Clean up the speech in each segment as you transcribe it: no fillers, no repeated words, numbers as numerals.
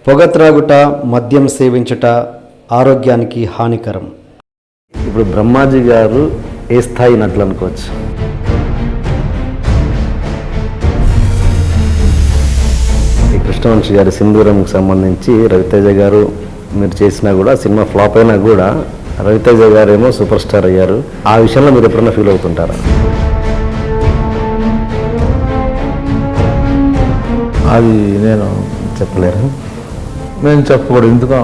పొగ త్రాగుట, మద్యం సేవించుట ఆరోగ్యానికి హానికరం. ఇప్పుడు బ్రహ్మాజీ గారు ఏ స్థాయి నటులు అనుకోవచ్చు? ఈ కృష్ణవంశీ గారి సింధూరంకి సంబంధించి రవితేజ గారు మీరు చేసినా కూడా సినిమా ఫ్లాప్ అయినా కూడా రవితేజ గారు ఏమో సూపర్ స్టార్ అయ్యారు. ఆ విషయంలో మీరు ఎప్పుడైనా ఫీల్ అవుతుంటారా? అది నేను చెప్పలేరు. నేను చెప్పకూడదు, ఎందుకు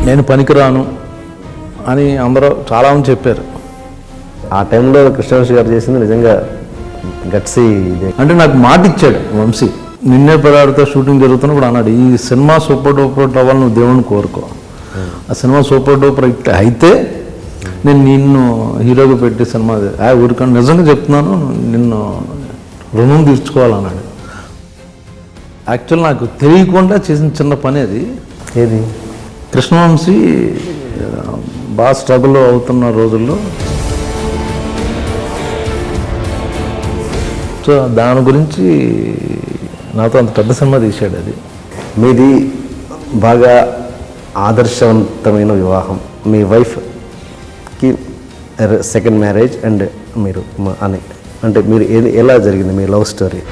నేను పనికిరాను అని అందరూ చాలామంది చెప్పారు. ఆ టైంలో కృష్ణవంశీ గారు చేసింది నిజంగా గట్సీ ఇదే. అంటే నాకు మాట ఇచ్చాడు వంశీ, నిన్నే పదార్థతో షూటింగ్ జరుగుతున్నప్పుడు అన్నాడు, ఈ సినిమా సూపర్ డూపర్ అవ్వాలి, నువ్వు దేవుని కోరుకో. ఆ సినిమా సూపర్ డూపర్ అయితే నేను నిన్ను హీరోగా పెట్టి సినిమా ఊరికన్నా నిజంగా చెప్తున్నాను, నిన్ను రుణం తీర్చుకోవాలన్నాడు. యాక్చువల్ నాకు తెలియకుండా చేసిన చిన్న పని అది. ఏది? కృష్ణవంశీ బాగా స్ట్రగుల్ అవుతున్న రోజుల్లో సో దాని గురించి నాతో అంత పెద్ద సినిమా తీశాడు. అది మీది బాగా ఆదర్శవంతమైన వివాహం. మీ వైఫ్కి సెకండ్ మ్యారేజ్ అండ్ మీరు అని అంటే మీరు ఎలా జరిగింది మీ లవ్ స్టోరీ?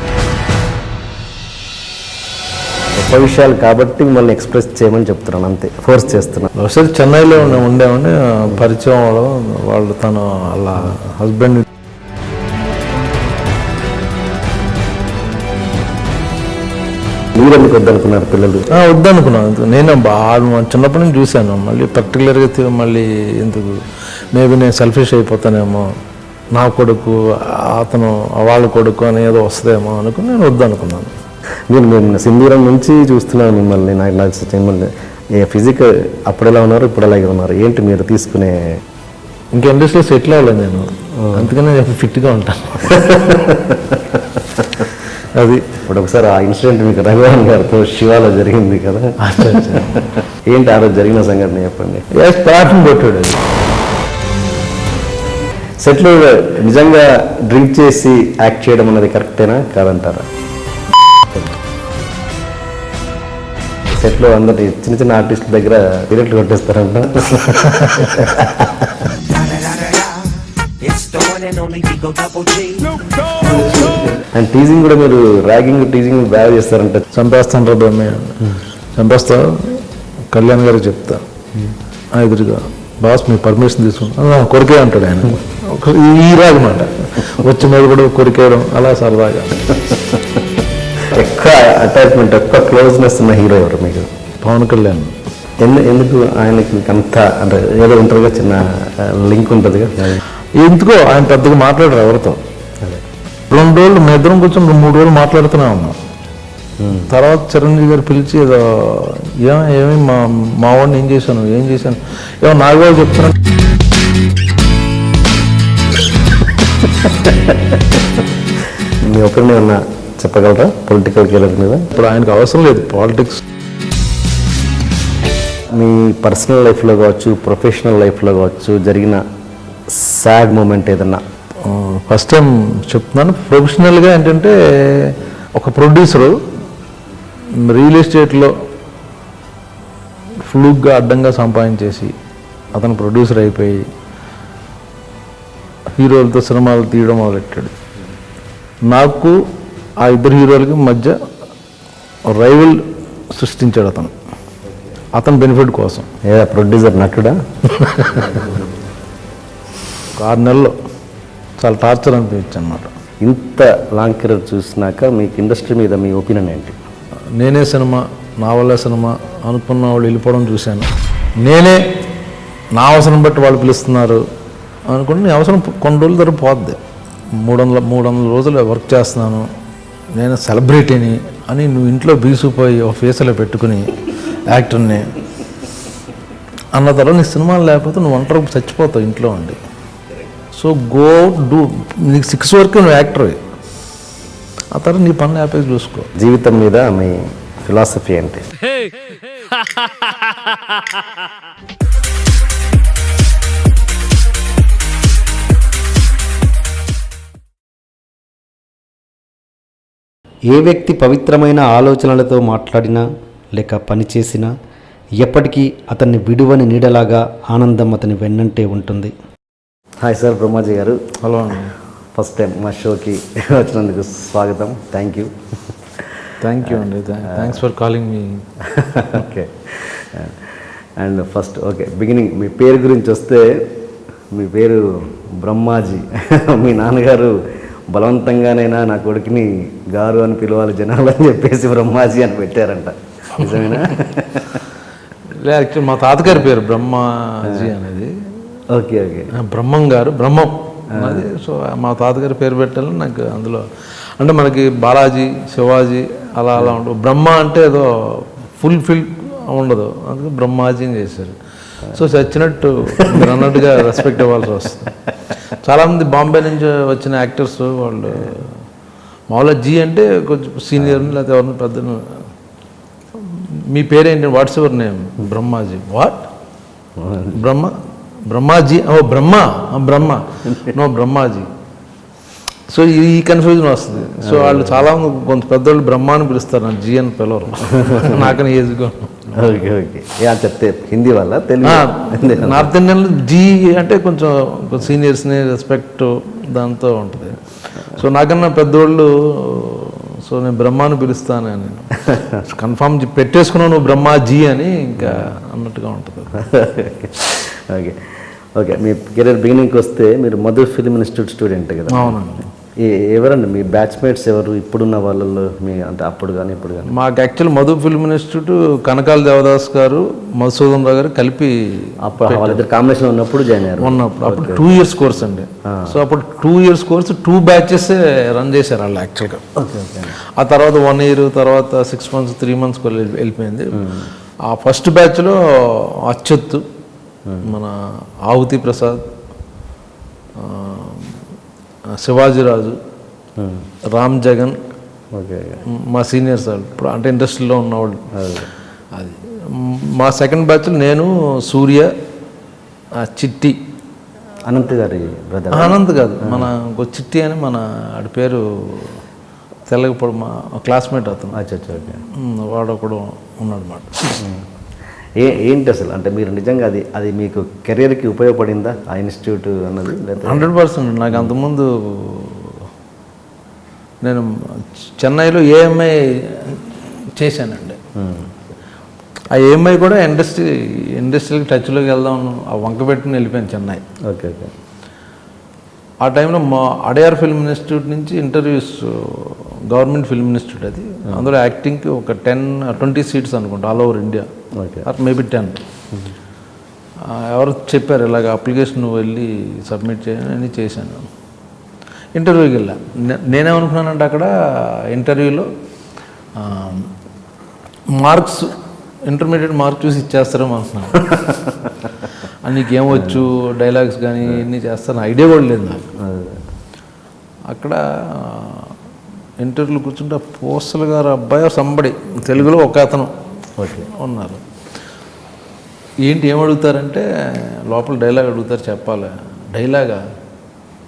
గొప్ప విషయాలు కాబట్టి మిమ్మల్ని ఎక్స్ప్రెస్ చేయమని చెప్తున్నాను, అంతే, ఫోర్స్ చేస్తున్నాను. ఒకసారి చెన్నైలో ఉండేవాడిని, పరిచయం వాళ్ళు తను అలా హస్బెండ్ మీరు ఎందుకు వద్దనుకున్నారు? పిల్లలు వద్దనుకున్నాను. నేను బాగా చిన్నప్పటి నుంచి చూశాను. మళ్ళీ పర్టికులర్గా మళ్ళీ ఎందుకు, మేబీ నేను సెల్ఫిష్ అయిపోతానేమో, నా కొడుకు అతను వాళ్ళ కొడుకు అని ఏదో వస్తుందేమో అనుకుని నేను వద్దనుకున్నాను. నేను సింధూరం నుంచి చూస్తున్నాను మిమ్మల్ని. నాకు నచ్చింది ఫిజిక్ అప్పుడు ఎలా ఉన్నారు, ఇప్పుడు అలాగే ఉన్నారు. ఏంటి మీరు తీసుకునే? ఇంకా ఇండస్ట్రీలో సెటిల్ అవ్వలేదు నేను, అందుకనే ఫిట్గా ఉంటాను. అది ఇప్పుడు ఒకసారి ఆ ఇన్సిడెంట్ మీకు రఘువరన్ గారితో శివాలో జరిగింది కదా, ఏంటి ఆ రోజు జరిగిన సంఘటన చెప్పండి. స్టార్టింగ్ కొట్టాడు. అది సెట్లో నిజంగా డ్రింక్ చేసి యాక్ట్ చేయడం అన్నది కరెక్టేనా కాదంటారా? సెట్లో అందరి చిన్న చిన్న ఆర్టిస్టుల దగ్గర డైరెక్ట్ కొట్టేస్తారంట. అండ్ టీజింగ్ కూడా మీరు ర్యాగింగ్ టీజింగ్ బాగా చేస్తారంట. చంపేస్తాను రా బ్రహ్మయ్య, చంపేస్తా, కళ్యాణ్ గారికి చెప్తా ఎదురుగా, బాస్ మీ పర్మిషన్ తీసుకున్నా కొరికే అంటాడు ఆయన. ఈ రాగమాట వచ్చి మీద కూడా కొరికేయడం అలా సరదాగా. ఎక్కువ అటాచ్మెంట్, ఎక్కువ క్లోజ్నెస్ ఉన్న హీరో ఎవరు మీకు? పవన్ కళ్యాణ్. ఎందుకు ఆయనకి అంత అంటే ఏదో ఉంటారుగా, చిన్న లింక్ ఉంటుంది కదా? ఎందుకో ఆయన పెద్దగా మాట్లాడరు ఎవరితో. 2 రోజులు మీ ఇద్దరం కూర్చొని 3 రోజులు మాట్లాడుతూనే ఉన్నాం. తర్వాత చిరంజీవి గారు పిలిచి ఏదో ఏమి మా వాడిని ఏం చేశాను ఏమో నాగబాబు చెప్తున్నాను. మీ ఒపీనియన్ ఏమన్నా చెప్పగలరా పొలిటికల్ కెరీర్ మీద? ఇప్పుడు ఆయనకు అవసరం లేదు పాలిటిక్స్. మీ పర్సనల్ లైఫ్లో కావచ్చు, ప్రొఫెషనల్ లైఫ్లో కావచ్చు జరిగిన సాడ్ మూమెంట్ ఏదన్నా? ఫస్ట్ టైం చెప్తున్నాను. ప్రొఫెషనల్గా ఏంటంటే ఒక ప్రొడ్యూసరు రియల్ ఎస్టేట్లో ఫ్లూక్గా అడ్డంగా సంపాదించేసి అతను ప్రొడ్యూసర్ అయిపోయి హీరోలతో సినిమాలు తీయడం మొదలెట్టాడు. నాకు ఆ ఇద్దరు హీరోలకి మధ్య రైవల్ సృష్టించాడు అతను బెనిఫిట్ కోసం. ప్రొడ్యూసర్ నటుడా? 6 నెలల్లో చాలా టార్చర్ అనిపించింది అన్నమాట. ఇంత లాంగ్ కెరీర్ చూసినాక మీకు ఇండస్ట్రీ మీద మీ ఒపీనియన్ ఏంటి? నేనే సినిమా, నా వల్లే సినిమా అనుకున్న వాళ్ళు వెళ్ళిపోవడం చూశాను. నేనే నా అవసరం బట్టి వాళ్ళు పిలుస్తున్నారు అనుకుంటే నీ అవసరం కొన్ని రోజుల తర్వాత పోద్ది. 300 రోజులు వర్క్ చేస్తున్నాను, నేను సెలబ్రిటీని అని నువ్వు ఇంట్లో బీసిపోయి ఒక ఫేస్లో పెట్టుకుని యాక్టర్ని అన్న తర్వాత నీ సినిమాలు లేకపోతే నువ్వు ఒంటరి చచ్చిపోతావు ఇంట్లో ఉండి. సో గో డూ, నీకు 6 వరకు నువ్వు యాక్టర్వి, ఆ తర్వాత నీ పనులు హ్యాపీగా చూసుకో. జీవితం మీద మీ ఫిలాసఫీ ఏంటి? ఏ వ్యక్తి పవిత్రమైన ఆలోచనలతో మాట్లాడినా లేక పనిచేసినా ఎప్పటికీ అతన్ని విడువని నీడలాగా ఆనందం అతని వెన్నంటే ఉంటుంది. హాయ్ సార్, బ్రహ్మాజీ గారు. హలో అండి. ఫస్ట్ టైం మా షోకి వచ్చినందుకు స్వాగతం. థ్యాంక్ యూ అండి. థ్యాంక్స్ ఫర్ కాలింగ్ మీ. ఓకే. అండ్ ఫస్ట్ బిగినింగ్ మీ పేరు గురించి వస్తే, మీ పేరు బ్రహ్మాజీ. మీ నాన్నగారు బలవంతంగానైనా నా కొడుకుని గారు అని పిలవాలి జనాలు అని చెప్పేసి బ్రహ్మాజీ అని పెట్టారంట, నిజమేనా? యాక్చువల్ మా తాతగారి పేరు బ్రహ్మాజీ అనేది. ఓకే. బ్రహ్మం గారు, బ్రహ్మం అది. సో మా తాతగారి పేరు పెట్టాలని నాకు అందులో, అంటే మనకి బాలాజీ, శివాజీ అలా ఉండదు. బ్రహ్మ అంటే ఏదో ఫుల్ఫిల్ ఉండదు, అందుకే బ్రహ్మాజీ అని చేశారు. సో చచ్చినట్టు మీరు అన్నట్టుగా రెస్పెక్ట్ ఇవ్వాల్సి వస్తుంది. చాలామంది బాంబే నుంచి వచ్చిన యాక్టర్స్ వాళ్ళు మామూలుగా జీ అంటే కొంచెం సీనియర్ లేకపోతే ఎవరిని పెద్ద, మీ పేరేంటి, what's your name? Brahmaji. What? Brahmaji? Oh Brahma no Brahmaji. So ఈ కన్ఫ్యూజన్ వస్తుంది. సో వాళ్ళు చాలా కొంత పెద్దవాళ్ళు బ్రహ్మ అని పిలుస్తారు, నాకు జీ అని పిలవరు. నాకని ఏజ్గా. ఓకే. చెప్తే హిందీ వల్ల తెలుగు నార్త్ ఇండియన్లో జీ అంటే కొంచెం సీనియర్స్ని రెస్పెక్ట్ దాంతో ఉంటుంది. సో నాకన్నా పెద్దవాళ్ళు, సో నేను బ్రహ్మాని పిలుస్తాను అని కన్ఫామ్ పెట్టేసుకున్నావు నువ్వు బ్రహ్మాజీ అని ఇంకా అన్నట్టుగా ఉంటుంది. ఓకే. మీ కెరీర్ బిగినింగ్కి వస్తే మీరు మధు ఫిల్మ్ ఇన్స్టిట్యూట్ స్టూడెంట్ కదా? అవునండి. ఎవరండి మీ బ్యాచ్మేట్స్ ఎవరు ఇప్పుడున్న వాళ్ళలో, మీ అంటే అప్పుడు కానీ ఇప్పుడు కానీ? మాకు actual Madhu film institute Kanakala Devadas garu, Madhusudan రావు గారు కలిపి అప్పుడు వాళ్ళిద్దరు కాంబినేషన్ ఉన్నప్పుడు జాయిన్ అయ్యారు. అప్పుడు 2 years కోర్స్ అండి. సో అప్పుడు 2 years కోర్స్ 2 batches రన్ చేశారు వాళ్ళు యాక్చువల్గా. ఆ తర్వాత 1 year, తర్వాత 6 months 3 months వెళ్ళిపోయింది. ఆ ఫస్ట్ బ్యాచ్లో అచ్యుత్, మన ఆవుతి ప్రసాద్, శివాజీరాజు, రామ్ జగన్, మా సీనియర్స్ వాళ్ళు ఇప్పుడు అంటే ఇండస్ట్రీలో ఉన్నవాళ్ళు. అది మా సెకండ్ బ్యాచ్లో నేను, సూర్య, చిట్టి, అనంత్ గారి బ్రదర్. అనంత్ కాదు, మన ఇంకో చిట్టి అని మన ఆడి పేరు తెల్లగప్పుడు మా క్లాస్మేట్ అతను. వాడు ఒకడు ఉన్నాడు అన్నమాట. ఏంటి అసలు అంటే మీరు నిజంగా అది మీకు కెరీర్కి ఉపయోగపడిందా ఆ ఇన్స్టిట్యూట్ అన్నది? 100%. నాకు అంతకుముందు నేను చెన్నైలో ఏఎంఐ చేశానండి. ఆ ఏఎంఐ కూడా ఇండస్ట్రీకి టచ్లోకి వెళ్దాం ఆ వంక పెట్టుకుని వెళ్ళిపోయాను చెన్నై. ఓకే. ఆ టైంలో మా అడయార్ ఫిల్మ్ ఇన్స్టిట్యూట్ నుంచి ఇంటర్వ్యూస్, గవర్నమెంట్ ఫిల్మ్ ఇన్స్టిట్యూట్ అది, అందులో యాక్టింగ్కి ఒక 10-20 seats అనుకుంటా ఆల్ ఓవర్ ఇండియా, మేబీ 10. ఎవరు చెప్పారు ఇలాగ అప్లికేషన్ వెళ్ళి సబ్మిట్ చేయని చేశాను. ఇంటర్వ్యూకి వెళ్ళా. నేనేమనుకున్నానంటే అక్కడ ఇంటర్వ్యూలో మార్క్స్, ఇంటర్మీడియట్ మార్క్స్ చూసి ఇచ్చేస్తారేమో అనుకున్నాను. నీకేమొచ్చు, డైలాగ్స్ కానీ ఇన్ని చేస్తాను ఐడియా కూడా లేదు నాకు. అక్కడ ఇంటర్వ్యూలో కూర్చుంటే పోస్టల్ గారు అబ్బాయి సంబడి తెలుగులో ఒక అతను ఉన్నారు. ఏంటి ఏమడుగుతారంటే లోపల డైలాగ్ అడుగుతారు, చెప్పాలి. డైలాగా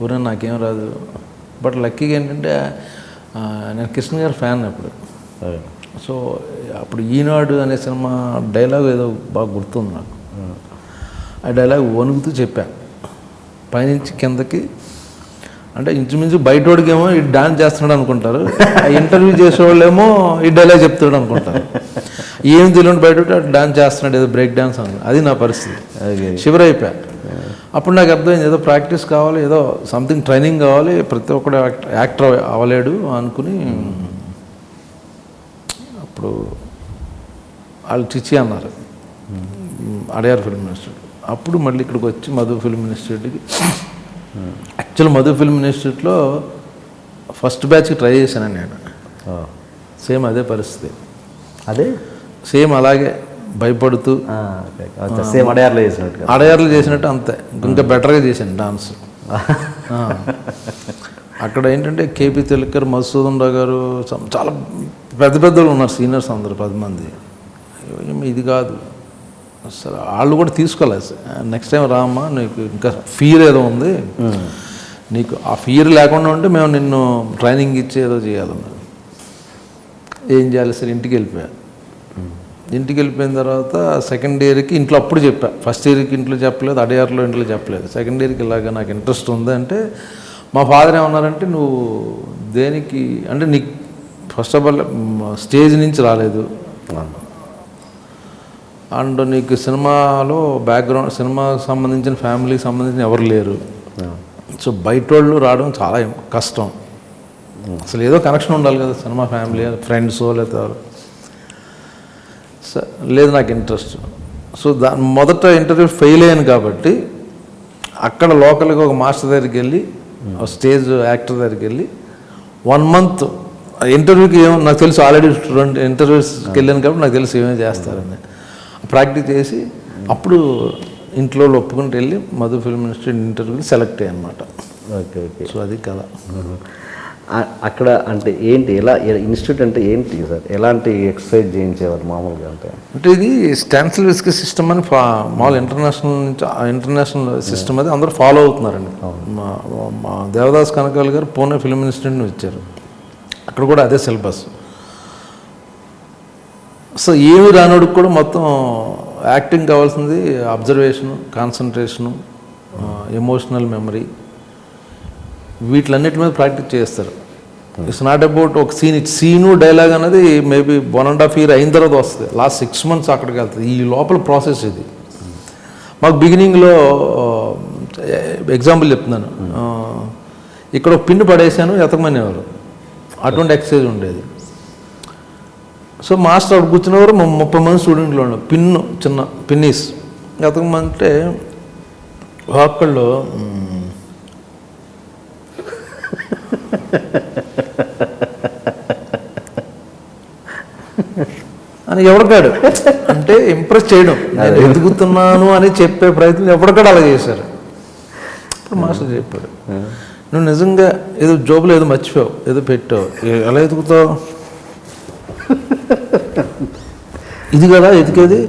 ఊరే నాకేం రాదు. బట్ లక్కీగా ఏంటంటే నేను కృష్ణ గారి ఫ్యాన్ అప్పుడు. సో అప్పుడు ఈనాడు అనే సినిమా డైలాగ్ ఏదో బాగా గుర్తుంది నాకు. ఆ డైలాగ్ వణుకుతూ చెప్పాను పైనుంచి కిందకి. అంటే ఇంచుమించు బయటోడికేమో ఈ డాన్స్ చేస్తున్నాడు అనుకుంటారు, ఇంటర్వ్యూ చేసేవాళ్ళేమో ఈ డైలాగ్ చెప్తాడు అనుకుంటారు. ఏం తెలియని బయట డాన్స్ చేస్తున్నాడు, ఏదో బ్రేక్ డాన్స్ అని. అది నా పరిస్థితి. షివర్ అయిపోయా. అప్పుడు నాకు అర్థమైంది ఏదో ప్రాక్టీస్ కావాలి, ఏదో సంథింగ్ ట్రైనింగ్ కావాలి, ప్రతి ఒక్కడు యాక్టర్ అవ్వలేడు అనుకుని అప్పుడు వాళ్ళు చిచ్చి అన్నారు అడయార్ ఫిల్మ్ ఇన్స్టిట్యూట్. అప్పుడు మళ్ళీ ఇక్కడికి వచ్చి మధు ఫిల్మ్ ఇన్స్టిట్యూట్కి. యాక్చువల్ మధు ఫిల్మ్ ఇన్స్టిట్యూట్లో ఫస్ట్ బ్యాచ్కి ట్రై చేశాను నేను. సేమ్ అదే పరిస్థితి, అదే సేమ్ అలాగే భయపడుతూ సేమ్ అడయార్లో చేసినట్టు అంతే, ఇంకా బెటర్గా చేశాను డాన్స్. అక్కడ ఏంటంటే కేపీ తెలకర్, మధుసూదన్ రావు గారు, చాలా పెద్ద పెద్దలు ఉన్నారు, సీనియర్స్ అందరు 10 మంది. ఇది కాదు అసలు, వాళ్ళు కూడా తీసుకోలేదు. నెక్స్ట్ టైం రామ్మా, నీకు ఇంకా ఫియర్ ఏదో ఉంది, నీకు ఆ ఫియర్ లేకుండా ఉంటే మేము నిన్ను ట్రైనింగ్ ఇచ్చి ఏదో చేయాలన్నారు. ఏం చేయాలి సార్, ఇంటికి వెళ్ళిపోయా. ఇంటికి వెళ్ళిపోయిన తర్వాత సెకండ్ ఇయర్కి ఇంట్లో అప్పుడు చెప్పా. ఫస్ట్ ఇయర్కి ఇంట్లో చెప్పలేదు, అడయార్లో ఇంట్లో చెప్పలేదు. సెకండ్ ఇయర్కి ఇలాగ నాకు ఇంట్రెస్ట్ ఉంది అంటే మా ఫాదర్ ఏమన్నారంటే, నువ్వు దేనికి అంటే నీకు ఫస్ట్ ఆఫ్ ఆల్ స్టేజ్ నుంచి రాలేదు, అండ్ నీకు సినిమాలో బ్యాక్గ్రౌండ్, సినిమాకి సంబంధించిన ఫ్యామిలీకి సంబంధించిన ఎవరు లేరు. సో బయట వాళ్ళు రావడం చాలా కష్టం. అసలు ఏదో కనెక్షన్ ఉండాలి కదా, సినిమా ఫ్యామిలీ ఫ్రెండ్స్ లేదా. లేదు నాకు ఇంట్రెస్ట్. సో మొదట ఇంటర్వ్యూ ఫెయిల్ అయ్యాను కాబట్టి అక్కడ లోకల్గా ఒక మాస్టర్ దగ్గరికి వెళ్ళి, స్టేజ్ యాక్టర్ దగ్గరికి వెళ్ళి 1 month ఇంటర్వ్యూకి ఏమో నాకు తెలుసు, ఆల్రెడీ 2 ఇంటర్వ్యూస్కి వెళ్ళాను కాబట్టి నాకు తెలుసు ఏమేమి చేస్తారని. ప్రాక్టీస్ చేసి అప్పుడు ఇంట్లో ఒప్పుకుంటూ వెళ్ళి మధు ఫిల్మ్ ఇన్స్టిట్యూట్ ఇంటర్వ్యూకి సెలెక్ట్ అయ్యాను అనమాట. Okay okay. సో అది కదా. అక్కడ అంటే ఏంటి, ఎలా ఇన్స్టిట్యూట్ అంటే ఏంటి సార్, ఎలాంటి ఎక్సర్సైజ్ చేయించేవారు మామూలుగా? అంటే ఇది స్టాన్సిల్ విస్కీ సిస్టమ్ అని మామూలు ఇంటర్నేషనల్ సిస్టమ్ అది అందరూ ఫాలో అవుతున్నారండి. మా దేవదాస్ కనకాల్ గారు పూణే ఫిల్మ్ ఇన్స్టిట్యూట్ వచ్చారు, అక్కడ కూడా అదే సిలబస్. సో ఏమి రానోడికి కూడా మొత్తం యాక్టింగ్ కావాల్సింది అబ్జర్వేషను, కాన్సన్ట్రేషను, ఎమోషనల్ మెమరీ, వీటిలన్నిటి మీద ప్రాక్టీస్ చేస్తారు. ఇట్స్ నాట్ అబౌట్ ఒక సీను డైలాగ్ అనేది మేబీ 1.5 year అయిన తర్వాత వస్తుంది. లాస్ట్ 6 months అక్కడికి వెళ్తుంది. ఈ లోపల ప్రాసెస్ ఇది. మాకు బిగినింగ్లో ఎగ్జాంపుల్ చెప్తున్నాను, ఇక్కడ ఒక పిన్ను పడేసాను ఎతకమనేవారు, అటువంటి ఎక్సర్సైజ్ ఉండేది. సో మాస్టర్ అక్కడ కూర్చున్నవారు 30 మంది స్టూడెంట్లు ఉన్నారు, చిన్న పిన్నీస్ ఎతకమంటే ఒక్కళ్ళు అని ఎవరికాడు అంటే ఇంప్రెస్ చేయడం, నేను ఎదుగుతున్నాను అని చెప్పే ప్రయత్నం ఎవరికాడు అలా చేశారు. ఇప్పుడు మాస్టర్ చెప్పాడు, నువ్వు నిజంగా ఏదో జోబులో ఏదో మర్చిపోయావు, ఏదో పెట్టావు, ఎలా ఎదుగుతావు, ఇది కదా ఎతికేది,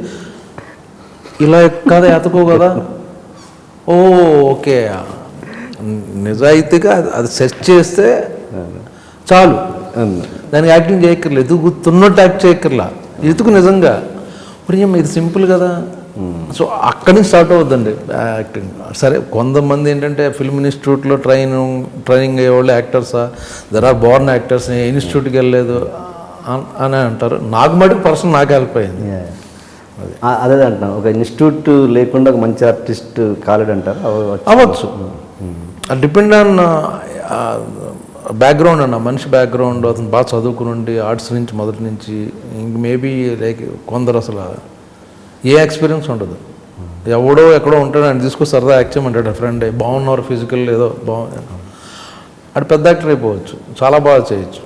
ఇలా కదా ఎతకో కదా. ఓ ఓకే, నిజాయితీగా అది సెట్ చేస్తే చాలు, దానికి యాక్టింగ్ చేయక్కర్లేదు, ఎదుగుతున్నట్టు యాక్ట్ చేయక్కర్లా, ఎతుకు నిజంగా. ఇప్పుడు ఇది సింపుల్ కదా. సో అక్కడి నుంచి స్టార్ట్ అవుద్దండి యాక్టింగ్. సరే కొంతమంది ఏంటంటే ఫిల్మ్ ఇన్స్టిట్యూట్లో ట్రైనింగ్ అయ్యేవాళ్ళు యాక్టర్సా, దర్ ఆర్ బోర్న్ యాక్టర్స్, ఇన్స్టిట్యూట్కి వెళ్ళలేదు అని అంటారు. నాకు మటుకు పర్సన్ నాకు హెల్ప్ అయింది. అదే అంటున్నాను, ఒక ఇన్స్టిట్యూట్ లేకుండా ఒక మంచి ఆర్టిస్ట్ కాలేడంటారు, అవ్వచ్చు. డిపెండ్ ఆన్ బ్యాక్గ్రౌండ్ అన్న, మనిషి బ్యాక్గ్రౌండ్, అతను బాగా చదువుకుని ఉండి ఆర్ట్స్ నుంచి మొదటి నుంచి, ఇంక మేబీ లైక్ కొందరు అసలు ఏ ఎక్స్పీరియన్స్ ఉండదు, ఎవడో ఎక్కడో ఉంటాడు అని తీసుకొని సరదా యాక్ట్ చేయమంటాడు ఫ్రెండ్, బాగున్నారు ఫిజికల్ ఏదో అది పెద్ద యాక్టర్ అయిపోవచ్చు, చాలా బాగా చేయొచ్చు.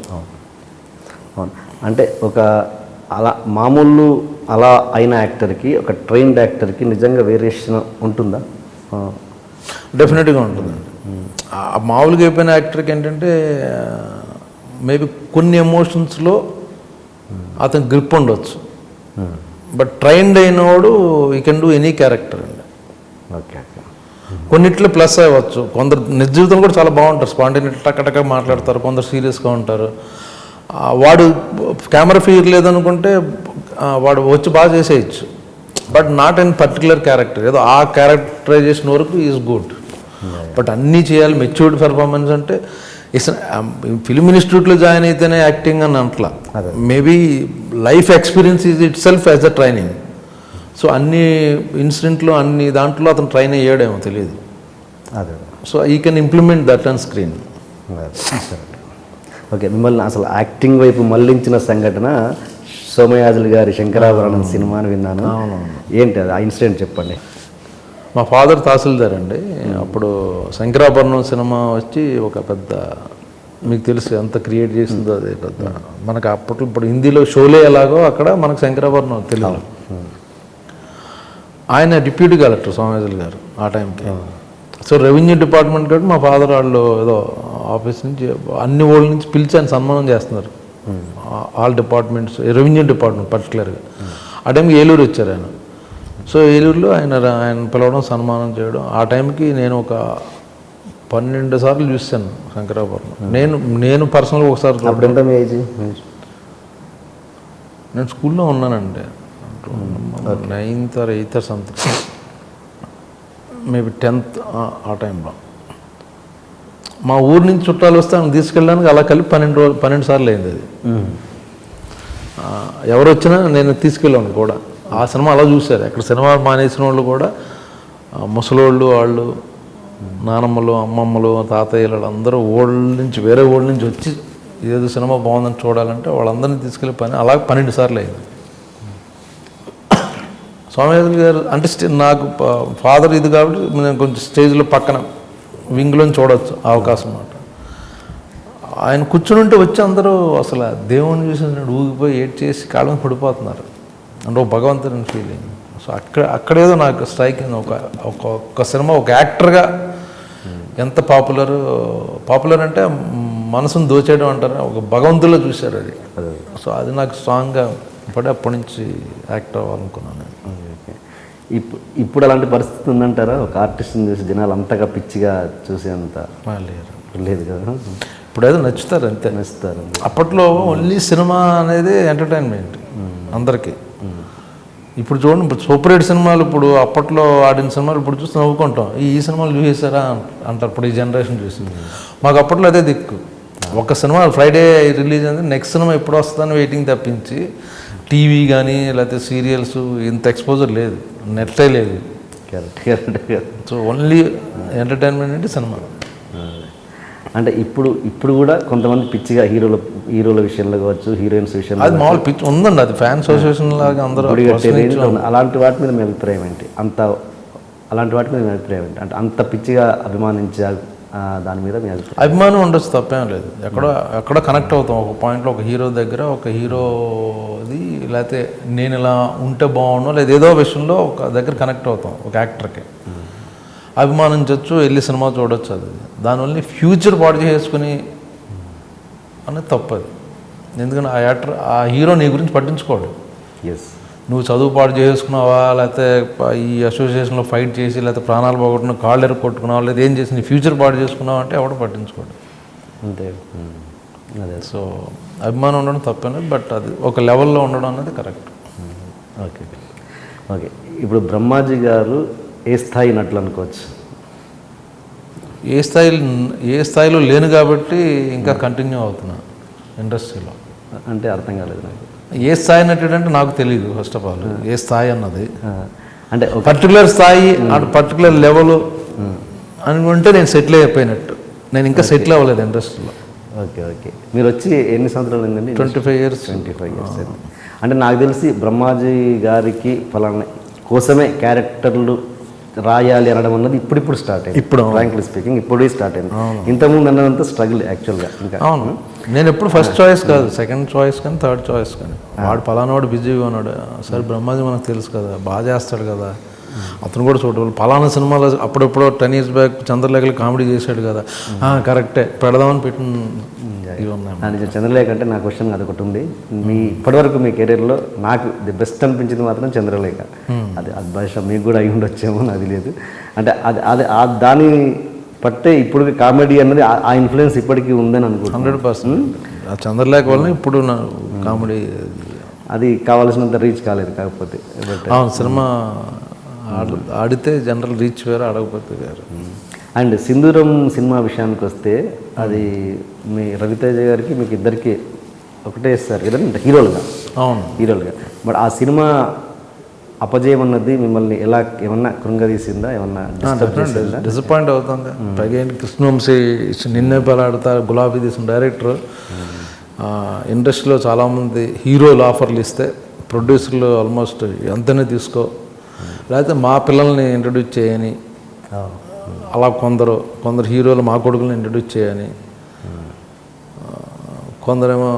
అంటే ఒక అలా మామూలు అలా అయిన యాక్టర్కి ఒక ట్రైన్డ్ యాక్టర్కి నిజంగా వేరియేషన్ ఉంటుందా? డెఫినెట్గా ఉంటుందండి. మామూలుగా అయిపోయిన యాక్టర్కి ఏంటంటే మేబీ కొన్ని ఎమోషన్స్లో అతను గ్రిప్ ఉండొచ్చు, బట్ ట్రైన్డ్ అయినవాడు ఈ కెన్ డూ ఎనీ క్యారెక్టర్ అండి. ఓకే, కొన్నిట్లో ప్లస్ అవ్వచ్చు. కొందరు నిజ జీవితంలో కూడా చాలా బాగుంటారు, స్పాంటేనిటీ టక్క మాట్లాడతారు, కొందరు సీరియస్గా ఉంటారు. వాడు కెమెరా ఫియర్ లేదనుకుంటే వాడు వచ్చి బాగా చేసేయచ్చు, but not in particular character, ఏదో ఆ క్యారెక్టరైజేషన్ వరకు ఈజ్ గుడ్. బట్ అన్నీ చేయాలి, మెచ్యూర్డ్ పెర్ఫార్మెన్స్ అంటే ఫిల్మ్ ఇన్స్టిట్యూట్లో జాయిన్ అయితేనే యాక్టింగ్ అని అంటలా, maybe life experience is itself as a training. So అన్ని ఇన్సిడెంట్లో అన్ని దాంట్లో అతను ట్రైన్ అయ్యాడేమో తెలియదు. సో ఈ can implement that on screen. Okay, మిమ్మల్ని అసలు యాక్టింగ్ వైపు మళ్లించిన సంఘటన సోమయాజులు గారి శంకరాభరణం సినిమాని విన్నాను. ఏంటి అది, ఆ ఇన్సిడెంట్ చెప్పండి. మా ఫాదర్ తహసీల్దార్ అండి. అప్పుడు శంకరాభరణం సినిమా వచ్చి ఒక పెద్ద, మీకు తెలుసు ఎంత క్రియేట్ చేసిందో అదే పెద్ద, మనకు అప్పట్లో ఇప్పుడు హిందీలో షోలే ఎలాగో అక్కడ మనకు శంకరాభరణం తెలుగు. ఆయన డిప్యూటీ కలెక్టర్ సోమయాజులు గారు ఆ టైంకి. సో రెవెన్యూ డిపార్ట్మెంట్ కాబట్టి మా ఫాదర్ వాళ్ళు ఏదో ఆఫీస్ నుంచి అన్ని ఊళ్ళ నుంచి పిలిచి ఆయన సన్మానం చేస్తున్నారు, ఆల్ డిపార్ట్మెంట్స్, రెవెన్యూ డిపార్ట్మెంట్ పర్టికులర్గా. ఆ టైంకి ఏలూరు వచ్చారు ఆయన. సో ఏలూరులో ఆయన పిలవడం, సన్మానం చేయడం. ఆ టైంకి నేను ఒక 12 సార్లు చూశాను శంకరాభరణం. నేను పర్సనల్గా ఒకసారి. అప్పుడు ఎంత మీ ఏజ్? నేను స్కూల్లో ఉన్నానండి, 9th or 8th or something, maybe 10th ఆ టైంలో. మా ఊరి నుంచి చుట్టాలు వస్తే ఆమెను తీసుకెళ్ళడానికి అలా కలిపి 12 సార్లు అయింది అది. ఎవరు వచ్చినా నేను తీసుకెళ్ళాను కూడా. ఆ సినిమా అలా చూశారు. అక్కడ సినిమా మానేసిన వాళ్ళు కూడా ముసలోళ్ళు, వాళ్ళు నానమ్మలు, అమ్మమ్మలు, తాతయ్యలు అందరూ వేరే ఊళ్ళ నుంచి వచ్చి ఏదో సినిమా బాగుందని చూడాలంటే వాళ్ళందరినీ తీసుకెళ్ళి అలా 12 సార్లు అయింది. స్వామినాథన్ గారు అంటే నాకు ఫాదర్ ఇది కాబట్టి నేను కొంచెం స్టేజ్లో పక్కన వింగ్లో చూడవచ్చు అవకాశం అన్నమాట. ఆయన కూర్చుని ఉంటే వచ్చి అందరూ అసలు దేవుణ్ణి చూసి ఊగిపోయి ఏడ్ చేసి కాళ్ళ మీద పడిపోతున్నారు. అంటే ఒక భగవంతుని ఫీలింగ్. సో అక్కడేదో నాకు స్ట్రైక్ అయింది. ఒక సినిమా ఒక యాక్టర్గా ఎంత పాపులర్ అంటే మనసును దోచేయడం అంటారు, ఒక భగవంతుల్లో చూశారు అది. సో అది నాకు స్ట్రాంగ్గా పడి అప్పటి నుంచి యాక్టర్ అవ్వాలనుకున్నాను. ఇప్పుడు అలాంటి పరిస్థితి ఉందంటారా? ఒక ఆర్టిస్ట్ని చూసి జనాలు అంతగా పిచ్చిగా చూసేంత లేదు కదా. ఇప్పుడు ఏదో నచ్చుతారు అంతే. నచ్చుతారు. అప్పట్లో ఓన్లీ సినిమా అనేది ఎంటర్టైన్మెంట్ అందరికీ. ఇప్పుడు చూడండి, ఇప్పుడు సూపర్ హిట్ సినిమాలు, ఇప్పుడు అప్పట్లో ఆడిన సినిమాలు ఇప్పుడు చూసి నవ్వుకుంటాం. ఈ సినిమాలు చూసేసారా అంటారు ఇప్పుడు ఈ జనరేషన్ చూసి. మాకు అప్పట్లో అదే దిక్కు. ఒక సినిమా ఫ్రైడే రిలీజ్ అయింది, నెక్స్ట్ సినిమా ఎప్పుడు వస్తుందని వెయిటింగ్ తప్పించి టీవీ కానీ లేకపోతే సీరియల్స్ ఇంత ఎక్స్పోజర్ లేదు, నెట్టే లేదు. సో ఓన్లీ ఎంటర్టైన్మెంట్ అంటే సినిమా. అంటే ఇప్పుడు కూడా కొంతమంది పిచ్చిగా హీరోల విషయంలో కావచ్చు, హీరోయిన్స్ విషయంలో అది మామూలు పిచ్చి ఉందండి. అది ఫ్యాన్ అసోసియేషన్ లాగా అందరూ అలాంటి వాటి మీద మీ అభిప్రాయం ఏంటి? అలాంటి వాటి మీద మీ అభిప్రాయం ఏంటి? అంటే అంత పిచ్చిగా అభిమానించే దాని మీద మీ అభిప్రాయం? అభిమానం ఉండొచ్చు, తప్పేం లేదు. ఎక్కడో కనెక్ట్ అవుతాం ఒక పాయింట్లో, ఒక హీరో దగ్గర, ఒక హీరోది లేకపోతే నేను ఇలా ఉంటే బాగుండు లేదా ఏదో విషయంలో ఒక దగ్గర కనెక్ట్ అవుతాం ఒక యాక్టర్కి. అభిమానించవచ్చు, వెళ్ళి సినిమా చూడొచ్చు. అది దానివల్ల ఫ్యూచర్ పాడు చేసుకుని అనేది తప్పది. ఎందుకంటే ఆ హీరో నీ గురించి పట్టించుకోడు. ఎస్, నువ్వు చదువు పాడు చేసుకున్నావా, లేకపోతే ఈ అసోసియేషన్లో ఫైట్ చేసి, లేకపోతే ప్రాణాలు పోగొట్టుకున్న కాళ్ళు ఎరుగు కొట్టుకున్నావా, లేదా ఏం చేసి నీ ఫ్యూచర్ పాడు చేసుకున్నావు అంటే ఎవడో పట్టించుకోడు. అంతే. అదే. సో అభిమానం ఉండడం తప్పలేదు, బట్ అది ఒక లెవెల్లో ఉండడం అనేది కరెక్ట్. Okay okay. ఇప్పుడు బ్రహ్మాజీ గారు ఏ స్థాయి నటులు అనుకోవచ్చు? ఏ స్థాయిలో లేను కాబట్టి ఇంకా కంటిన్యూ అవుతున్నా ఇండస్ట్రీలో. అంటే అర్థం కాలేదు నాకు. ఏ స్థాయి నటుడు అంటే నాకు తెలియదు ఫస్ట్ ఆఫ్ ఆల్. ఏ స్థాయి అన్నది అంటే పర్టికులర్ స్థాయి, పర్టికులర్ లెవెల్ అనుకుంటే నేను సెటిల్ అయిపోయినట్టు. నేను ఇంకా సెటిల్ అవ్వలేదు ఇండస్ట్రీలో. Okay okay. మీరు వచ్చి ఎన్ని సంవత్సరాలు అయిందండి? 25 years. 25 years. అంటే నాకు తెలిసి బ్రహ్మాజీ గారికి ఫలానా కోసమే క్యారెక్టర్లు రాయాలి అనడం అన్నది ఇప్పుడు స్టార్ట్ అయింది. ఇప్పుడు ఫ్రాంక్లీ స్పీకింగ్ ఇప్పుడే స్టార్ట్ అయింది. ఇంతకుముందు అన్నదంతా స్ట్రగుల్ యాక్చువల్గా. ఇంకా అవును, నేను ఎప్పుడు ఫస్ట్ చాయిస్ కాదు, సెకండ్ చాయిస్ కానీ థర్డ్ చాయిస్ కానీ. వాడు పలానావాడు బిజీగా ఉన్నాడు, సరే బ్రహ్మాజీ మనకు తెలుసు కదా, బాగా చేస్తాడు కదా, అతను కూడా చూడవాలి. పలానా సినిమాలో అప్పుడెప్పుడో 10 years బ్యాక్ చంద్రలేఖలు కామెడీ చేశాడు కదా, కరెక్టే పెడదామని పెట్టిన ఇవి ఉన్నాయి. చంద్రలేఖ అంటే నా క్వశ్చన్ అదొకటి ఉంది. ఇప్పటివరకు మీ కెరీర్లో నాకు ది బెస్ట్ అనిపించింది మాత్రం చంద్రలేఖ. అది బహుశా మీకు కూడా అయి ఉండొచ్చేమో, అది లేదు. అంటే అది దాని పట్టే ఇప్పుడు కామెడీ అన్నది ఆ ఇన్ఫ్లుయెన్స్ ఇప్పటికీ ఉందని అనుకుంటున్నాను. 100%. ఆ చంద్రలేఖ వల్ల ఇప్పుడు నా కామెడీ అది కావాల్సినంత రీచ్ కాలేదు. కాకపోతే సినిమా ఆడితే జనరల్ రీచ్ వేరు, ఆడకపోతే వేరు. అండ్ సింధూరం సినిమా విషయానికి వస్తే అది మీ రవితేజ గారికి మీకు ఇద్దరికి ఒకటే ఇస్తారు కదండి హీరోలుగా. అవును, హీరోలుగా. బట్ ఆ సినిమా అపజయం అన్నది మిమ్మల్ని ఎలా ఏమన్నా కృంగదీసిందా? ఏమన్నా డిసప్పాయింట్ అవుతుంది. పైగా కృష్ణవంశీ నిన్నే పెళ్ళాడతా గులాబీ తీసిన డైరెక్టర్ ఇండస్ట్రీలో చాలామంది హీరోలు ఆఫర్లు ఇస్తే ప్రొడ్యూసర్లు ఆల్మోస్ట్ ఎంతనే తీసుకో, లేకపోతే మా పిల్లల్ని ఇంట్రడ్యూస్ చేయని, అలా కొందరు హీరోలు మా కొడుకులను ఇంట్రడ్యూస్ చేయని, కొందరేమో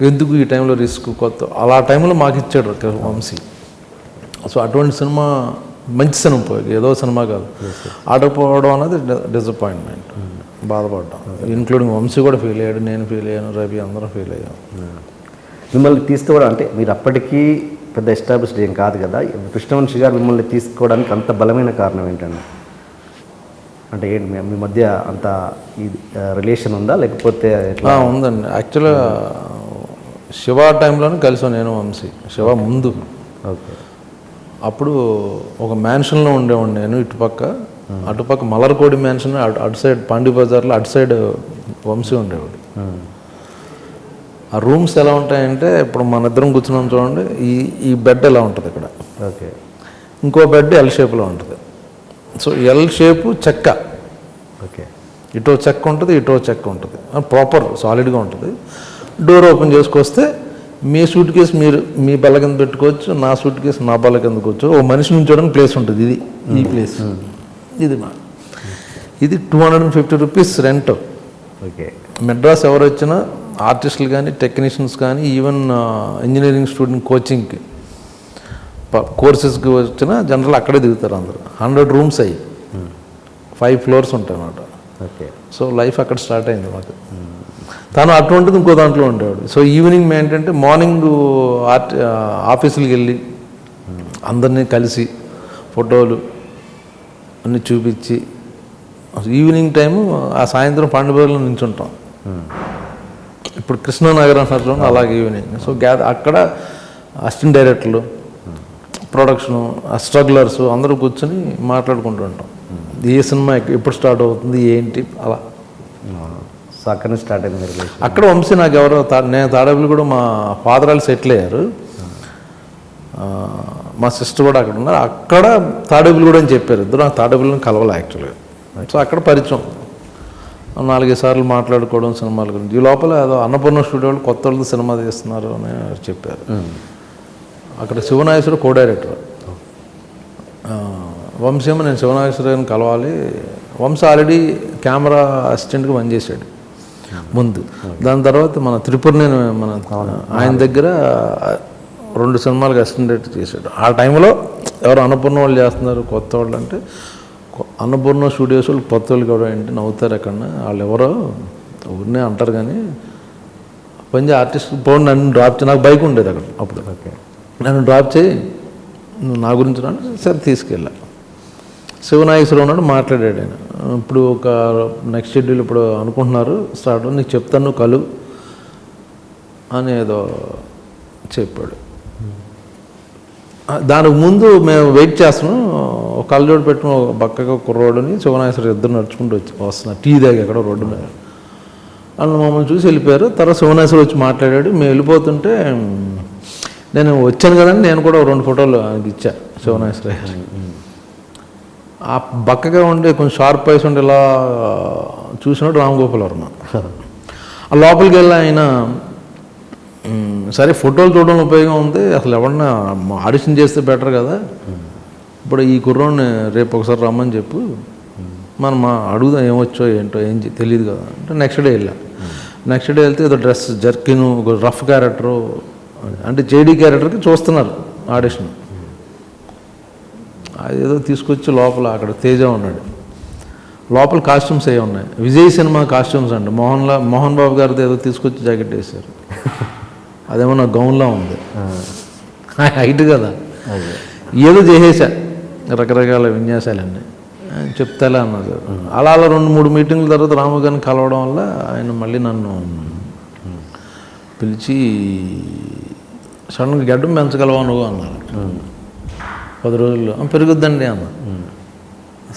ఎందుకు ఈ టైంలో రిస్క్ కొత్త, అలా టైంలో మాకు ఇచ్చాడు వంశీ. సో అటువంటి సినిమా మంచి సినిమా పోయి ఏదో సినిమా కాదు, ఆడకపోవడం అనేది డిసప్పాయింట్మెంట్, బాధపడ్డాం. ఇంక్లూడింగ్ వంశీ కూడా ఫీల్ అయ్యాడు, నేను ఫీల్ అయ్యాను, రవి అందరం ఫీల్ అయ్యాం. మిమ్మల్ని తీసుకోవడం అంటే మీరు అప్పటికీ పెద్ద ఎస్టాబ్లిష్డ్ ఏం కాదు కదా, కృష్ణవంశీ గారు మిమ్మల్ని తీసుకోవడానికి అంత బలమైన కారణం ఏంటండి? అంటే ఏంటి మీ మధ్య అంత రిలేషన్ ఉందా లేకపోతే ఎట్లా? ఉందండి. యాక్చువల్గా శివ టైంలోనే కలిసాను నేను వంశీ. శివ ముందు. ఓకే. అప్పుడు ఒక మ్యాన్షన్లో ఉండేవాడిని నేను, ఇటుపక్క అటుపక్క మలర్కోడి మ్యాన్షన్, అటు సైడ్ పాండి బజార్లో అటు సైడ్ వంశీ ఉండేవాడు. ఆ రూమ్స్ ఎలా ఉంటాయంటే ఇప్పుడు మన ఇద్దరం కూర్చున్నాం చూడండి, ఈ బెడ్ ఎలా ఉంటుంది ఇక్కడ, ఓకే. ఇంకో బెడ్ ఎల్ షేప్లో ఉంటుంది. సో ఎల్ షేపు చెక్క, ఓకే. ఇటో చెక్క ఉంటుంది, ఇటో చెక్క ఉంటుంది, ప్రాపర్ సాలిడ్గా ఉంటుంది. డోర్ ఓపెన్ చేసుకొస్తే మీ సూట్ కేసు మీరు మీ బల్ల కింద పెట్టుకోవచ్చు, నా సూట్ కేసు నా బల్ల కింద కూర్చో, ఓ మనిషి నుంచోడానికి ప్లేస్ ఉంటుంది. ఇది ఈ ప్లేస్ ఇది ఇది 250 రూపీస్ రెంట్. ఓకే. మెడ్రాస్ ఎవరు వచ్చినా ఆర్టిస్టులు కానీ టెక్నీషియన్స్ కానీ ఈవెన్ ఇంజనీరింగ్ స్టూడెంట్ కోచింగ్కి కోర్సెస్కి వచ్చినా జనరల్ అక్కడే దిగుతారు అందరూ. 100 రూమ్స్ అయ్యి 5 ఫ్లోర్స్ ఉంటాయి అన్నమాట. ఓకే. సో లైఫ్ అక్కడ స్టార్ట్ అయింది మాకు. తను అటువంటిది ఇంకో దాంట్లో ఉండేవాడు. సో ఈవినింగ్ ఏంటంటే మార్నింగ్ ఆఫీసులకు వెళ్ళి అందరినీ కలిసి ఫోటోలు అన్నీ చూపించి ఈవినింగ్ టైము ఆ సాయంత్రం పండుగలో నించుంటాం. ఇప్పుడు కృష్ణానగర్ అంటారు అలాగే ఈవినింగ్. సో అక్కడ అసిస్టెంట్ డైరెక్టర్లు, ప్రొడక్షను, స్ట్రగ్లర్స్ అందరూ కూర్చొని మాట్లాడుకుంటూ ఉంటాం. ఏ సినిమా ఎప్పుడు స్టార్ట్ అవుతుంది ఏంటి అలా. సో అక్కడ నుంచి స్టార్ట్ అయింది మీరు. అక్కడ వంశీ నాకు ఎవరో నేను తాడేపల్లి కూడా మా ఫాదర్ వాళ్ళు సెటిల్ అయ్యారు, మా సిస్టర్ కూడా అక్కడ ఉన్నారు. అక్కడ తాడేపల్లి కూడా అని చెప్పారు. ఇద్దరు నాకు తాడేపల్లిని కలవాలి యాక్చువల్గా. సో అక్కడ పరిచయం, 4-5 సార్లు మాట్లాడుకోవడం సినిమాల గురించి. ఈ లోపల ఏదో అన్నపూర్ణ స్టూడియో వాళ్ళు కొత్త వాళ్ళతో సినిమా తీస్తున్నారు అని చెప్పారు. అక్కడ శివనాగేశ్వర కో డైరెక్టర్. వంశీ ఏమో నేను శివనాగేశ్వర గారిని కలవాలి. వంశీ ఆల్రెడీ కెమెరా అసిస్టెంట్గా పనిచేశాడు ముందు. దాని తర్వాత మన త్రిపురని మన ఆయన దగ్గర 2 సినిమాలకు అసిస్టెంట్ డైరెక్టర్ చేశాడు. ఆ టైంలో ఎవరు అన్నపూర్ణ వాళ్ళు చేస్తున్నారు కొత్త వాళ్ళు అంటే, అన్నపూర్ణ స్టూడియోస్ వాళ్ళు కొత్త వాళ్ళు కూడా ఏంటి నవ్వుతారు ఎక్కడ, వాళ్ళు ఎవరో ఊరినే అంటారు కానీ పని ఆర్టిస్ట్ పోండి నన్ను డ్రాప్ చేయి. నాకు బైక్ ఉండేది అక్కడ అప్పుడు. ఓకే. నన్ను డ్రాప్ చేయి, నువ్వు నా గురించి రా, సరే తీసుకెళ్ళా. శివనాగేశ్వరరావు ఉన్నాడు, మాట్లాడాడు ఆయన. ఇప్పుడు ఒక నెక్స్ట్ షెడ్యూల్ ఇప్పుడు అనుకుంటున్నారు స్టార్ట్, నీకు చెప్తాను నువ్వు కలు అని ఏదో చెప్పాడు. దానికి ముందు మేము వెయిట్ చేస్తున్నాం. ఒక కళ్ళజోడు పెట్టుకుని ఒక పక్కగా కుర్రోడుని శివనాగేశ్వర ఇద్దరు నడుచుకుంటూ వస్తున్నారు టీ దాకా ఎక్కడ రోడ్డు మీద. వాళ్ళు మమ్మల్ని చూసి వెళ్ళిపోయారు. తర్వాత శివనాగేశ్వర వచ్చి మాట్లాడాడు. మేము వెళ్ళిపోతుంటే నేను వచ్చాను కదండి, నేను కూడా 2 ఫోటోలు ఆయనకి ఇచ్చా శివనాగేశ్వర. ఆ బక్కగా ఉండే కొంచెం షార్ప్ ఐస్ ఉండి ఇలా చూసినట్టు రామగోపాల్ వర్మ. ఆ లోపలికి వెళ్ళి ఆయన సరే ఫోటోలు చూడడం ఉపయోగం ఉంది, అసలు ఎవరన్నా ఆడిషన్ చేస్తే బెటర్ కదా, ఇప్పుడు ఈ కుర్రోని రేపు ఒకసారి రమ్మని చెప్పు, మనం అడుగుదాం ఏమొచ్చో ఏంటో ఏం తెలియదు కదా అంటే. నెక్స్ట్ డే వెళ్ళా. నెక్స్ట్ డే వెళ్తే ఏదో డ్రెస్ జర్కిను, ఒక రఫ్ క్యారెక్టరు అంటే జేడీ క్యారెక్టర్కి చూస్తున్నారు ఆడిషన్. అదేదో తీసుకొచ్చి లోపల అక్కడ తేజ ఉన్నాడు. లోపల కాస్ట్యూమ్స్ ఏ ఉన్నాయి, విజయ్ సినిమా కాస్ట్యూమ్స్ అండి. మోహన్ బాబు గారిది ఏదో తీసుకొచ్చి జాకెట్ వేశారు. అదేమో నా గౌన్లా ఉంది, హైట్ కదా. ఏదో చేసేసా రకరకాల విన్యాసాలన్నీ చెప్తాలే అన్నారు. అలా 2-3 మీటింగ్ల తర్వాత రాము గారిని కలవడం వల్ల ఆయన మళ్ళీ నన్ను పిలిచి సడన్గా గడ్డం పెంచగలవా నువ్వు అన్నారు. 10 రోజుల్లో పెరుగుద్దండి అన్న.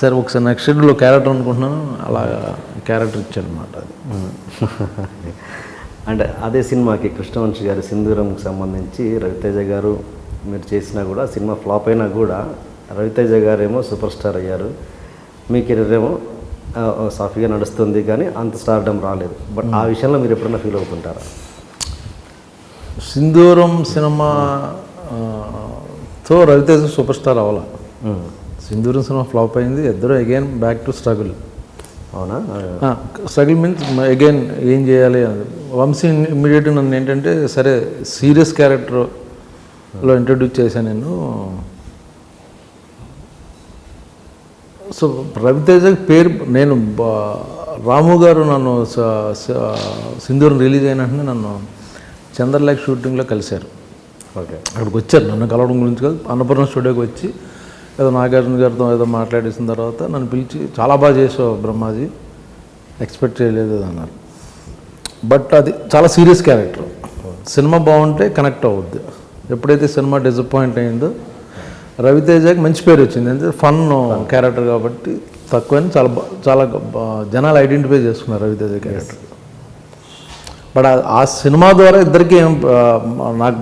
సరే ఒకసారి నెక్స్ట్ షెడ్యూల్లో క్యారెక్టర్ అనుకుంటున్నాను, అలా క్యారెక్టర్ ఇచ్చారనమాట. అది అంటే అదే సినిమాకి కృష్ణవంశీ గారి సింధూరంకి సంబంధించి రవితేజ గారు మీరు చేసినా కూడా సినిమా ఫ్లాప్ అయినా కూడా రవితేజ గారు ఏమో సూపర్ స్టార్ అయ్యారు, మీ కెరీర్ ఏమో సాఫీగా నడుస్తుంది కానీ అంత స్టార్డమ్ రాలేదు. బట్ ఆ విషయంలో మీరు ఎప్పుడైనా ఫీల్ అవుతుంటారా? సింధూరం సినిమాతో రవితేజ సూపర్ స్టార్ అవ్వాల. సింధూరం సినిమా ఫ్లాప్ అయింది, ఇద్దరు అగైన్ బ్యాక్ టు స్ట్రగుల్. అవునా? స్ట్రగుల్ మీన్స్ అగైన్ ఏం చేయాలి అని. వంశీ ఇమ్మీడియట్గా నన్ను ఏంటంటే సరే సీరియస్ క్యారెక్టర్లో ఇంట్రడ్యూస్ చేశాను నేను. సో రవితేజ పేరు నేను రాము గారు నన్ను సింధూరం రిలీజ్ అయిన వెంటనే నన్ను చంద్రలేఖ షూటింగ్లో కలిశారు. ఓకే. అక్కడికి వచ్చారు నన్ను కలవడం గురించి కాదు, అన్నపూర్ణ స్టూడియోకి వచ్చి ఏదో నాగార్జున గారితో ఏదో మాట్లాడేసిన తర్వాత నన్ను పిలిచి చాలా బాగా చేసావు బ్రహ్మాజీ, ఎక్స్పెక్ట్ చేయలేదు అన్నారు. బట్ అది చాలా సీరియస్ క్యారెక్టర్. సినిమా బాగుంటే కనెక్ట్ అవుద్ది. ఎప్పుడైతే సినిమా డిసప్పాయింట్ అయిందో రవితేజకి మంచి పేరు వచ్చింది. అంటే ఫన్ క్యారెక్టర్ కాబట్టి తక్కువని చాలా జనాలు ఐడెంటిఫై చేసుకున్నారు రవితేజ క్యారెక్టర్. బట్ ఆ సినిమా ద్వారా ఇద్దరికి నాకు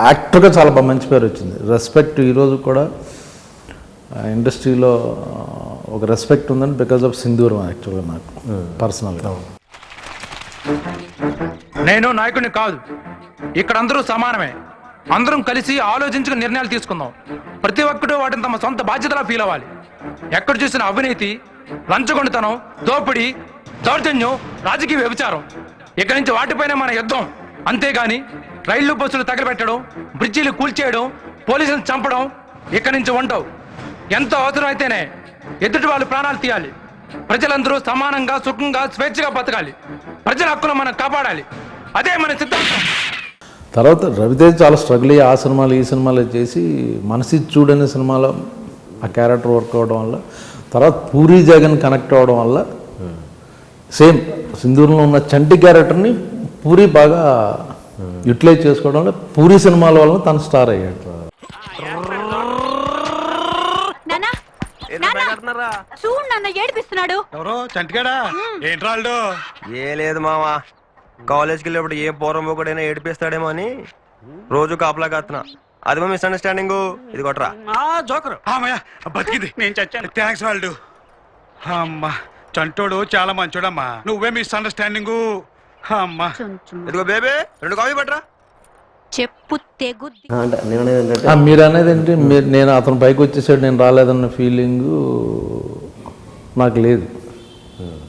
యాక్టర్గా చాలా బాగా మంచి పేరు వచ్చింది. రెస్పెక్ట్ ఈరోజు కూడా ఇండస్ట్రీలో ఒక రెస్పెక్ట్ ఉందని బికాజ్ ఆఫ్ సింధూరం యాక్చువల్గా నాకు పర్సనల్గా. నేను నాయకుడిని కాదు, ఇక్కడ అందరూ సమానమే. అందరం కలిసి ఆలోచించుకుని నిర్ణయాలు తీసుకుందాం. ప్రతి ఒక్కరూ వాటిని తమ సొంత బాధ్యతలా ఫీల్ అవ్వాలి. ఎక్కడ చూసిన అవినీతి, లంచగొండితనం, దోపిడీ, దౌర్జన్యం, రాజకీయ వ్యభిచారం, ఇక్కడి నుంచి వాటిపైన మన యుద్ధం. అంతేగాని రైళ్లు బస్సులు తగలబెట్టడం, బ్రిడ్జీలు కూల్చేయడం, పోలీసులను చంపడం ఇక్కడి నుంచి ఉండవు. ఎంతో అవసరం అయితేనే ఎదుటి వాళ్ళు ప్రాణాలు తీయాలి. ప్రజలందరూ సమానంగా, సుఖంగా, స్వేచ్ఛగా బతకాలి. ప్రజల హక్కులు మనం కాపాడాలి. అదే మన సిద్ధాంతం. తర్వాత రవితేజ చాలా స్ట్రగుల్ అయ్యి ఆ సినిమాలు ఈ సినిమాలు చేసి మనసి చూడని సినిమాలో ఆ క్యారెక్టర్ వర్క్ అవ్వడం వల్ల, తర్వాత పూరి జగన్ కనెక్ట్ అవ్వడం వల్ల, సేమ్ సింధూరంలో ఉన్న చంటి క్యారెక్టర్ని పూరి బాగా యూటిలైజ్ చేసుకోవడం వల్ల పూరి సినిమాల వల్ల తను స్టార్ అయ్యాడు. ఏడిపిస్తున్నాడు ఎవరో చంటిగాడా? ఏంట్రాళ్ళు? ఏ లేదు మావా, కాలేజ్కి వెళ్ళేప్పుడు ఏ పూర్వం ఒకడైనా ఏడిపిస్తాడేమో అని రోజు కాపలా కాస్తున్నా. అది మా మిస్అండర్స్టాండింగ్. ఇది కొట్రా జోకరు. బతికింది, నేను చచ్చాను. థ్యాంక్స్ వాళ్ళు. అమ్మా, చంటోడు చాలా మంచోడమ్మా. నువ్వే మిస్అండర్స్టాండింగ్ అమ్మా. ఇదిగో బేబీ, 2 కాఫీ పట్రా. చెప్పు తెగుద్ది. అంటే నేను అనేది ఏంటంటే మీరు అనేది ఏంటి, నేను అతను పైకి వచ్చేసాడు నేను రాలేదన్న ఫీలింగు నాకు లేదు,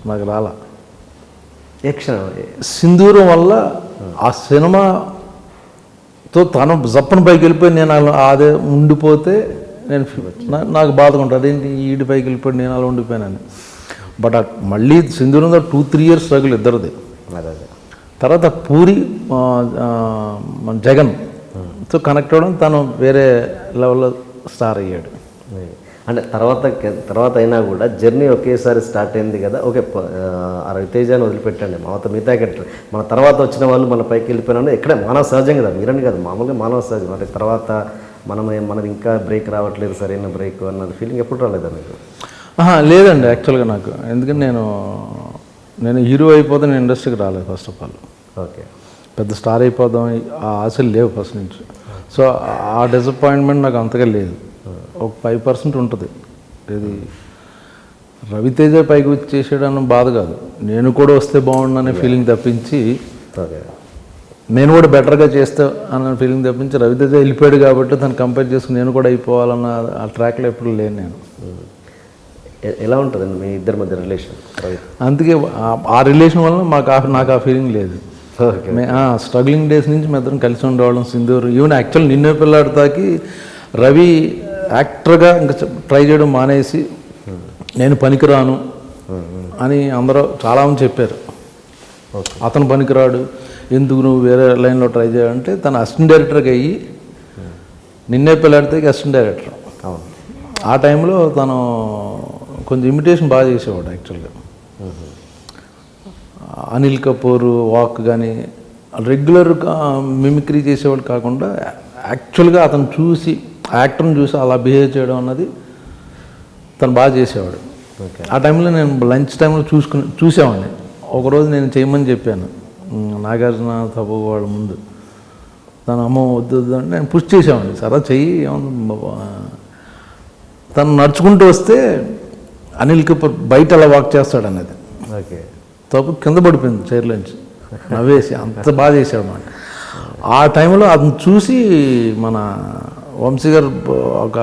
నాకు రాలా. సింధూరం వల్ల ఆ సినిమాతో తను జప్పని పైకి వెళ్ళిపోయి నేను అదే ఉండిపోతే నేను నాకు బాధగా ఉంటుంది. అదేంటి ఈడి పైకి వెళ్ళిపోయి నేను అలా ఉండిపోయానని. బట్ మళ్ళీ సింధూరంలో 2-3 years స్ట్రగుల్ ఇద్దరిది. తర్వాత పూరి జగన్ తో కనెక్ట్ అవ్వడం, తను వేరే లెవెల్లో స్టార్ అయ్యాడు. అంటే తర్వాత అయినా కూడా జర్నీ ఒకేసారి స్టార్ట్ అయింది కదా. ఓకే, రవితేజని వదిలిపెట్టండి, మిగతా క్యారెక్టర్ మన తర్వాత వచ్చిన వాళ్ళు మన పైకి వెళ్ళిపోయినా ఎక్కడ మానవ సహజం కదా, మీరని కదా, మామూలుగా మానవ సహజం. అంటే తర్వాత మనది ఇంకా బ్రేక్ రావట్లేదు, సరైన బ్రేక్ అన్నది ఫీలింగ్ ఎప్పుడు రాలేదా మీకు? లేదండి యాక్చువల్గా నాకు. ఎందుకంటే నేను హీరో అయిపోతే నేను ఇండస్ట్రీకి రాలేదు ఫస్ట్ ఆఫ్ ఆల్. ఓకే, పెద్ద స్టార్ అయిపోదాం ఆ ఆశలు లేవు ఫస్ట్ నుంచి. సో ఆ డిసప్పాయింట్మెంట్ నాకు అంతగా లేదు. ఒక 5% ఉంటుంది. ఇది రవితేజ పైకి వచ్చేసాడన్న బాధ కాదు, నేను కూడా వస్తే బాగుండనే ఫీలింగ్ తప్పించి, నేను కూడా బెటర్గా చేస్తా అన్న ఫీలింగ్ తప్పించి, రవితేజ వెళ్ళిపోయాడు కాబట్టి తను కంపేర్ చేసుకుని నేను కూడా అయిపోవాలన్న ఆ ట్రాక్లో ఎప్పుడు లేను నేను. ఎలా ఉంటుందండి మీ ఇద్దరి మధ్య రిలేషన్? అందుకే ఆ రిలేషన్ వల్ల నాకు ఆ ఫీలింగ్ లేదు. స్ట్రగ్లింగ్ డేస్ నుంచి మేము ఇద్దరం కలిసి ఉండేవాళ్ళం. సింధూర్ ఈవెన్ యాక్చువల్ నిన్నే పిల్లాడితాకి రవి యాక్టర్గా ఇంకా ట్రై చేయడం మానేసి నేను పనికిరాను అని అందరూ చాలామంది చెప్పారు. అతను పనికిరాడు, ఎందుకు నువ్వు వేరే లైన్లో ట్రై చేయాలంటే తను అసిస్టెంట్ డైరెక్టర్గా అయ్యి నిన్నే పిల్లాడితాకి అసిస్టెంట్ డైరెక్టర్. ఆ టైంలో తను కొంచెం ఇమిటేషన్ బాగా చేసేవాడు యాక్చువల్గా. అనిల్ కపూర్ వాక్ కానీ రెగ్యులర్గా మిమిక్రీ చేసేవాడు కాకుండా యాక్చువల్గా అతను చూసి యాక్టర్ని చూసి అలా బిహేవ్ చేయడం అన్నది తను బాగా చేసేవాడు. ఆ టైంలో నేను లంచ్ టైంలో చూసేవాడిని. ఒకరోజు నేను చేయమని చెప్పాను నాగార్జున తప్పు వాళ్ళ ముందు. తను అమ్మ వద్దు అంటే నేను పుష్ చేసేవాడిని, సరే చెయ్యి. తను నడుచుకుంటూ వస్తే అనిల్ కపూర్ బయట అలా వాక్ చేస్తాడు అనేది. ఓకే, తప్పు కింద పడిపోయింది చైర్లోంచి, నవ్వేసి అంత బాగా చేసాడు అన్నమాట. ఆ టైంలో అతను చూసి మన వంశీ గారు ఒక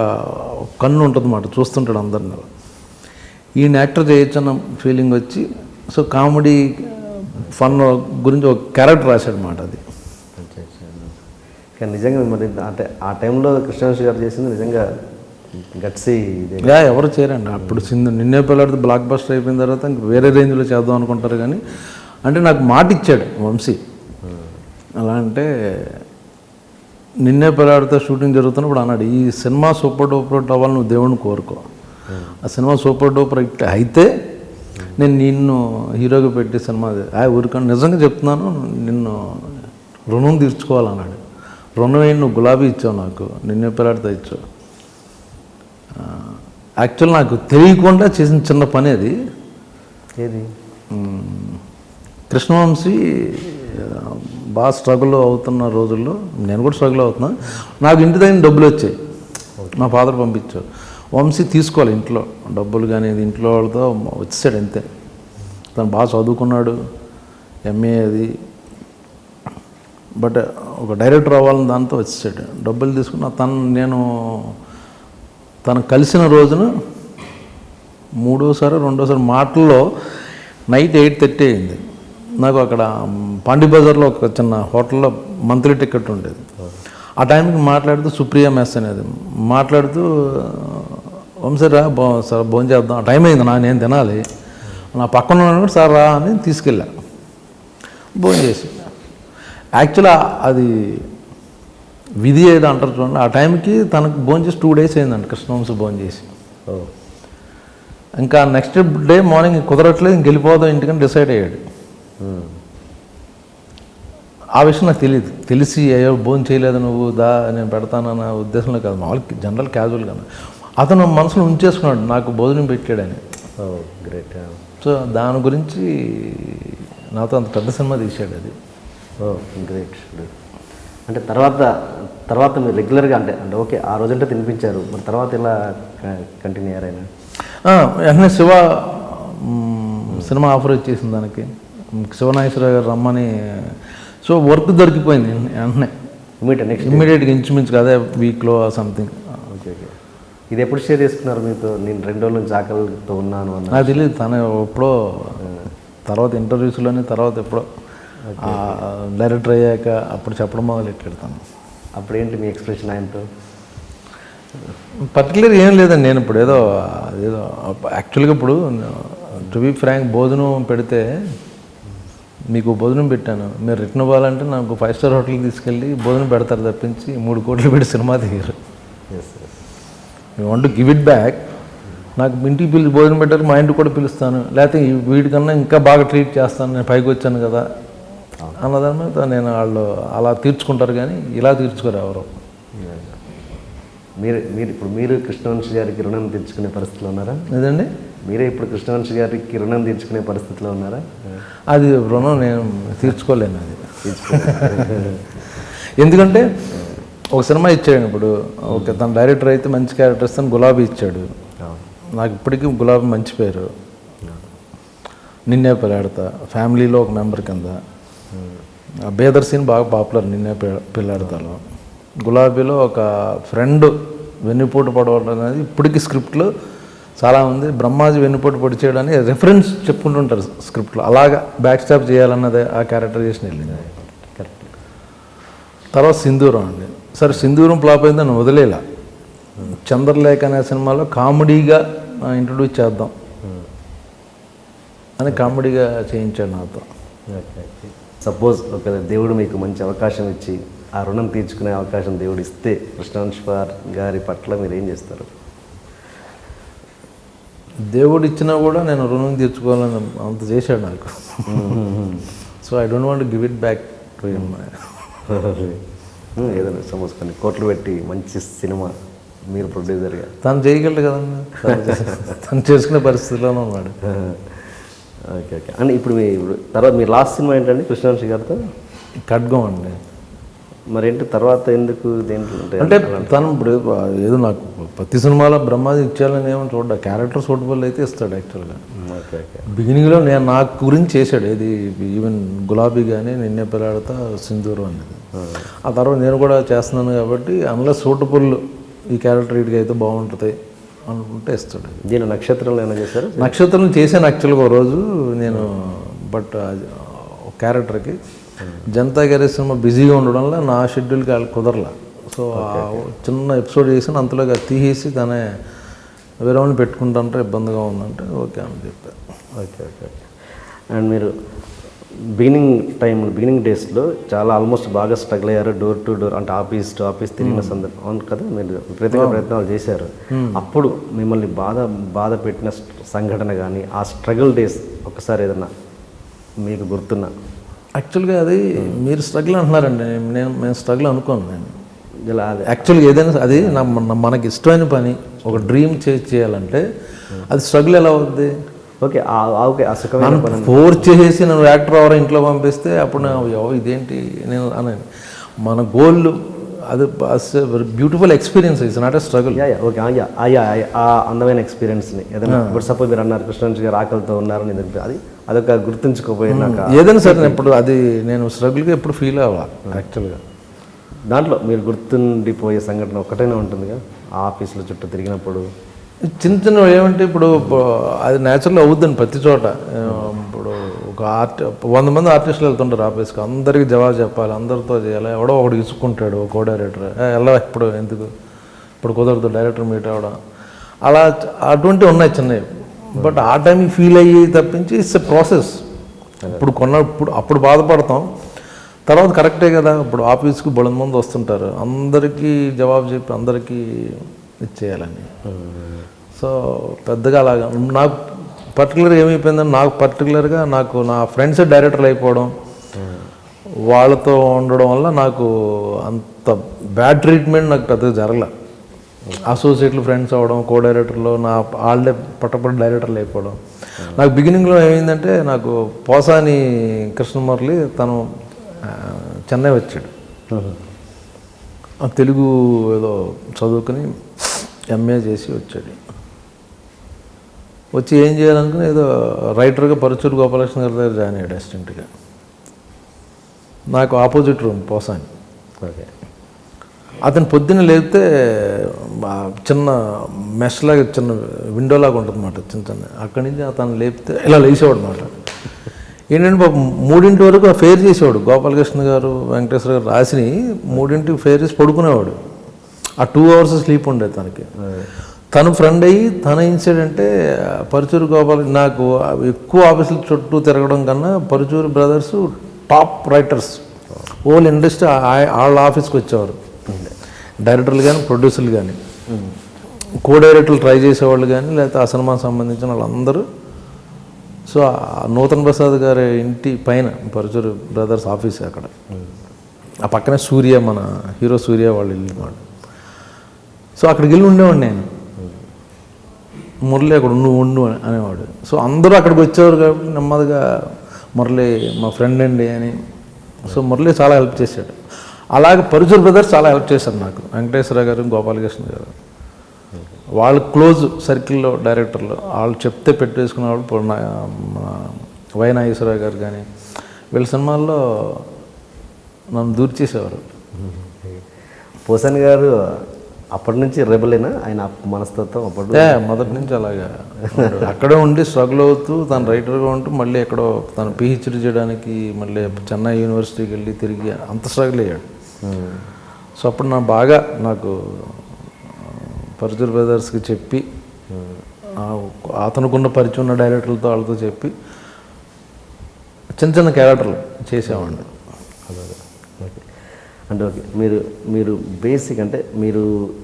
కన్ను ఉంటుంది అన్నమాట, చూస్తుంటాడు అందరిని. ఈయన యాక్టర్ చేయొచ్చు అన్న ఫీలింగ్ వచ్చి, సో కామెడీ ఫన్ గురించి ఒక క్యారెక్టర్ రాశాడు అన్నమాట. అది కానీ నిజంగా మరి అంటే ఆ టైంలో కృష్ణవంశీ గారు చేసింది నిజంగా గట్సీ. ఎవరు చేయరండి అప్పుడు. నిన్నే పిల్లాడితే బ్లాక్ బస్టర్ అయిపోయిన తర్వాత ఇంక వేరే రేంజ్లో చేద్దాం అనుకుంటారు. కానీ అంటే నాకు మాట ఇచ్చాడు వంశీ. అలా అంటే నిన్నే పిల్లాడితే షూటింగ్ జరుగుతున్నప్పుడు అన్నాడు, ఈ సినిమా సూపర్ డూపర్ హిట్ అవ్వాలి, నువ్వు దేవుడిని కోరుకో. ఆ సినిమా సూపర్ డూపర్ హిట్ అయితే నేను నిన్ను హీరోగా పెట్టి సినిమా ఊరికన్నా నిజంగా చెప్తున్నాను, నిన్ను రుణం తీర్చుకోవాలన్నాడు. రుణం ఏంటి, నువ్వు గులాబీ ఇచ్చావు నాకు, నిన్నే పిల్లాడితో ఇచ్చావు. యాక్చువల్ నాకు తెలియకుండా చేసిన చిన్న పని అది. ఏది? కృష్ణవంశీ బాగా స్ట్రగుల్ అవుతున్న రోజుల్లో, నేను కూడా స్ట్రగుల్ అవుతున్నా, నాకు ఇంటి దగ్గర డబ్బులు వచ్చాయి, మా ఫాదర్ పంపించారు. వంశీ తీసుకోవాలి ఇంట్లో డబ్బులు కానీ, ఇంట్లో వాళ్ళతో వచ్చేసాడు అంతే. తను బాగా చదువుకున్నాడు, ఎంఏ అది, బట్ ఒక డైరెక్టర్ అవ్వాలని దాంతో వచ్చేసాడు. డబ్బులు తీసుకున్న తను కలిసిన రోజున రెండోసారి మాటల్లో నైట్ 8:30 అయింది. నాకు అక్కడ పాండి బజార్లో ఒక చిన్న హోటల్లో మంత్లీ టికెట్ ఉండేది. ఆ టైంకి మాట్లాడుతూ సుప్రియ మెస్ అనేది మాట్లాడుతూ, వంశీరా సార్ భోజనం చేద్దాం, టైం అయింది, నేను తినాలి, నా పక్కన ఉన్నాడు సార్ రా అని తీసుకెళ్ళా. భోజనం చేసి యాక్చువల్గా అది విధి ఏదో అంటారు చూడండి, ఆ టైంకి తనకు భోజనం చేసి 2 days అయిందండి కృష్ణవంశీ భోజనం చేసి. ఇంకా నెక్స్ట్ డే మార్నింగ్ కుదరట్లేదు, ఇంక వెళ్ళిపోదాం ఇంటికని డిసైడ్ అయ్యాడు. ఆ విషయం నాకు తెలియదు. తెలిసి అయ్యో భోజనం చేయలేదు నువ్వు, నేను పెడతానన్న ఉద్దేశంలో కాదు, మామూలు జనరల్ క్యాజువల్గా అతను మనసులో ఉంచేసుకున్నాడు నాకు భోజనం పెట్టాడని. గ్రేట్. సో దాని గురించి నాతో అంత పెద్ద సినిమా తీశాడు అది. గ్రేట్. అంటే తర్వాత మీరు రెగ్యులర్గా అంటే ఓకే ఆ రోజంటే తినిపించారు, మరి తర్వాత ఇలా కంటిన్యూ అయ్యారైనా? వెంటనే శివ సినిమా ఆఫర్ వచ్చేసింది దానికి, శివనాగేశ్వరరావు గారు రమ్మని. సో వర్క్ దొరికిపోయింది వెంటనే, ఇమ్మీడియట్గా ఇంచుమించు అదే వీక్లో సంథింగ్. Okay okay. ఇది ఎప్పుడు షేర్ చేసుకున్నారు మీతో? నేను 2 రోజుల నుంచి ఆకలితో ఉన్నాను అన్న. నాకు తెలియదు, తను ఎప్పుడో తర్వాత ఇంటర్వ్యూస్లోనే, తర్వాత ఎప్పుడో డైరెక్టర్ అయ్యాక అప్పుడు చెప్పడం మొదలెట్టాడు తను. అప్పుడేంటి మీ ఎక్స్ప్రెషన్ ఆయనతో? పర్టికులర్ ఏం లేదండి, నేను ఇప్పుడు ఏదో యాక్చువల్గా ఇప్పుడు టు బీ ఫ్రాంక్ భోజనం పెడితే, మీకు భోజనం పెట్టాను, మీరు రిటర్న్ అవ్వాలంటే నాకు 5 star హోటల్కి తీసుకెళ్ళి భోజనం పెడతారు తప్పించి 3 కోట్లు పెట్టి సినిమా దిగారు. You want to give it back. నాకు ఇంటికి పిలిచి భోజనం పెట్టారు, మా ఇంటికి కూడా పిలుస్తాను, లేకపోతే వీటికన్నా ఇంకా బాగా ట్రీట్ చేస్తాను, నేను పైకి వచ్చాను కదా అన్నదాని మీద నేను వాళ్ళు అలా తీర్చుకుంటారు, కానీ ఇలా తీర్చుకోరు ఎవరు. మీరు కృష్ణవంశీ గారికి రుణం తీర్చుకునే పరిస్థితిలో ఉన్నారా? లేదండి, మీరే ఇప్పుడు కృష్ణవంశీ గారికి రుణం తీర్చుకునే పరిస్థితిలో ఉన్నారా? అది రుణం నేను తీర్చుకోలేను అది. ఎందుకంటే ఒక సినిమా ఇచ్చాడు ఇప్పుడు, ఓకే తన డైరెక్టర్ అయితే మంచి క్యారెక్టర్ ఇస్తాను, గులాబీ ఇచ్చాడు, నాకు ఇప్పటికీ గులాబీ మంచి పేరు. నిన్నే పిల్లాడతా ఫ్యామిలీలో ఒక మెంబర్ కింద, బేదర్ సీన్ బాగా పాపులర్ నిన్నే పిల్లాడతాలో. గులాబీలో ఒక ఫ్రెండ్ వెన్నుపోటు పడవడం అనేది ఇప్పటికీ స్క్రిప్ట్లో చాలామంది బ్రహ్మాజీ వెన్నుపోటు పొడి చేయడాన్ని రెఫరెన్స్ చెప్పుకుంటుంటారు స్క్రిప్ట్లో, అలాగా బ్యాక్ స్టాప్ చేయాలన్నదే ఆ క్యారెక్టరైజేషన్ వెళ్ళింది. కరెక్ట్. తర్వాత సింధూరం అండి, సరే సింధూరం ఫ్లాప్ అయిందని వదిలేలా, చంద్రలేఖ అనే సినిమాలో కామెడీగా ఇంట్రొడ్యూస్ చేద్దాం అని కామెడీగా చేయించాడు నాతో. సపోజ్ ఒక దేవుడు మీకు మంచి అవకాశం ఇచ్చి ఆ రుణం తీర్చుకునే అవకాశం దేవుడు ఇస్తే కృష్ణవంశీ గారి పట్ల మీరు ఏం చేస్తారు? దేవుడు ఇచ్చినా కూడా నేను రుణం తీర్చుకోవాలని అంత చేశాడు నాకు. So I don't want give it back to him. ఏదైనా సపోజ్ కొన్ని కోట్లు పెట్టి మంచి సినిమా మీరు ప్రొడ్యూసర్గా తను చేయగలడు కదండి, తను చేసుకునే పరిస్థితిలోనే ఉన్నాడు. Okay okay. అండ్ ఇప్పుడు తర్వాత మీ లాస్ట్ సినిమా ఏంటండి కృష్ణవంశీ గారితో? ఖడ్గం అండి. మరేంటి తర్వాత ఎందుకు దేంట్లో అంటే తను ఇప్పుడు ఏదో నాకు ప్రతి సినిమాలో బ్రహ్మాజీ ఇచ్చేయాలని ఏమో చూడ, క్యారెక్టర్ సూటబుల్ అయితే ఇస్తాడు యాక్చువల్గా. Okay okay. బిగినింగ్లో నేను నాకు గురించి చేశాడు, ఏది ఈవెన్ గులాబీ కానీ నిన్నే పిల్లాడతా సింధూరం అనేది. ఆ తర్వాత నేను కూడా చేస్తున్నాను కాబట్టి అందులో సూటబుల్ ఈ క్యారెక్టర్ వీటికి అయితే బాగుంటుంది అనుకుంటే ఇస్తాడు. దీని నక్షత్రంలో ఏమైనా చేశారు? నక్షత్రం చేశాను యాక్చువల్గా ఒక రోజు నేను, బట్ ఒక క్యారెక్టర్కి జనతా గ్యారేజ్ సినిమా బిజీగా ఉండడంలో నా షెడ్యూల్కి వాళ్ళు కుదరలా. సో చిన్న ఎపిసోడ్ చేసాను, అంతలో తీసేసి తనే వేరే వాళ్ళని పెట్టుకుంటాంటే ఇబ్బందిగా ఉందంటే ఓకే అని చెప్పారు. Okay okay okay. అండ్ మీరు బిగినింగ్ డేస్లో చాలా ఆల్మోస్ట్ బాగా స్ట్రగుల్ అయ్యారు, డోర్ టు డోర్ అంటే ఆఫీస్ టు ఆఫీస్ తిరిగిన సందర్భం అవును కదా, మీరు విపరీతంగా ప్రయత్నాలు చేశారు. అప్పుడు మిమ్మల్ని బాధ పెట్టిన సంఘటన కానీ ఆ స్ట్రగుల్ డేస్ ఒకసారి ఏదన్నా మీకు గుర్తున్నా? యాక్చువల్గా అది మీరు స్ట్రగుల్ అంటున్నారండి, మేము స్ట్రగుల్ అనుకోను. నేను ఇలా అదే యాక్చువల్గా ఏదైనా అది మనకి ఇష్టమైన పని, ఒక డ్రీమ్ చేయాలంటే అది స్ట్రగుల్ ఎలా అవుద్ది? ఓకే ఓకే ఆ సుఖమైన పని ఫోర్స్ చేసేసి నన్ను యాక్టర్ ఎవరో ఇంట్లో పంపిస్తే అప్పుడు ఇదేంటి నేను అన్నాను. మన గోల్ అది beautiful experience, it's not a struggle. Okay ఆ అందమైన ఎక్స్పీరియన్స్ని ఏదైనా ఇప్పుడు సపోజ్ మీరు అన్నారు కృష్ణాంజీ గారు ఆకలితో ఉన్నారని అదొక గుర్తుంచుకోపోయినాక ఏదైనా సరే ఇప్పుడు అది నేను స్ట్రగుల్గా ఎప్పుడు ఫీల్ అవ్వాలి. యాక్చువల్గా దాంట్లో మీరు గుర్తుండిపోయే సంఘటన ఒక్కటైనా ఉంటుందిగా, ఆ ఆఫీసులో చుట్టూ తిరిగినప్పుడు చిన్న చిన్న ఏమంటే ఇప్పుడు అది న్యాచురల్ అవుద్దండి ప్రతి చోట. ఇప్పుడు ఒక 100 మంది ఆర్టిస్టులు వెళ్తుంటారు ఆఫీస్కి, అందరికీ జవాబు చెప్పాలి, అందరితో చేయాలి. ఎవడో ఒకటి ఇసుక్కుంటాడు కో డైరెక్టర్, ఎలా ఇప్పుడు ఎందుకు ఇప్పుడు కుదరదు డైరెక్టర్ మీట్ అవ్వడం, అలా అటువంటివి ఉన్నాయి చిన్నవి. బట్ ఆ టైంకి ఫీల్ అయ్యి తప్పించి ఇట్స్ ఎ ప్రాసెస్. ఇప్పుడు అప్పుడు బాధపడతాం, తర్వాత కరెక్టే కదా. ఇప్పుడు ఆఫీస్కి బొలంది మంది వస్తుంటారు, అందరికీ జవాబు చెప్పి అందరికీ ఇచ్చేయాలని. సో పెద్దగా అలాగా నాకు పర్టికులర్గా ఏమైపోయిందని నాకు నా ఫ్రెండ్స్ డైరెక్టర్లు అయిపోవడం, వాళ్ళతో ఉండడం వల్ల నాకు అంత బ్యాడ్ ట్రీట్మెంట్ నాకు పెద్దగా జరగలే. అసోసియేట్లు ఫ్రెండ్స్ అవ్వడం, కో డైరెక్టర్లో నా వాళ్ళే పట్టపడి డైరెక్టర్లు అయిపోవడం. నాకు బిగినింగ్లో ఏమైందంటే నాకు పోసాని కృష్ణమురళి తను చెన్నై వచ్చాడు, తెలుగు ఏదో చదువుకుని ఎంఏ చేసి వచ్చాడు. వచ్చి ఏం చేయాలనుకుని ఏదో రైటర్గా పరుచూరు గోపాలకృష్ణ గారి దగ్గర జాయిన్ అయ్యాడు అసిస్టెంట్గా. నాకు ఆపోజిట్ రూమ్ పోసాని. ఓకే, అతను పొద్దున్న లేపితే చిన్న మెష్లాగా చిన్న విండోలాగా ఉంటుంది అన్నమాట, చిన్న అక్కడి నుంచి అతను లేపితే ఇలా లేచేవాడు అన్నమాట. ఏంటంటే బాబు 3 వరకు ఫేర్ చేసేవాడు. గోపాలకృష్ణ గారు వెంకటేశ్వర గారు రాసిని 3 ఫేర్ చేసి పడుకునేవాడు. ఆ 2 hours స్లీప్ ఉండేది తనకి. తను ఫ్రెండ్ అయ్యి తన ఇన్సిడెంటే పరుచూరు నాకు ఎక్కువ ఆఫీసుల చుట్టూ తిరగడం కన్నా Paruchuru brothers top writers whole industry వాళ్ళ ఆఫీస్కి వచ్చేవారు. డైరెక్టర్లు కానీ ప్రొడ్యూసర్లు కానీ కో డైరెక్టర్లు ట్రై చేసేవాళ్ళు కానీ లేకపోతే ఆ సినిమాకి సంబంధించిన వాళ్ళందరూ. సో నూతన్ ప్రసాద్ గారి ఇంటి పైన పరుచూరు బ్రదర్స్ ఆఫీస్ అక్కడ, ఆ పక్కనే సూర్య మన హీరో సూర్య వాళ్ళు వెళ్ళినవాడు. సో అక్కడికి వెళ్ళి ఉండేవాడు నేను. మురళి అక్కడ ఉండు అనేవాడు. సో అందరూ అక్కడికి వచ్చేవారు కాబట్టి నెమ్మదిగా మురళి మా ఫ్రెండ్ అండి అని. సో మురళి చాలా హెల్ప్ చేశాడు. అలాగే పరుచూరు బ్రదర్స్ చాలా హెల్ప్ చేశారు నాకు. వెంకటేశ్వర గారు, గోపాలకృష్ణ గారు వాళ్ళు క్లోజ్ సర్కిల్లో డైరెక్టర్లు, వాళ్ళు చెప్తే పెట్టేసుకునేవాళ్ళు. మన వై నాగేశ్వరరావు గారు కానీ వీళ్ళ సినిమాల్లో నన్ను దూరి చేసేవారు. పోసాని గారు అప్పటి నుంచి రెబలేనా ఆయన మనస్తత్వం? అప్పుడు మొదటి నుంచి అలాగా అక్కడే ఉండి స్ట్రగుల్ అవుతూ తను రైటర్గా ఉంటూ మళ్ళీ ఎక్కడో తను పిహెచ్డీ చేయడానికి మళ్ళీ చెన్నై యూనివర్సిటీకి వెళ్ళి తిరిగి అంత స్ట్రగుల్ అయ్యాడు. సో అప్పుడు నాకు పరుచూరు బ్రదర్స్కి చెప్పి అతనుకున్న పరిచయం ఉన్న డైరెక్టర్లతో వాళ్ళతో చెప్పి చిన్న చిన్న క్యారెక్టర్లు చేసేవాడిని. అంటే ఓకే, మీరు బేసిక్ అంటే మీరు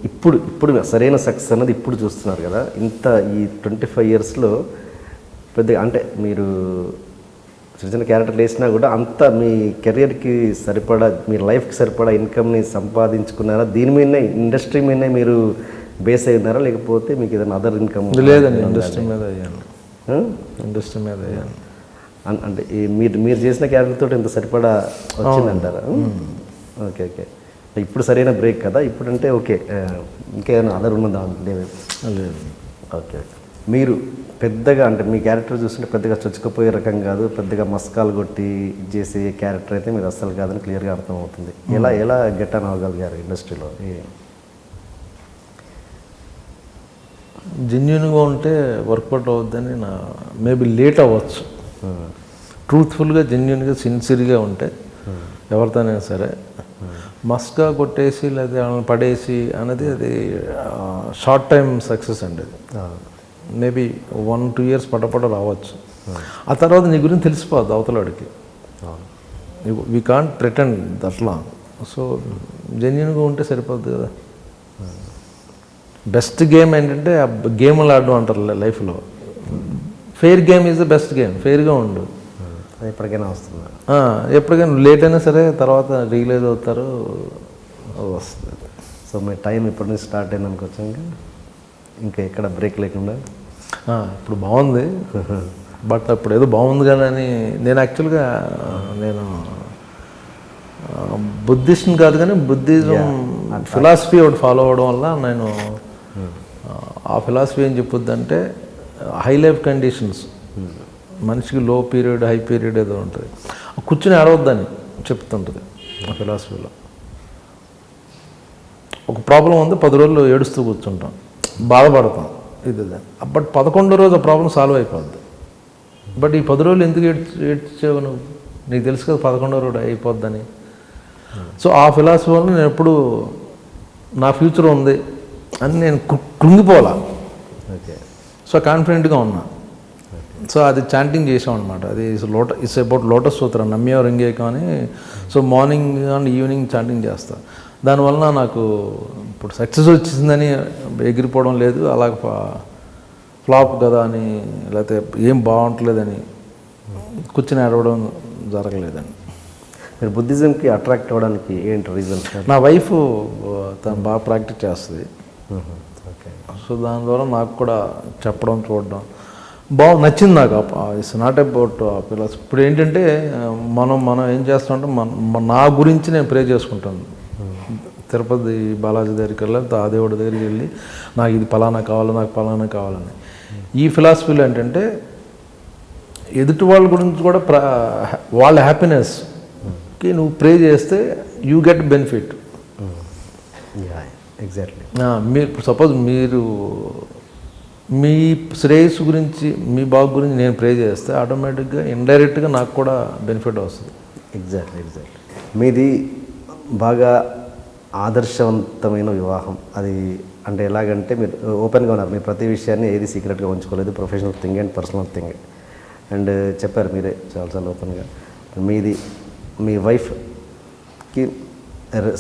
ఇప్పుడు సరైన సక్సెస్ అన్నది ఇప్పుడు చూస్తున్నారు కదా. ఇంత ఈ 25 yearsలో పెద్దగా అంటే మీరు చిన్న చిన్న క్యారెక్టర్లు వేసినా కూడా అంత మీ కెరియర్కి సరిపడా, మీ లైఫ్కి సరిపడా ఇన్కమ్ని సంపాదించుకున్నారా? దీని మీదనే ఇండస్ట్రీ మీదనే మీరు బేస్ అయి ఉన్నారా, లేకపోతే మీకు ఏదైనా అదర్ ఇన్కమ్? లేదండి, ఇండస్ట్రీ మీద అయ్యాను. అంటే మీరు చేసిన క్యారెక్టర్ ఇంత సరిపడా వచ్చిందంటారా? ఓకే ఓకే, ఇప్పుడు సరైన బ్రేక్ కదా ఇప్పుడు అంటే. ఓకే, ఇంకేమైనా అదర్ ఉన్నదా? లేదు. ఓకే, మీరు పెద్దగా అంటే మీ క్యారెక్టర్ చూస్తుంటే పెద్దగా చొచ్చుకుపోయే రకం కాదు, పెద్దగా మస్కాలు కొట్టి చేసే క్యారెక్టర్ అయితే మీరు అస్సలు కాదని క్లియర్గా అర్థమవుతుంది. ఎలా గెట్ ఆన్ అవ్వగలిగారు ఇండస్ట్రీలో? జెన్యున్గా ఉంటే వర్కౌట్ అవుద్దని మేబీ లేట్ అవ్వచ్చు. ట్రూత్ఫుల్గా, జెన్యున్గా, సిన్సియర్గా ఉంటే ఎవరితోనైనా సరే. మస్కా కొట్టేసి లేదా వాళ్ళని పడేసి అనేది అది షార్ట్ టైం సక్సెస్ అండి. అది మేబీ 1-2 years పటపట రావచ్చు. ఆ తర్వాత నీ గురించి తెలిసిపోద్ది అవతలవాడికి. వీ కాంట్ ప్రిటెండ్ అట్లా. సో జెన్యున్గా ఉంటే సరిపోద్ది కదా. బెస్ట్ గేమ్ ఏంటంటే గేమ్లు ఆడడం అంటారు లైఫ్లో. Fair game is the best game. ఫెయిర్గా ఉండు, అది ఎప్పటికైనా వస్తుంది. ఎప్పటికైనా లేట్ అయినా సరే తర్వాత రియలైజ్ అవుతారు, వస్తుంది. సో మీ టైం ఇప్పటి నుంచి స్టార్ట్ అయింది అనుకోవచ్చు, ఇంకా ఎక్కడ బ్రేక్ లేకుండా. ఇప్పుడు బాగుంది, బట్ అప్పుడు ఏదో బాగుంది కదా అని. నేను యాక్చువల్గా నేను బుద్ధిస్ట్ని కాదు కానీ బుద్ధిజం ఫిలాసఫీ ఒకటి ఫాలో అవ్వడం వల్ల నేను ఆ ఫిలాసఫీ ఏం చెప్పుద్దంటే హై లైఫ్ కండిషన్స్, మనిషికి లో పీరియడ్ హై పీరియడ్ ఏదో ఉంటుంది, కూర్చుని ఆడవద్దని చెప్తుంటుంది ఆ ఫిలాసఫీలో. ఒక ప్రాబ్లం ఉంది, 10 రోజులు ఏడుస్తూ కూర్చుంటాం, బాధపడతాం, ఇది బట్ 11వ రోజు ఆ ప్రాబ్లం సాల్వ్ అయిపోద్ది. బట్ ఈ 10 రోజులు ఎందుకు ఏడ్చావు నువ్వు, నీకు తెలుసు కదా 11వ రోజు అయిపోద్దని. సో ఆ ఫిలాసఫీ వల్ల నేను ఎప్పుడు నా ఫ్యూచర్ ఉంది అని నేను కృంగిపోలా. ఓకే. సో కాన్ఫిడెంట్గా ఉన్నా. సో అది చాంటింగ్ చేసాం అనమాట. అది ఇట్స్ అబౌట్ లోటస్ సూత్రం, నమ్య రింగేకం అని. So morning and evening chanting చేస్తా. దానివల్ల నాకు ఇప్పుడు సక్సెస్ వచ్చిందని ఎగిరిపోవడం లేదు, అలాగ ఫ్లాప్ కదా అని లేకపోతే ఏం బాగుంటలేదని కూర్చొని ఆడవడం జరగలేదండి. మీరు బుద్ధిజంకి అట్రాక్ట్ అవ్వడానికి ఏంటి రీజన్? నా వైఫ్ తను బాగా ప్రాక్టీస్ చేస్తుంది. ఓకే. సో దాని ద్వారా నాకు కూడా చెప్పడం చూడడం నచ్చింది నాకు. It's not about philosophy. ఇప్పుడు ఏంటంటే మనం ఏం చేస్తామంటే నా గురించి నేను ప్రే చేసుకుంటాను. తిరుపతి బాలాజీ దగ్గరికి వెళ్ళి ఆ దేవుడి దగ్గరికి వెళ్ళి నాకు ఇది ఫలానా కావాలి, నాకు ఫలానా కావాలని. ఈ ఫిలాసఫీలో ఏంటంటే ఎదుటి వాళ్ళ గురించి కూడా వాళ్ళ హ్యాపీనెస్కి నువ్వు ప్రే చేస్తే యూ గెట్ బెనిఫిట్. ఎగ్జాక్ట్లీ. మీరు సపోజ్ మీరు మీ శ్రేయస్సు గురించి మీ బాగు గురించి నేను ప్రే చేస్తే ఆటోమేటిక్గా ఇండైరెక్ట్గా నాకు కూడా బెనిఫిట్ వస్తుంది. ఎగ్జాక్ట్లీ. మీది బాగా ఆదర్శవంతమైన వివాహం. అది అంటే ఎలాగంటే మీరు ఓపెన్గా ఉన్నారు, మీరు ప్రతి విషయాన్ని ఏది సీక్రెట్గా ఉంచుకోలేదు, professional thing and personal thing. And చెప్పారు మీరే చాలాసార్లు ఓపెన్గా, మీది మీ వైఫ్కి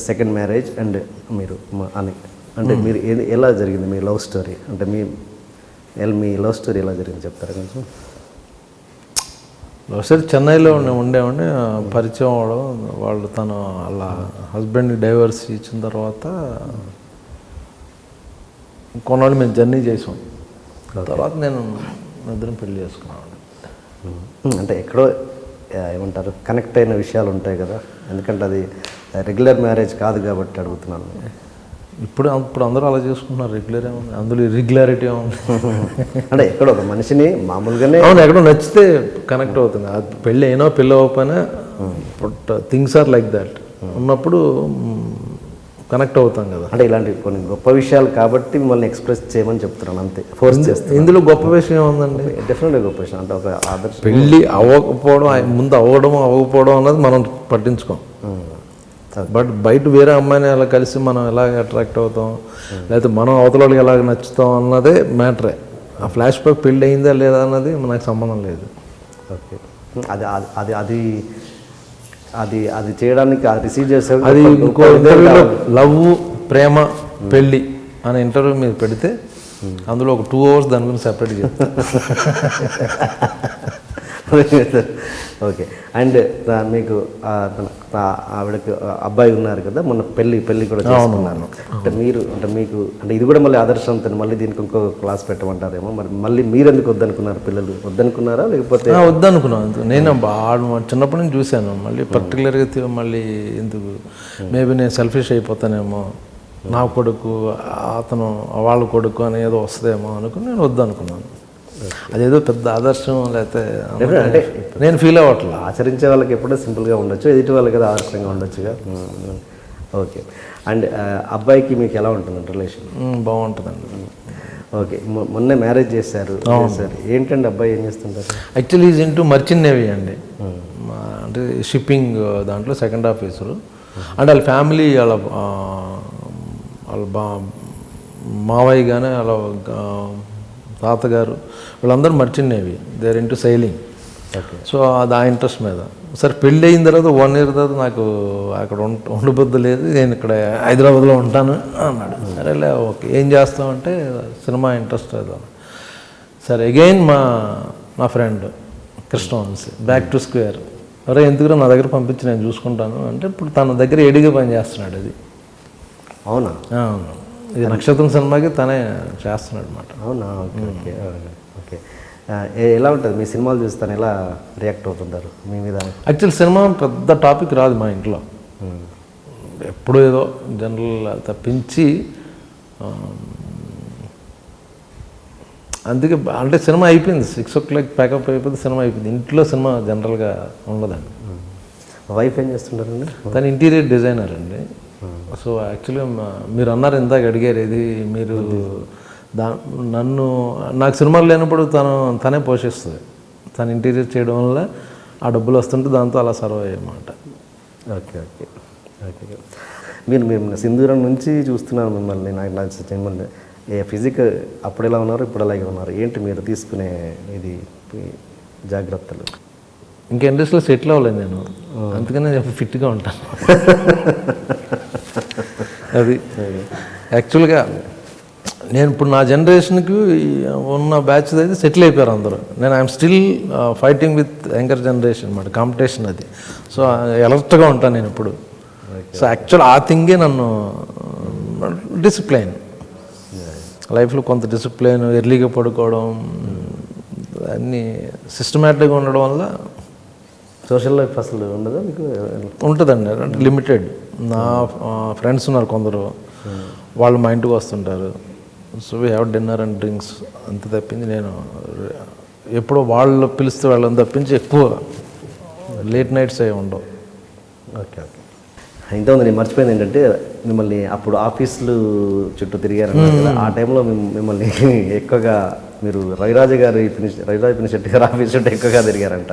సెకండ్ మ్యారేజ్ అండ్ మీరు అని. అంటే మీరు ఎలా జరిగింది మీ లవ్ స్టోరీ? అంటే మీ లవ్ స్టోరీ ఎలా జరిగింది చెప్తారా కొంచెం? ఒకసారి చెన్నైలో ఉండేవాడిని, పరిచయం అవడం, వాళ్ళు తను అలా హస్బెండ్ని డైవర్స్ ఇచ్చిన తర్వాత కొన్నాళ్ళు మేము జర్నీ చేసాం. తర్వాత నేను ఇద్దరం పెళ్లి చేసుకున్నాను. అంటే ఎక్కడో ఏమంటారు కనెక్ట్ అయిన విషయాలు ఉంటాయి కదా, ఎందుకంటే అది రెగ్యులర్ మ్యారేజ్ కాదు కాబట్టి అడుగుతున్నాను. ఇప్పుడు అందరూ అలా చేసుకుంటున్నారు. రెగ్యులర్ ఏముంది అందులో, ఇర్రెగ్యులారిటీ ఏముంది? అంటే ఎక్కడో ఒక మనిషిని మామూలుగానే అవును, ఎక్కడో నచ్చితే కనెక్ట్ అవుతుంది. అది పెళ్ళి అయినా పెళ్ళి అవ్వకపోయినా but things are like that ఉన్నప్పుడు కనెక్ట్ అవుతాం కదా. అంటే ఇలాంటి కొన్ని గొప్ప విషయాలు కాబట్టి మిమ్మల్ని ఎక్స్ప్రెస్ చేయమని చెప్తున్నాను, అంతే. ఫోర్స్ చేస్తాను. ఇందులో గొప్ప విషయం ఏముందండి? డెఫినెట్గా గొప్ప విషయం. అంటే ఒక ఆదర్శ పెళ్ళి అవ్వకపోవడం, ముందు అవ్వకపోవడం అన్నది మనం పట్టించుకోం. బట్ బయట వేరే అమ్మాయిని అలా కలిసి మనం ఎలా అట్రాక్ట్ అవుతాం, లేకపోతే మనం అవతల వాళ్ళకి ఎలా నచ్చుతాం అన్నదే మ్యాటరే. ఆ ఫ్లాష్ బ్యాక్ పెళ్ళి అయిందా లేదా అన్నది మనకు సంబంధం లేదు. ఓకే. అది అది అది అది అది చేయడానికి అది రిసీవ్ చేసే అది ఇంకో ఇంటర్వ్యూలో లవ్, ప్రేమ, పెళ్ళి అనే ఇంటర్వ్యూ మీరు పెడితే అందులో ఒక 2 hours దాని గురించి సెపరేట్ చెప్తాను. ఓకే. అండ్ మీకు ఆవిడకి అబ్బాయి ఉన్నారు కదా, మొన్న పెళ్ళి కూడా చేసుకున్నాను. అంటే మీకు ఇది కూడా మళ్ళీ ఆదర్శవంతం, మళ్ళీ దీనికి ఇంకో క్లాస్ పెట్టమంటారేమో. మరి మళ్ళీ మీరు ఎందుకు వద్దనుకున్నారు? పిల్లలు వద్దనుకున్నారా లేకపోతే? వద్దనుకున్నాను. నేను చిన్నప్పటి నుంచి చూశాను. మళ్ళీ పర్టికులర్గా మళ్ళీ ఎందుకు, మేబీ నేను సెల్ఫిష్ అయిపోతానేమో, నా కొడుకు అతను వాళ్ళ కొడుకు అని ఏదో వస్తుందేమో అనుకుని నేను వద్దనుకున్నాను. అదేదో పెద్ద ఆదర్శం లేకపోతే అంటే నేను ఫీల్ అవ్వట్లేదు. ఆచరించే వాళ్ళకి ఎప్పుడో సింపుల్గా ఉండొచ్చు, ఎదుటి వాళ్ళకి కదా ఆదర్శంగా ఉండొచ్చుగా. ఓకే. అండ్ అబ్బాయికి మీకు ఎలా ఉంటుందండి రిలేషన్? బాగుంటుందండి. ఓకే. మొన్నే మ్యారేజ్ చేశారు. ఏంటండి అబ్బాయి ఏం చేస్తుంటారు? Actually is into merchant navy అండి. అంటే షిప్పింగ్ దాంట్లో సెకండ్ ఆఫీసరు. అంటే వాళ్ళ ఫ్యామిలీ వాళ్ళ మావయ్య కానీ వాళ్ళ తాతగారు వీళ్ళందరూ merchant navy, they are into sailing. So అది ఆ ఇంట్రెస్ట్ మీద సరే పెళ్ళి అయిన తర్వాత 1 year తర్వాత నాకు అక్కడ ఉండబుద్ధి లేదు, నేను ఇక్కడ హైదరాబాద్లో ఉంటాను అన్నాడు. సరేలే ఓకే, ఏం చేస్తామంటే సినిమా ఇంట్రెస్ట్ లేదు. సరే అగైన్ మా friend Krishna Vamsi back to square, అరే ఎందుకు నా దగ్గర పంపించి నేను చూసుకుంటాను అంటే ఇప్పుడు తన దగ్గర ఏడిగా పనిచేస్తున్నాడు. అది అవునా? అవును, ఇది నక్షత్రం సినిమాకి తనే చేస్తున్నాడు అనమాట. అవునా? Okay okay okay. ఎలా ఉంటుంది మీ సినిమాలు చూస్తాను, ఎలా రియాక్ట్ అవుతుంటారు మీ మీద? యాక్చువల్ సినిమా పెద్ద టాపిక్ రాదు మా ఇంట్లో, ఎప్పుడు ఏదో జనరల్ తప్పించి. అందుకే అంటే సినిమా అయిపోయింది, 6 o'clock ప్యాకప్ అయిపోయింది, సినిమా అయిపోయింది. ఇంట్లో సినిమా జనరల్గా ఉండదండి. వైఫ్ ఏం చేస్తుంటారండి? తను ఇంటీరియర్ డిజైనర్ అండి. సో యాక్చువల్గా మీరు అన్నారు ఇందాక అడిగారు, ఇది మీరు నాకు సినిమాలు లేనప్పుడు తనే పోషిస్తుంది. తను ఇంటీరియర్ చేయడం వల్ల ఆ డబ్బులు వస్తుంటే దాంతో అలా సర్వ్ అయ్యమాట. Okay okay okay. మీరు సింధూరం నుంచి చూస్తున్నాను మిమ్మల్ని, నాకు మిమ్మల్ని ఫిజిక్ అప్పుడు ఎలా ఉన్నారు, ఇప్పుడు అలాగే ఉన్నారు. ఏంటి మీరు తీసుకునే ఇది జాగ్రత్తలు? ఇంకా ఇండస్ట్రీలో సెటిల్ అవ్వలేదు నేను, అందుకనే ఫిట్గా ఉంటాను. అది యాక్చువల్గా నేను ఇప్పుడు నా జనరేషన్కి ఉన్న బ్యాచ్ అయితే సెటిల్ అయిపోయారు అందరూ. నేను I'm still fighting with younger generation అన్నమాట, కాంపిటీషన్ అది. సో అలర్ట్గా ఉంటాను నేను ఇప్పుడు. సో యాక్చువల్ ఆ థింగే నన్ను డిసిప్లైన్, లైఫ్లో కొంత డిసిప్లైన్, ఎర్లీగా పడుకోవడం, అన్నీ సిస్టమేటిక్గా ఉండడం వల్ల. సోషల్ లైఫ్ అసలు ఉండదా మీకు? ఉంటుందండి, అంటే లిమిటెడ్. నా ఫ్రెండ్స్ ఉన్నారు కొందరు, వాళ్ళు మా ఇంటికి వస్తుంటారు. So we have dinner and drinks అంత తప్పించి నేను ఎప్పుడో వాళ్ళు పిలిస్తే వాళ్ళని తప్పించి ఎక్కువ లేట్ నైట్స్ అవి ఉండవు. Okay okay. ఇంతకుముందు నేను మర్చిపోయింది ఏంటంటే, మిమ్మల్ని అప్పుడు ఆఫీసులు చుట్టూ తిరిగారన్నారు కదా, ఆ టైంలో మిమ్మల్ని ఎక్కువగా మీరు రవిరాజ పినిశెట్టి గారు ఆఫీస్ చుట్టూ ఎక్కువగా తిరిగారంట.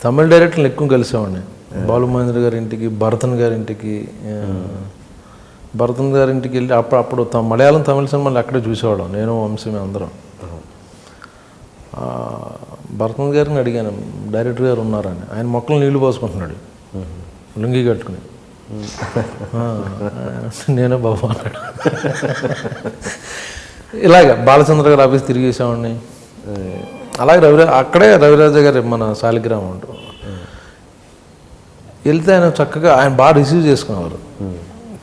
తమిళ డైరెక్టర్లు ఎక్కువ కలిసేవాడిని. బాలుమహేంద్ర గారి ఇంటికి, భరతన్ గారి ఇంటికి వెళ్ళి అప్పుడు మలయాళం తమిళ సినిమాలు అక్కడే చూసేవాళ్ళం, నేను వంశీ అందరం. భరతన్ గారిని అడిగాను, డైరెక్టర్ గారు ఉన్నారని. ఆయన మొక్కలు నీళ్లు పోసుకుంటున్నాడు లుంగి కట్టుకుని. నేనే బాబు అన్నాడు. ఇలాగ బాలచంద్ర గారు ఆఫీస్ తిరిగేసేవాడిని. అలాగే అక్కడే రవిరాజ గారు మన శాలిగ్రామం ఉంటుంది. వెళ్తే ఆయన చక్కగా ఆయన బాగా రిసీవ్ చేసుకునేవారు.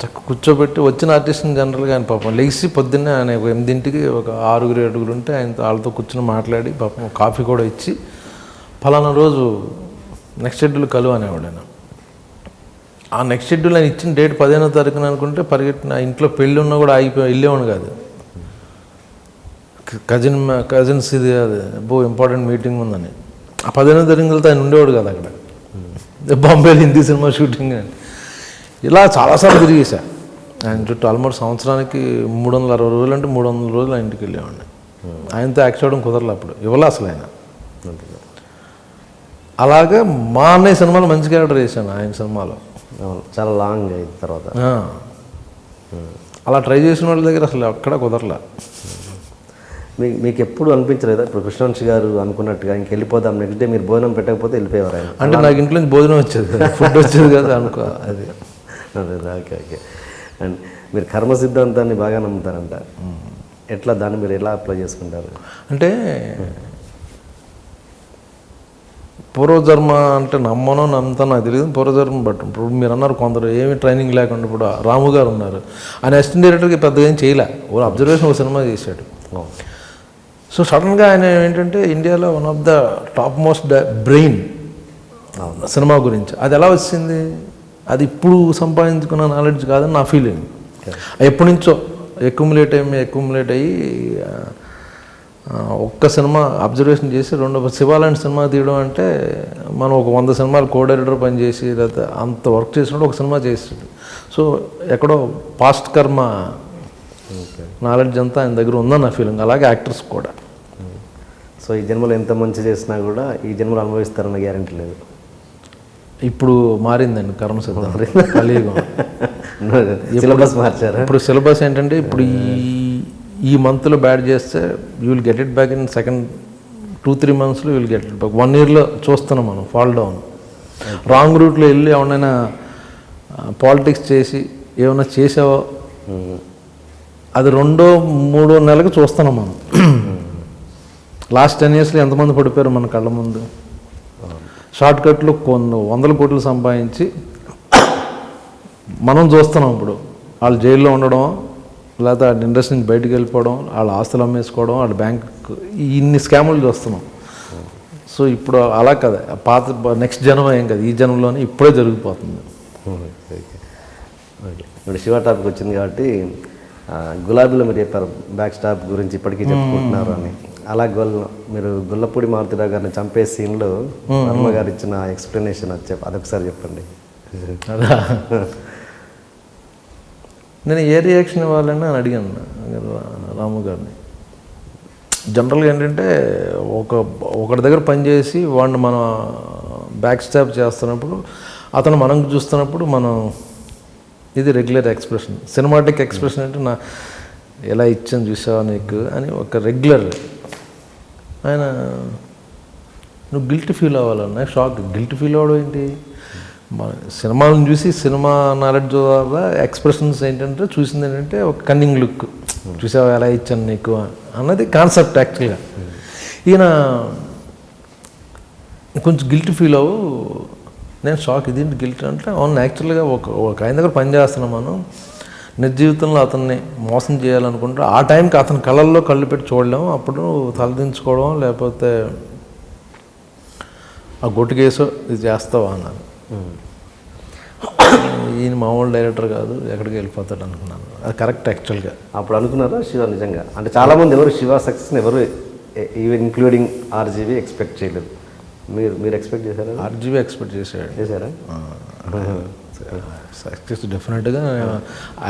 చక్కగా కూర్చోబెట్టి వచ్చిన ఆర్టిస్ట్ని జనరల్గా ఆయన పాపం లెగిసి పొద్దున్నే ఆయన 8ంటికి ఒక 6-7 ఉంటే వాళ్ళతో కూర్చొని మాట్లాడి పాపం కాఫీ కూడా ఇచ్చి, ఫలానా రోజు నెక్స్ట్ షెడ్యూల్ కలువు అనేవాడు ఆయన. ఆ నెక్స్ట్ షెడ్యూల్ ఆయన ఇచ్చిన డేట్ 15వ తారీఖున అనుకుంటే పరిగెట్టిన ఇంట్లో పెళ్ళి ఉన్నా కూడా వెళ్ళేవాడు కాదు. కజిన్స్ ఇది అది ఇంపార్టెంట్ మీటింగ్ ఉందని ఆ 15వ తారీఖు వెళ్తే ఆయన ఉండేవాడు కదా అక్కడ. బాంబేలో హిందీ సినిమా షూటింగ్ అని ఇలా చాలాసార్లు తిరిగేసా ఆయన చుట్టూ. ఆల్మోస్ట్ సంవత్సరానికి 360 రోజులు అంటే 300 రోజులు ఆయన ఇంటికి వెళ్ళేవాడిని. ఆయనతో యాక్ట్ చేయడం కుదరలే అప్పుడు, ఇవ్వలే అసలు ఆయన. అలాగే మా అన్నయ్య సినిమాలో మంచి క్యారెక్టర్ చేశాను ఆయన సినిమాలో. చాలా లాంగ్ అయిన తర్వాత అలా ట్రై చేసిన వాళ్ళ దగ్గర అసలు అక్కడ కుదరలే. మీకు ఎప్పుడు అనిపించలేదా ఇప్పుడు కృష్ణవంశీ గారు అనుకున్నట్టుగా ఇంకెళ్ళిపోదాం, నెక్స్ట్ డే మీరు భోజనం పెట్టకపోతే వెళ్ళిపోయేవారు ఆయన? అంటే నాకు ఇంట్లో నుంచి భోజనం వచ్చేది కదా, ఫుడ్ వచ్చేది కదా అనుకో. అది ఓకే ఓకే. అండ్ మీరు కర్మ సిద్ధాంతాన్ని బాగా నమ్ముతారంట, ఎట్లా దాన్ని మీరు ఎలా అప్లై చేసుకుంటారు? అంటే పూర్వజన్మ అంటే నమ్మనో నమ్ముతానో నాకు తెలియదు, పూర్వజన్మ బట్టి. ఇప్పుడు మీరు అన్నారు కొందరు ఏమి ట్రైనింగ్ లేకుండా, ఇప్పుడు రాము గారు ఉన్నారు, ఆయన అసిస్టెంట్ డైరెక్టర్కి పెద్దగా ఏం చేయలే, ఓ అబ్జర్వేషన్ ఒక సినిమా చేశాడు. సో సడన్గా ఆయన ఏంటంటే ఇండియాలో one of the top most brain cinema గురించి. అది ఎలా వచ్చింది? అది ఇప్పుడు సంపాదించుకున్న నాలెడ్జ్ కాదని నా ఫీలింగ్. ఎప్పటి నుంచో ఎక్యుములేట్ అయ్యి ఒక్క సినిమా అబ్జర్వేషన్ చేసి శివాలాంటి సినిమా తీయడం అంటే మనం ఒక 100 సినిమాలు కో డైరెక్టర్ పనిచేసి లేదా అంత వర్క్ చేసినప్పుడు ఒక సినిమా చేసాడు. సో ఎక్కడో పాస్ట్ కర్మ నాలెడ్జ్ అంతా ఆయన దగ్గర ఉందని నా ఫీలింగ్. అలాగే యాక్టర్స్ కూడా. సో ఈ జన్మలో ఎంత మంచి చేసినా కూడా ఈ జన్మలో అనుభవిస్తారన్న గ్యారెంటీ లేదు. ఇప్పుడు మారిందండి కర్మ సిద్ధాంతం, కలియుగం. సిలబస్ మార్చారు. ఇప్పుడు సిలబస్ ఏంటంటే ఇప్పుడు ఈ మంత్లో బ్యాడ్ చేస్తే you will get it back in second 2-3 monthsలో విల్ గెట్ ఇట్ బ్యాక్. 1 yearలో చూస్తున్నాం మనం ఫాల్ డౌన్. రాంగ్ రూట్లో వెళ్ళి ఎవరైనా పాలిటిక్స్ చేసి ఏమైనా చేసావో అది 2-3 నెలలకు చూస్తున్నాం మనం. లాస్ట్ 10 yearsలో ఎంతమంది పడిపోయారు మన కళ్ళ ముందు. షార్ట్ కట్లు కొన్ని 100 కోట్లు సంపాదించి మనం చూస్తున్నాం. ఇప్పుడు వాళ్ళు జైల్లో ఉండడం, లేకపోతే ఆ ఇండస్ట్రీ నుంచి బయటకు వెళ్ళిపోవడం, వాళ్ళ ఆస్తులు అమ్మేసుకోవడం, వాళ్ళ బ్యాంక్, ఇన్ని స్కాములు చూస్తున్నాం. సో ఇప్పుడు అలా కదా, పాత నెక్స్ట్ జనం ఏం కదా, ఈ జనంలోనే ఇప్పుడే జరిగిపోతుంది. ఓకే. ఇప్పుడు శివ టాపిక్ వచ్చింది కాబట్టి గులాబీలో మీరు చెప్పారు బ్యాక్ స్టాప్ గురించి ఇప్పటికీ చెప్పుకుంటున్నారు అని. అలా మీరు గుల్లపూడి మారుతిరావు గారిని చంపే సీన్లో వర్మ గారు ఇచ్చిన ఎక్స్ప్లెనేషన్ అదొకసారి చెప్పండి. అదా, నేను ఏ రియాక్షన్ ఇవ్వాలని అని అడిగాను రాము గారిని. జనరల్గా ఏంటంటే ఒకటి దగ్గర పనిచేసి వాడిని మనం బ్యాక్ స్టాప్ చేస్తున్నప్పుడు, అతను మనం చూస్తున్నప్పుడు మనం ఇది రెగ్యులర్ ఎక్స్ప్రెషన్. సినిమాటిక్ ఎక్స్ప్రెషన్ అంటే నా ఎలా ఇచ్చాను చూసావా నీకు అని ఒక రెగ్యులర్. ఆయన నువ్వు గిల్ట్ ఫీల్ అవ్వాలన్నా షాక్. గిల్ట్ ఫీల్ అవ్వడం ఏంటి? మన సినిమాలను చూసి సినిమా నాలెడ్జ్ ద్వారా ఎక్స్ప్రెషన్స్ ఏంటంటే చూసింది ఏంటంటే ఒక కన్నింగ్ లుక్, చూసావా ఎలా ఇచ్చాను నీకు అన్నది కాన్సెప్ట్ యాక్చువల్గా. ఈయన కొంచెం గిల్ట్ ఫీల్ అవ్వు. నేను షాక్, ఇదేంటి గిల్ట్ అంటే, అవును యాక్చువల్గా ఒక ఆయన దగ్గర పని చేస్తున్నాం మనం, నిజ జీవితంలో అతన్ని మోసం చేయాలనుకుంటే ఆ టైంకి అతని కళ్ళల్లో కళ్ళు పెట్టి చూడలేము, అప్పుడు తలదించుకోవడం లేకపోతే ఆ గొట్టుకేసో ఇది చేస్తావా అన్నారు. ఈయన మామూలు డైరెక్టర్ కాదు, ఎక్కడికి వెళ్ళిపోతాడు అనుకున్నాను. అది కరెక్ట్ యాక్చువల్గా. అప్పుడు అనుకున్నారా శివ నిజంగా? అంటే చాలామంది ఎవరు శివ సక్సెస్ని ఎవరు ఈవెన్ ఇంక్లూడింగ్ ఆర్జీవి ఎక్స్పెక్ట్ చేయలేదు. మీరు ఎక్స్పెక్ట్ చేశారా? ఆర్జీవి ఎక్స్పెక్ట్ చేశారా? సక్సెస్ డెఫినెట్గా.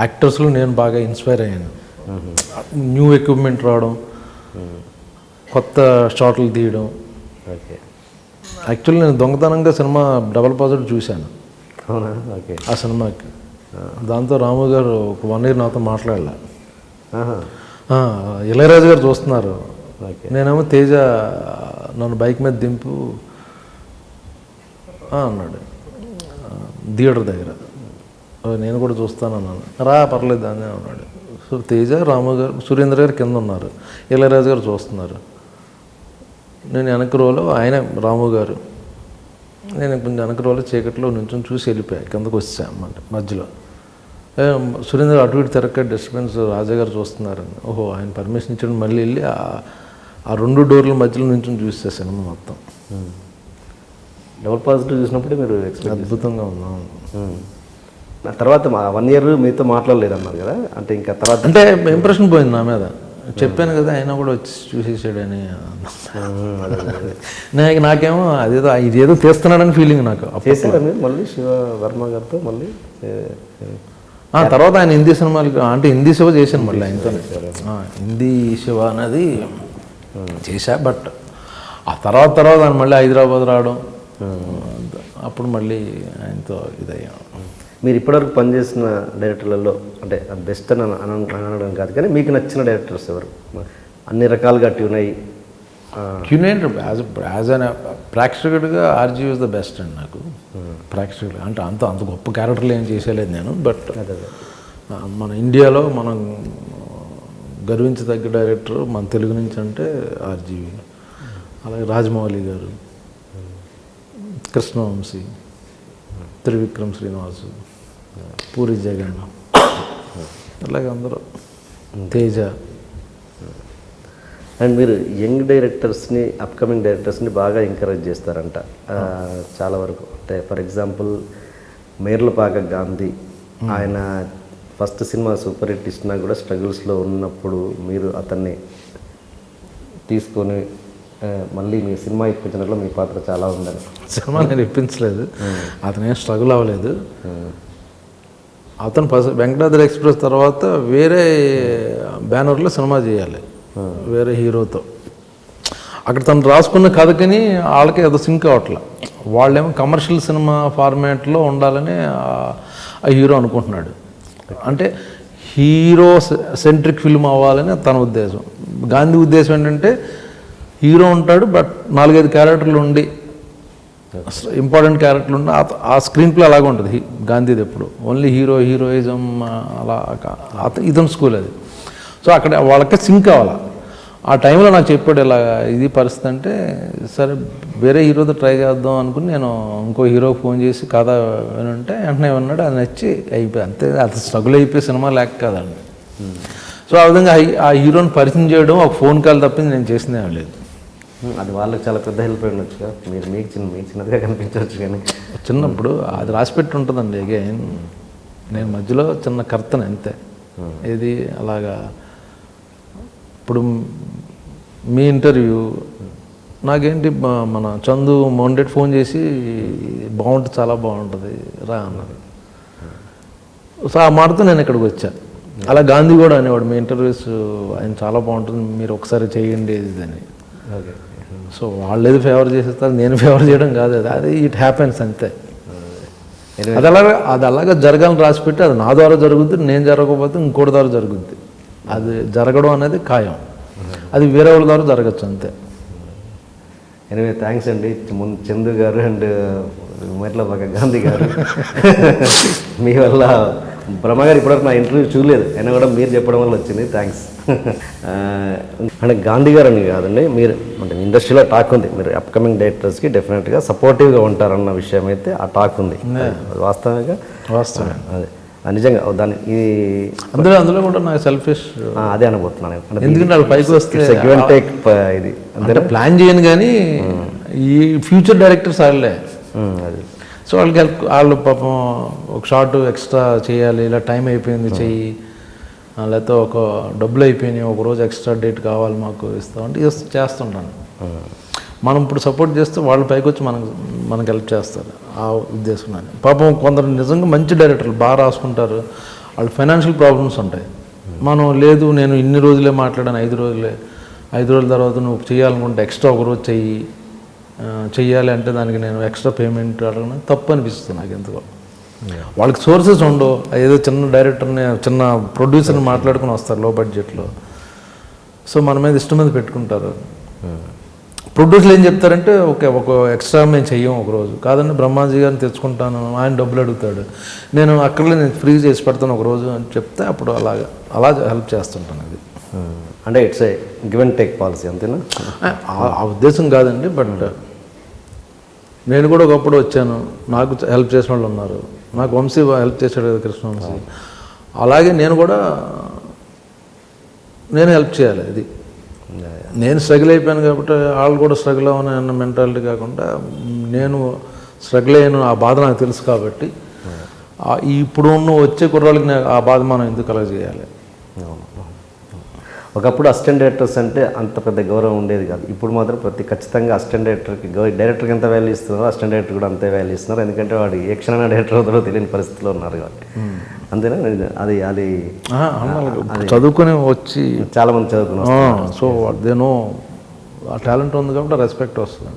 యాక్టర్స్లో నేను బాగా ఇన్స్పైర్ అయ్యాను. న్యూ ఎక్విప్మెంట్ రావడం, కొత్త షాట్లు తీయడం. ఓకే. యాక్చువల్లీ నేను దొంగతనంగా సినిమా డబల్ పాజిటివ్ చూశాను. అవునా? ఓకే. ఆ సినిమాకి దాంతో రాము గారు ఒక 1 year నాతో మాట్లాడలే. ఇళయరాజు గారు చూస్తున్నారు. నేనేమో తేజ నన్ను బైక్ మీద దింపు అన్నాడు థియేటర్ దగ్గర. నేను కూడా చూస్తాను అన్నాను. రా పర్లేదు అని అన్నాడు. సో తేజ, రాము గారు, సురేంద్ర గారు కింద ఉన్నారు, ఇళయరాజు గారు చూస్తున్నారు. నేను వెనక రోలో, ఆయన రాము గారు, నేను కొంచెం వెనక రోలో చీకట్లో నుంచి చూసి వెళ్ళిపోయా, కిందకు వచ్చా అన్నమాట. మధ్యలో సురేంద్ర అటు ఇటు తిరక్క డిస్టర్బెన్స్, రాజా గారు చూస్తున్నారని. ఓహో, ఆయన పర్మిషన్ ఇచ్చాడు. మళ్ళీ వెళ్ళి ఆ 2 డోర్ల మధ్యలో నుంచి చూస్తే సినిమా మొత్తం డబుల్ పాజిటివ్ చూసినప్పుడే మీరు అద్భుతంగా ఉన్నాం. తర్వాత 1 year మీతో మాట్లాడలేదన్నారు కదా, అంటే ఇంకా తర్వాత అంటే ఇంప్రెషన్ పోయింది నా మీద. చెప్పాను కదా, ఆయన కూడా వచ్చి చూసేసాడని. నాకేమో ఇదేదో తీస్తున్నాడని ఫీలింగ్ నాకు. చేశారా మీరు మళ్ళీ శివ వర్మ గారితో మళ్ళీ? తర్వాత ఆయన హిందీ సినిమాలు, అంటే హిందీ శివ చేశాను మళ్ళీ ఆయనతో. హిందీ శివ అనేది చేశా. బట్ ఆ తర్వాత ఆయన మళ్ళీ హైదరాబాద్ రావడం, అప్పుడు మళ్ళీ ఆయనతో ఇదయ్యాం. మీరు ఇప్పటివరకు పనిచేసిన డైరెక్టర్లలో అంటే బెస్ట్ అని అనడం కాదు కానీ మీకు నచ్చిన డైరెక్టర్స్ ఎవరు? అన్ని రకాలుగా ట్యూన్ అయ్యి యాజ్ అన్ ప్రేక్షకుడిగా ఆర్జీవి ఇస్ ద బెస్ట్ అండి నాకు. ప్రేక్షకుడు అంటే అంత గొప్ప క్యారెక్టర్లు ఏం చేసేలేదు నేను. బట్ మన ఇండియాలో మనం గర్వించదగ్గ డైరెక్టర్ మన తెలుగు నుంచి అంటే ఆర్జీవి. అలాగే రాజమౌళి గారు, కృష్ణవంశీ, త్రివిక్రమ్ శ్రీనివాసు, పూరి జగన్, అలాగే అందరూ, తేజ. అండ్ మీరు యంగ్ డైరెక్టర్స్ని, అప్కమింగ్ డైరెక్టర్స్ని బాగా ఎంకరేజ్ చేస్తారంట చాలా వరకు. అంటే ఫర్ ఎగ్జాంపుల్ మేర్లపాక గాంధీ, ఆయన ఫస్ట్ సినిమా సూపర్ హిట్ ఇచ్చినా కూడా స్ట్రగుల్స్లో ఉన్నప్పుడు మీరు అతన్ని తీసుకొని మళ్ళీ మీ సినిమా ఇప్పించినట్లు మీ పాత్ర చాలా ఉందని. సినిమా నేను ఇప్పించలేదు, అతనేం స్ట్రగుల్ అవ్వలేదు. అతను వెంకటాద్రి ఎక్స్ప్రెస్ తర్వాత వేరే బ్యానర్లో సినిమా చేయాలి వేరే హీరోతో. అక్కడ తను రాసుకున్న కథకని వాళ్ళకి ఏదో సింక్ అవ్వట్లే. వాళ్ళేమో కమర్షియల్ సినిమా ఫార్మాట్లో ఉండాలని ఆ హీరో అనుకుంటున్నాడు. అంటే హీరో సెంట్రిక్ ఫిల్మ్ అవ్వాలని తన ఉద్దేశం. గాంధీ ఉద్దేశం ఏంటంటే హీరో ఉంటాడు, బట్ 4-5 క్యారెక్టర్లు ఉండి ఇంపార్టెంట్ క్యారెక్టర్లు ఉండి ఆ స్క్రీన్ ప్లే అలాగే ఉంటుంది గాంధీది. ఎప్పుడు ఓన్లీ హీరోయిజం అలా ఇతని స్కూల్ అది. సో అక్కడ వాళ్ళకి సింక్ కావాలా. ఆ టైంలో నాకు చెప్పాడు ఇలా ఇది పరిస్థితి అంటే, సరే వేరే హీరోతో ట్రై చేద్దాం అనుకుని నేను ఇంకో హీరోకి ఫోన్ చేసి కథ వినంటే వెంటనే విన్నాడు, అది నచ్చి అయిపోయి అంతే. అది స్ట్రగుల్ అయిపోయి సినిమా లేక కదండి. సో ఆ విధంగా ఆ హీరోని పరిచయం చేయడం ఒక ఫోన్ కాల్ తప్పింది నేను చేసిందే లేదు. అది వాళ్ళకి చాలా పెద్ద హెల్ప్ అయి ఉండొచ్చుగా. మీకు చిన్నదిగా కనిపించవచ్చు కానీ చిన్నప్పుడు అది రాసిపెట్టి ఉంటుందండి. అగైన్ నేను మధ్యలో చిన్న కర్తను అంతే. ఇది అలాగా ఇప్పుడు మీ ఇంటర్వ్యూ నాకేంటి మన చందు మొండెట్ ఫోన్ చేసి బాగుంటుంది, చాలా బాగుంటుంది రా అన్నారు. సో ఆ మాటతో నేను ఇక్కడికి వచ్చాను. అలా గాంధీ కూడా అనేవాడు, మీ ఇంటర్వ్యూస్ ఆయన చాలా బాగుంటుంది, మీరు ఒకసారి చేయండి ఇది అని. ఓకే. సో వాళ్ళు ఏది ఫేవర్ చేసేస్తారు, నేను ఫేవర్ చేయడం కాదు, అది ఇట్ హ్యాపెన్స్ అంతే. అది అలాగా జరగాలని రాసిపెట్టి అది నా ద్వారా జరుగుద్ది, నేను జరగకపోతే ఇంకోటి ద్వారా జరుగుద్ది. అది జరగడం అనేది ఖాయం, అది వేరే వాళ్ళ ద్వారా జరగచ్చు అంతే. ఎనివే థ్యాంక్స్ అండి. ముందు చందు గారు అండ్ మెట్లపాక గాంధీ గారు మీ వల్ల బ్రహ్మ గారు ఇప్పటివరకు నా ఇంటర్వ్యూ చూడలేదు, అయినా కూడా మీరు చెప్పడం వల్ల వచ్చింది. థ్యాంక్స్. అంటే గాంధీ గారు అని కాదండి, మీరు అంటే ఇండస్ట్రీలో టాక్ ఉంది, మీరు అప్కమింగ్ డైరెక్టర్స్కి డెఫినెట్గా సపోర్టివ్గా ఉంటారన్న విషయం అయితే ఆ టాక్ ఉంది. వాస్తవంగా అదే నిజంగా దాన్ని అందులో కూడా నాకు సెల్ఫిష్ అదే అనబోతున్నాను. ఎందుకంటే వాళ్ళు పైకి వస్తే గివ్ అండ్ టేక్ ఇది అంటే ప్లాన్ చేయను కానీ ఈ ఫ్యూచర్ డైరెక్టర్స్ వాళ్ళే. అది సో వాళ్ళకి వాళ్ళు పాపం ఒక షార్ట్ ఎక్స్ట్రా చేయాలి, ఇలా టైం అయిపోయింది చెయ్యి, లేకపోతే ఒక డబ్బులు అయిపోయినాయి, ఒక రోజు ఎక్స్ట్రా డేట్ కావాలి మాకు ఇస్తామంటే చేస్తుంటాను. మనం ఇప్పుడు సపోర్ట్ చేస్తే వాళ్ళు పైకి వచ్చి మనకు హెల్ప్ చేస్తారు. ఆ ఉద్దేశం అని. పాపం కొందరు నిజంగా మంచి డైరెక్టర్లు బాగా రాసుకుంటారు, వాళ్ళు ఫైనాన్షియల్ ప్రాబ్లమ్స్ ఉంటాయి. మనం లేదు నేను ఇన్ని రోజులే మాట్లాడాను, 5 రోజుల తర్వాత నువ్వు చేయాలనుకుంటే ఎక్స్ట్రా ఒక రోజు చెయ్యాలి అంటే దానికి నేను ఎక్స్ట్రా పేమెంట్ అడగడం తప్పు అనిపిస్తుంది నాకు ఎందుకో. వాళ్ళకి సోర్సెస్ ఉండవు, ఏదో చిన్న డైరెక్టర్ని చిన్న ప్రొడ్యూసర్ని మాట్లాడుకుని వస్తారు లో బడ్జెట్లో. సో మన మీద ఇష్టం మీద పెట్టుకుంటారు. ప్రొడ్యూసర్లు ఏం చెప్తారంటే ఓకే ఒక ఎక్స్ట్రా మేము చెయ్యం ఒకరోజు, కాదండి బ్రహ్మాజీ గారిని తెచ్చుకుంటాను, ఆయన డబ్బులు అడుగుతాడు, నేను అక్కడలే నేను ఫ్రీ చేసి పెడతాను ఒకరోజు అని చెప్తే అప్పుడు అలా హెల్ప్ చేస్తుంటాను. అది అంటే it's a give and take policy అంతేనా? ఆ ఉద్దేశం కాదండి, బట్ నేను కూడా ఒకప్పుడు వచ్చాను, నాకు హెల్ప్ చేసిన వాళ్ళు ఉన్నారు, నాకు వంశీ హెల్ప్ చేశాడు కదా కృష్ణవంశీ, అలాగే నేను హెల్ప్ చేయాలి. అది నేను స్ట్రగుల్ అయిపోయాను కాబట్టి వాళ్ళు కూడా స్ట్రగుల్ అవ్వని అన్న మెంటాలిటీ కాకుండా నేను స్ట్రగుల్ అయ్యాను, ఆ బాధ నాకు తెలుసు కాబట్టి ఇప్పుడు వచ్చే కుర్రాళ్ళకి ఆ బాధ మనం ఎందుకు అలా చేయాలి. ఒకప్పుడు అసిస్టెంట్ డైరెక్టర్స్ అంటే అంత పెద్ద గౌరవం ఉండేది కాదు, ఇప్పుడు మాత్రం ఖచ్చితంగా అసిస్టెంట్ డైరెక్టర్కి ఎంత వాల్యూ ఇస్తున్నారో అసిస్టెంట్ డైరెక్టర్ కూడా అంతే వాల్యూ ఇస్తున్నారు. ఎందుకంటే వాడు ఏ క్షణమైన డైరెక్టర్ అవుతారో తెలియని పరిస్థితిలో ఉన్నారు కాబట్టి. అంతేనా? అది చదువుకొని వచ్చి చాలామంది చదువుకున్నారు, సో దేనో ఆ టాలెంట్ ఉంది కాబట్టి రెస్పెక్ట్ వస్తుంది.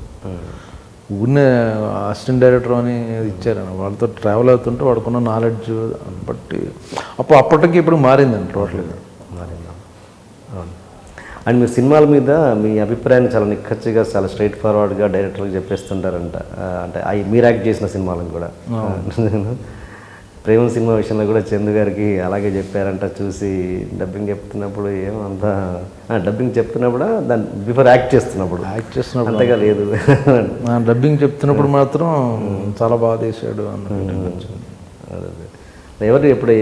ఊరినే అసిస్టెంట్ డైరెక్టర్ అని ఇచ్చారని వాళ్ళతో ట్రావెల్ అవుతుంటే వాడుకున్న నాలెడ్జ్ బట్టి అప్పటికి ఇప్పుడు మారిందండి టోటల్గా. అండ్ మీరు సినిమాల మీద మీ అభిప్రాయాన్ని చాలా నిక్కచ్చిగా చాలా స్ట్రైట్ ఫార్వర్డ్గా డైరెక్టర్కి చెప్పేస్తుంటారంట. అంటే మీరు యాక్ట్ చేసిన సినిమాలను కూడా ప్రేమ సినిమా విషయంలో కూడా చందు గారికి అలాగే చెప్పారంట. చూసి డబ్బింగ్ చెప్తున్నప్పుడు ఏమంతా డబ్బింగ్ చెప్తున్నప్పుడు దాన్ని బిఫోర్ యాక్ట్ చేస్తున్నప్పుడు అంతగా లేదు, డబ్బింగ్ చెప్తున్నప్పుడు మాత్రం చాలా బాగా తీసాడు అన్నట్టు. ఎవరు ఎప్పుడు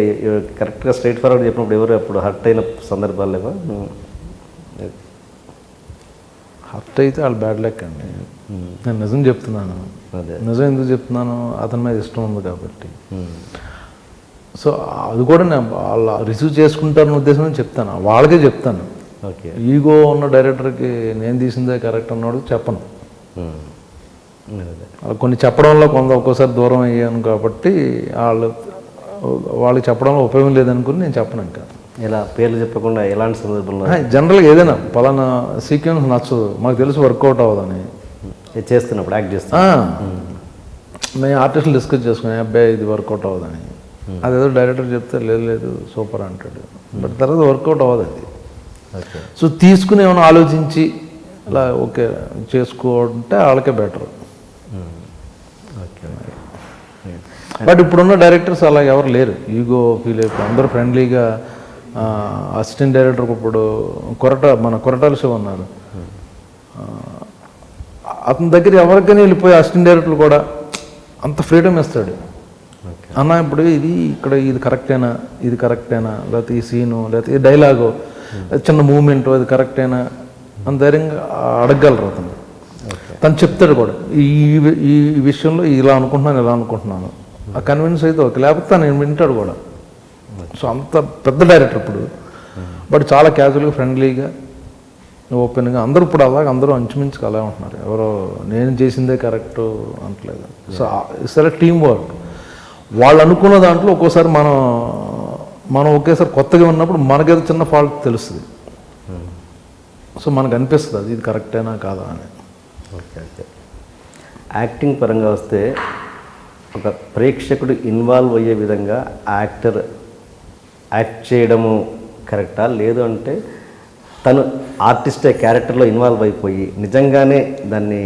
కరెక్ట్గా స్ట్రైట్ ఫార్వర్డ్ చెప్పినప్పుడు ఎవరు అప్పుడు హర్ట్ అయిన సందర్భాలు లేవా? హర్ట్ అయితే వాళ్ళు బ్యాడ్ లక్ అండి. నేను నిజం చెప్తున్నాను, నిజం ఎందుకు చెప్తున్నాను, అతని మీద ఇష్టం ఉంది కాబట్టి. సో అది కూడా నేను వాళ్ళ రిసీవ్ చేసుకుంటారని ఉద్దేశం చెప్తాను, వాళ్ళకే చెప్తాను. ఓకే, ఈగో ఉన్న డైరెక్టర్కి నేను తీసిందే కరెక్ట్ అన్నాడు చెప్పను. కొన్ని చెప్పడంలో ఒక్కోసారి దూరం అయ్యాను కాబట్టి వాళ్ళకి చెప్పడంలో ఉపయోగం లేదనుకుని నేను చెప్పను. ఇంకా ఇలా పేర్లు చెప్పకుండా ఎలాంటి సందర్భంలో జనరల్గా ఏదైనా పలానా సీక్వెన్స్ నచ్చదు, మాకు తెలుసు వర్కౌట్ అవ్వదని చేస్తున్నప్పుడు యాక్ట్ చేస్తా మేము ఆర్టిస్టులు డిస్కస్ చేసుకుని అబ్బాయి ఇది వర్కౌట్ అవ్వదని, అదేదో డైరెక్టర్ చెప్తే లేదు సూపర్ అంటాడు, బట్ తర్వాత వర్కౌట్ అవ్వదు అది. సో తీసుకుని ఏమైనా ఆలోచించి ఇలా ఓకే చేసుకుంటే వాళ్ళకే బెటర్. ఓకే. బట్ ఇప్పుడున్న డైరెక్టర్స్ అలా ఎవరు లేరు, ఈగో ఫీల్ అయిపోయి అందరూ ఫ్రెండ్లీగా. అసిస్టెంట్ డైరెక్టర్ ఇప్పుడు మన కొరటాల శివ ఉన్నారు, అతని దగ్గర ఎవరికైనా వెళ్ళిపోయి అసిస్టెంట్ డైరెక్టర్లు కూడా అంత ఫ్రీడమ్ ఇస్తాడు. అన్న ఇప్పుడు ఇది కరెక్టేనా, లేకపోతే ఈ సీను, లేకపోతే ఈ డైలాగు, చిన్న మూమెంట్ అది కరెక్టేనా అని ధైర్యంగా అడగగలరు అతను. తను చెప్తాడు కూడా ఈ విషయంలో ఇలా అనుకుంటున్నాను ఆ కన్విన్స్ అయితే ఓకే, లేకపోతే తను వింటాడు కూడా. సో అంత పెద్ద డైరెక్టర్ ఇప్పుడు. బట్ చాలా క్యాజువల్గా ఫ్రెండ్లీగా ఓపెన్గా అందరూ ఇప్పుడు అలాగే అందరూ అంచుమించుకు అలా ఉంటున్నారు. ఎవరో నేను చేసిందే కరెక్ట్ అనట్లేదు. సో సరే టీం వర్క్. వాళ్ళు అనుకున్న దాంట్లో ఒక్కోసారి మనం ఒకేసారి కొత్తగా ఉన్నప్పుడు మనకేదో చిన్న ఫాల్ట్ తెలుస్తుంది. సో మనకు అనిపిస్తుంది అది ఇది కరెక్టేనా కాదా అని. ఓకే. యాక్టింగ్ పరంగా వస్తే ఒక ప్రేక్షకుడు ఇన్వాల్వ్ అయ్యే విధంగా యాక్టర్ యాక్ట్ చేయడము కరెక్టా, లేదు అంటే తను ఆర్టిస్టే క్యారెక్టర్లో ఇన్వాల్వ్ అయిపోయి నిజంగానే దాన్ని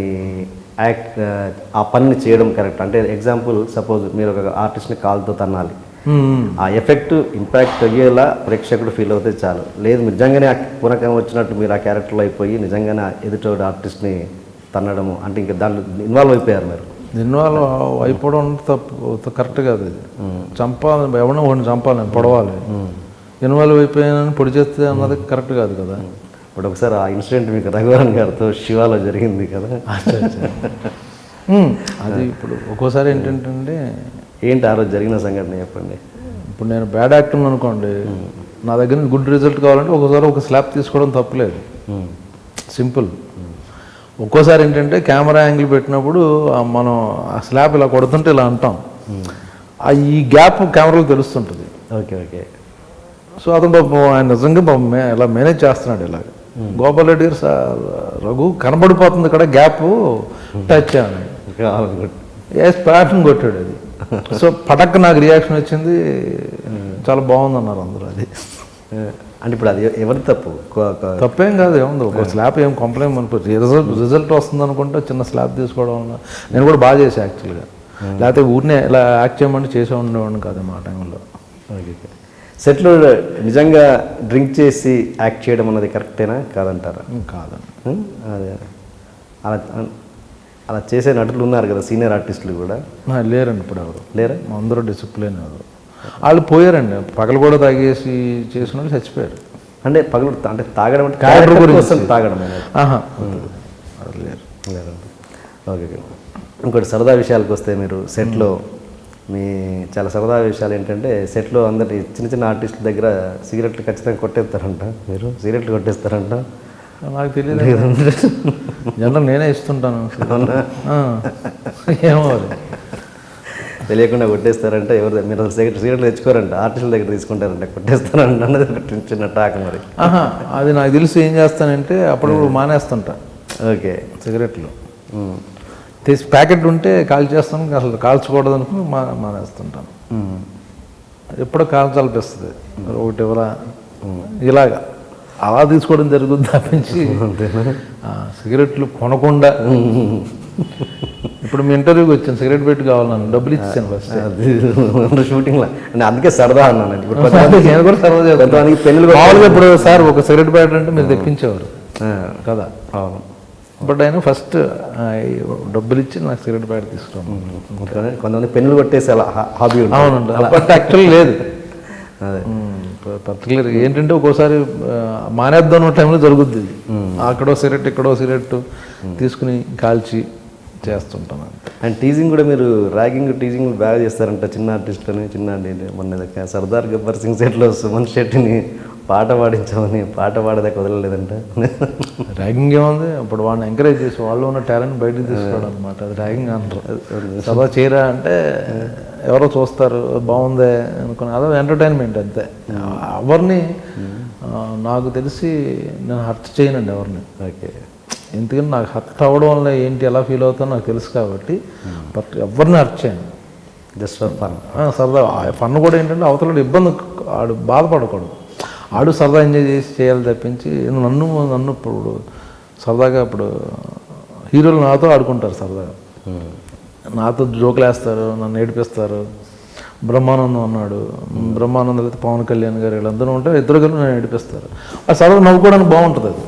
ఆ పనిని చేయడం కరెక్ట్? అంటే ఎగ్జాంపుల్ సపోజ్ మీరు ఒక ఆర్టిస్ట్ని కాల్తో తన్నాలి, ఆ ఎఫెక్ట్ ఇంపాక్ట్ అయ్యేలా ప్రేక్షకుడు ఫీల్ అవుతే చాలు. లేదు నిజంగానే పూనకం వచ్చినట్టు మీరు ఆ క్యారెక్టర్లో అయిపోయి నిజంగానే ఎదుటి ఆర్టిస్ట్ని తన్నడము అంటే ఇంకా దాంట్లో ఇన్వాల్వ్ అయిపోయారు. మీరు ఇన్వాల్వ్ అయిపోవడం తప్పు, కరెక్ట్ కాదు. అది చంపాలి, ఎవరినో ఒకటి చంపాలి, పొడవాలి. ఇన్వాల్వ్ అయిపోయానని పొడి చేస్తే అన్నది కరెక్ట్ కాదు కదా. ఇప్పుడు ఒకసారి ఆ ఇన్సిడెంట్ మీకు రఘువరన్ గారితో శివాలో జరిగింది కదా. అది ఇప్పుడు ఒక్కోసారి ఏంటంటే ఏంటి ఆ రోజు జరిగిన సంఘటన చెప్పండి. ఇప్పుడు నేను బ్యాడ్ యాక్టర్ అనుకోండి, నా దగ్గర నుంచి గుడ్ రిజల్ట్ కావాలంటే ఒకసారి ఒక స్లాబ్ తీసుకోవడం తప్పులేదు, సింపుల్. ఒక్కోసారి ఏంటంటే కెమెరా యాంగిల్ పెట్టినప్పుడు మనం ఆ స్లాబ్ ఇలా కొడుతుంటే ఇలా అంటాం, ఈ గ్యాప్ కెమెరాలో తెలుస్తుంటుంది. ఓకే. సో అతను ఆయన నిజంగా ఇలా మేనేజ్ చేస్తున్నాడు. ఇలాగ గోపాల్ రెడ్డి గారు రఘు కనబడిపోతుంది ఇక్కడ గ్యాప్ టచ్ అని ప్యాటర్న్ కొట్టాడు. అది సో పటక్ నాకు రియాక్షన్ వచ్చింది, చాలా బాగుంది అన్నారు అందరూ. అది అంటే ఇప్పుడు అది ఎవరి తప్పేం కాదు, ఏముంది ఒక స్లాబ్ ఏం కంప్లైంట్ అనుకోవచ్చు. రిజల్ట్ వస్తుంది అనుకుంటే చిన్న స్లాబ్ తీసుకోవడం వల్ల నేను కూడా బాగా చేసాను యాక్చువల్గా. లేకపోతే ఊరినే ఇలా యాక్ట్ చేయమంటే చేసే ఉండేవాడిని కాదు మా టైంలో. సెట్లో నిజంగా డ్రింక్ చేసి యాక్ట్ చేయడం అన్నది కరెక్టేనా కాదంటారా? కాదండి. అదే అలా చేసే నటులు ఉన్నారు కదా, సీనియర్ ఆర్టిస్టులు కూడా. లేరండి ఇప్పుడు ఎవరు లేరా? అందరూ డిసిప్లిన్ ఎవరు వాళ్ళు పోయారండి. పగలు కూడా తాగేసి చేసిన వాళ్ళు చచ్చిపోయారు. అంటే పగలు అంటే తాగడం అంటే తాగడం లేరు. ఓకే. ఇంకోటి సరదా విషయాలకు వస్తే మీరు సెట్లో మీ చాలా సరదా విషయాలు ఏంటంటే సెట్లో అందరి చిన్న చిన్న ఆర్టిస్టుల దగ్గర సిగరెట్లు ఖచ్చితంగా కొట్టేస్తారంట. మీరు సిగరెట్లు కొట్టేస్తారంట? నాకు తెలియదు, జనరల్ నేనే ఇస్తుంటాను. ఏమో తెలియకుండా కొట్టేస్తారంటే ఎవరు మీరు సిగరెట్లు తెచ్చుకోరంట, ఆర్టిస్టుల దగ్గర తీసుకుంటారంట, కొట్టేస్తారంట అన్నది చిన్న టాక్. మరి అది నాకు తెలిసి ఏం చేస్తానంటే అప్పుడు మానేస్తుంటా. ఓకే. సిగరెట్లు తీసి ప్యాకెట్ ఉంటే కాల్ చేస్తాను, అసలు కాల్చకూడదు అనుకుని మానేస్తుంటాను. ఎప్పుడో కాల్చాలనిపిస్తుంది, ఒకటి ఎవరా ఇలాగా అలా తీసుకోవడం జరుగుతుంది తప్పించి సిగరెట్లు కొనకుండా. ఇప్పుడు మీ ఇంటర్వ్యూకి వచ్చాను, సిగరెట్ పెట్టి కావాలన్నాను, డబ్బులు ఇచ్చాను ఫస్ట్ షూటింగ్లో. అందుకే సరదా అన్నాను. నేను కూడా సరదా చేస్తాను. మామూలుగా ఇప్పుడు సార్ ఒక సిగరెట్ ప్యాకెట్ అంటే మీరు తెప్పించేవారు కదా. అవును. బట్ ఆయన ఫస్ట్ డబ్బులు ఇచ్చి నాకు సిగరెట్ ప్యాకెట్ తీసుకున్నాను. కొంతమంది పెన్నులు కొట్టేసి అలా హాబీ. అవునండి, బట్ యాక్చువల్లీ లేదు. అదే పర్టికులర్ ఏంటంటే ఒక్కోసారి మానేద్దాం టైంలో జరుగుద్ది. అక్కడో సిగరెట్ ఇక్కడో సిగరెట్ తీసుకుని కాల్చి చేస్తుంటాను. అండ్ టీజింగ్ కూడా మీరు టీజింగ్ బాగా చేస్తారంట చిన్న ఆర్టిస్ట్ని. మొన్న సర్దార్ గబ్బర్ సింగ్ సెట్లో సుమన్ శెట్టిని పాట పాడించామని పాట పాడదాకా వదలలేదంట. ర్యాగింగ్ ఏముంది, అప్పుడు వాళ్ళని ఎంకరేజ్ చేసి వాళ్ళు ఉన్న టాలెంట్ బయటకు తీసుకోవడం అనమాట. అది ర్యాగింగ్ అంటారు. సదా చేయరా అంటే ఎవరో చూస్తారు బాగుందే అనుకుని, అదో ఎంటర్టైన్మెంట్ అంతే. ఎవరిని నాకు తెలిసి నేను హర్ట్ చేయనండి ఎవరిని. ఓకే. ఎందుకంటే నాకు హర్ట్ అవ్వడం వల్ల ఏంటి ఎలా ఫీల్ అవుతానో నాకు తెలుసు కాబట్టి. బట్ ఎవరిని హర్ట్ చేయను, జస్ట్ ఫర్ ఫన్. సరదా ఫన్ కూడా ఏంటంటే అవతల ఇబ్బంది, ఆడు బాధపడకూడదు, ఆడు సరదా ఎంజాయ్ చేసి చేయాలి తప్పించి నన్ను ఇప్పుడు సరదాగా ఇప్పుడు హీరోలు నాతో ఆడుకుంటారు సరదాగా, నాతో జోకులు వేస్తారు, నన్ను ఏడిపిస్తారు. బ్రహ్మానందం అన్నాడు, బ్రహ్మానందం అయితే పవన్ కళ్యాణ్ గారు వీళ్ళందరూ ఉంటే ఇద్దరు కలిసి నన్ను ఏడిపిస్తారు. ఆ సరదా నవ్వుకోవడానికి బాగుంటుంది అది.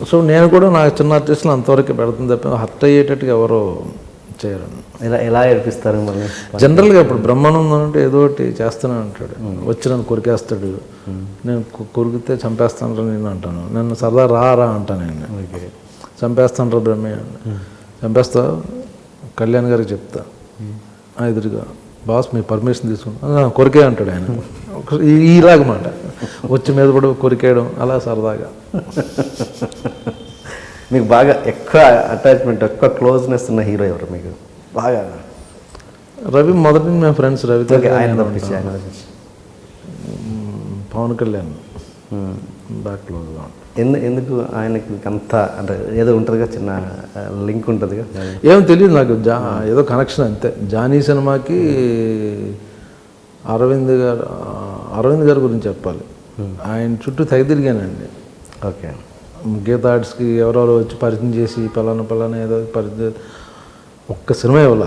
సో నేను కూడా నాకు చిన్న ఆర్టిస్టులు అంతవరకు పెడుతుంది తప్ప హర్ట్ అయ్యేటట్టుగా ఎవరో చేయరు. ఎలా ఏడిపిస్తారు మళ్ళీ? జనరల్గా ఇప్పుడు బ్రహ్మానందం అంటే ఏదో ఒకటి చేస్తూనే అంటాడు, వచ్చి నన్ను కొరికేస్తాడు, నేను కొరికితే చంపేస్తాను నేను అంటాను, నన్ను సరదా రా అంటాను, నేను చంపేస్తాను రా బ్రహ్మయ్య, చంపేస్తా కళ్యాణ్ గారికి చెప్తా ఎదురుగా, బాస్ మీ పర్మిషన్ తీసుకుంటా కొరికే అంటాడు ఆయన. ఇలాగమాట వచ్చి మీద పడి కొరికేయడం అలా సరదాగా. మీకు బాగా ఎక్కువ అటాచ్మెంట్, ఎక్కువ క్లోజ్నెస్ ఉన్న హీరో ఎవరు మీకు బాగా? రవి మొదటి మేము ఫ్రెండ్స్. రవితో ఆయన తప్పించి ఆయన తప్పించి పవన్ కళ్యాణ్ బాగా క్లోజ్గా ఉంటాం. ఎందుకు ఆయనకి మీకు అంత అంటే ఏదో ఉంటుందిగా, చిన్న లింక్ ఉంటుందిగా? ఏం తెలియదు నాకు, ఏదో కనెక్షన్ అంతే. జానీ సినిమాకి అరవింద్ గారి గురించి చెప్పాలి, ఆయన చుట్టూ తిరిగానండి. ఓకే. గీతా ఆర్ట్స్కి ఎవరెవరో వచ్చి పరిచయం చేసి పలానా ఏదో పరిచయం, ఒక్క సినిమా ఇవ్వాల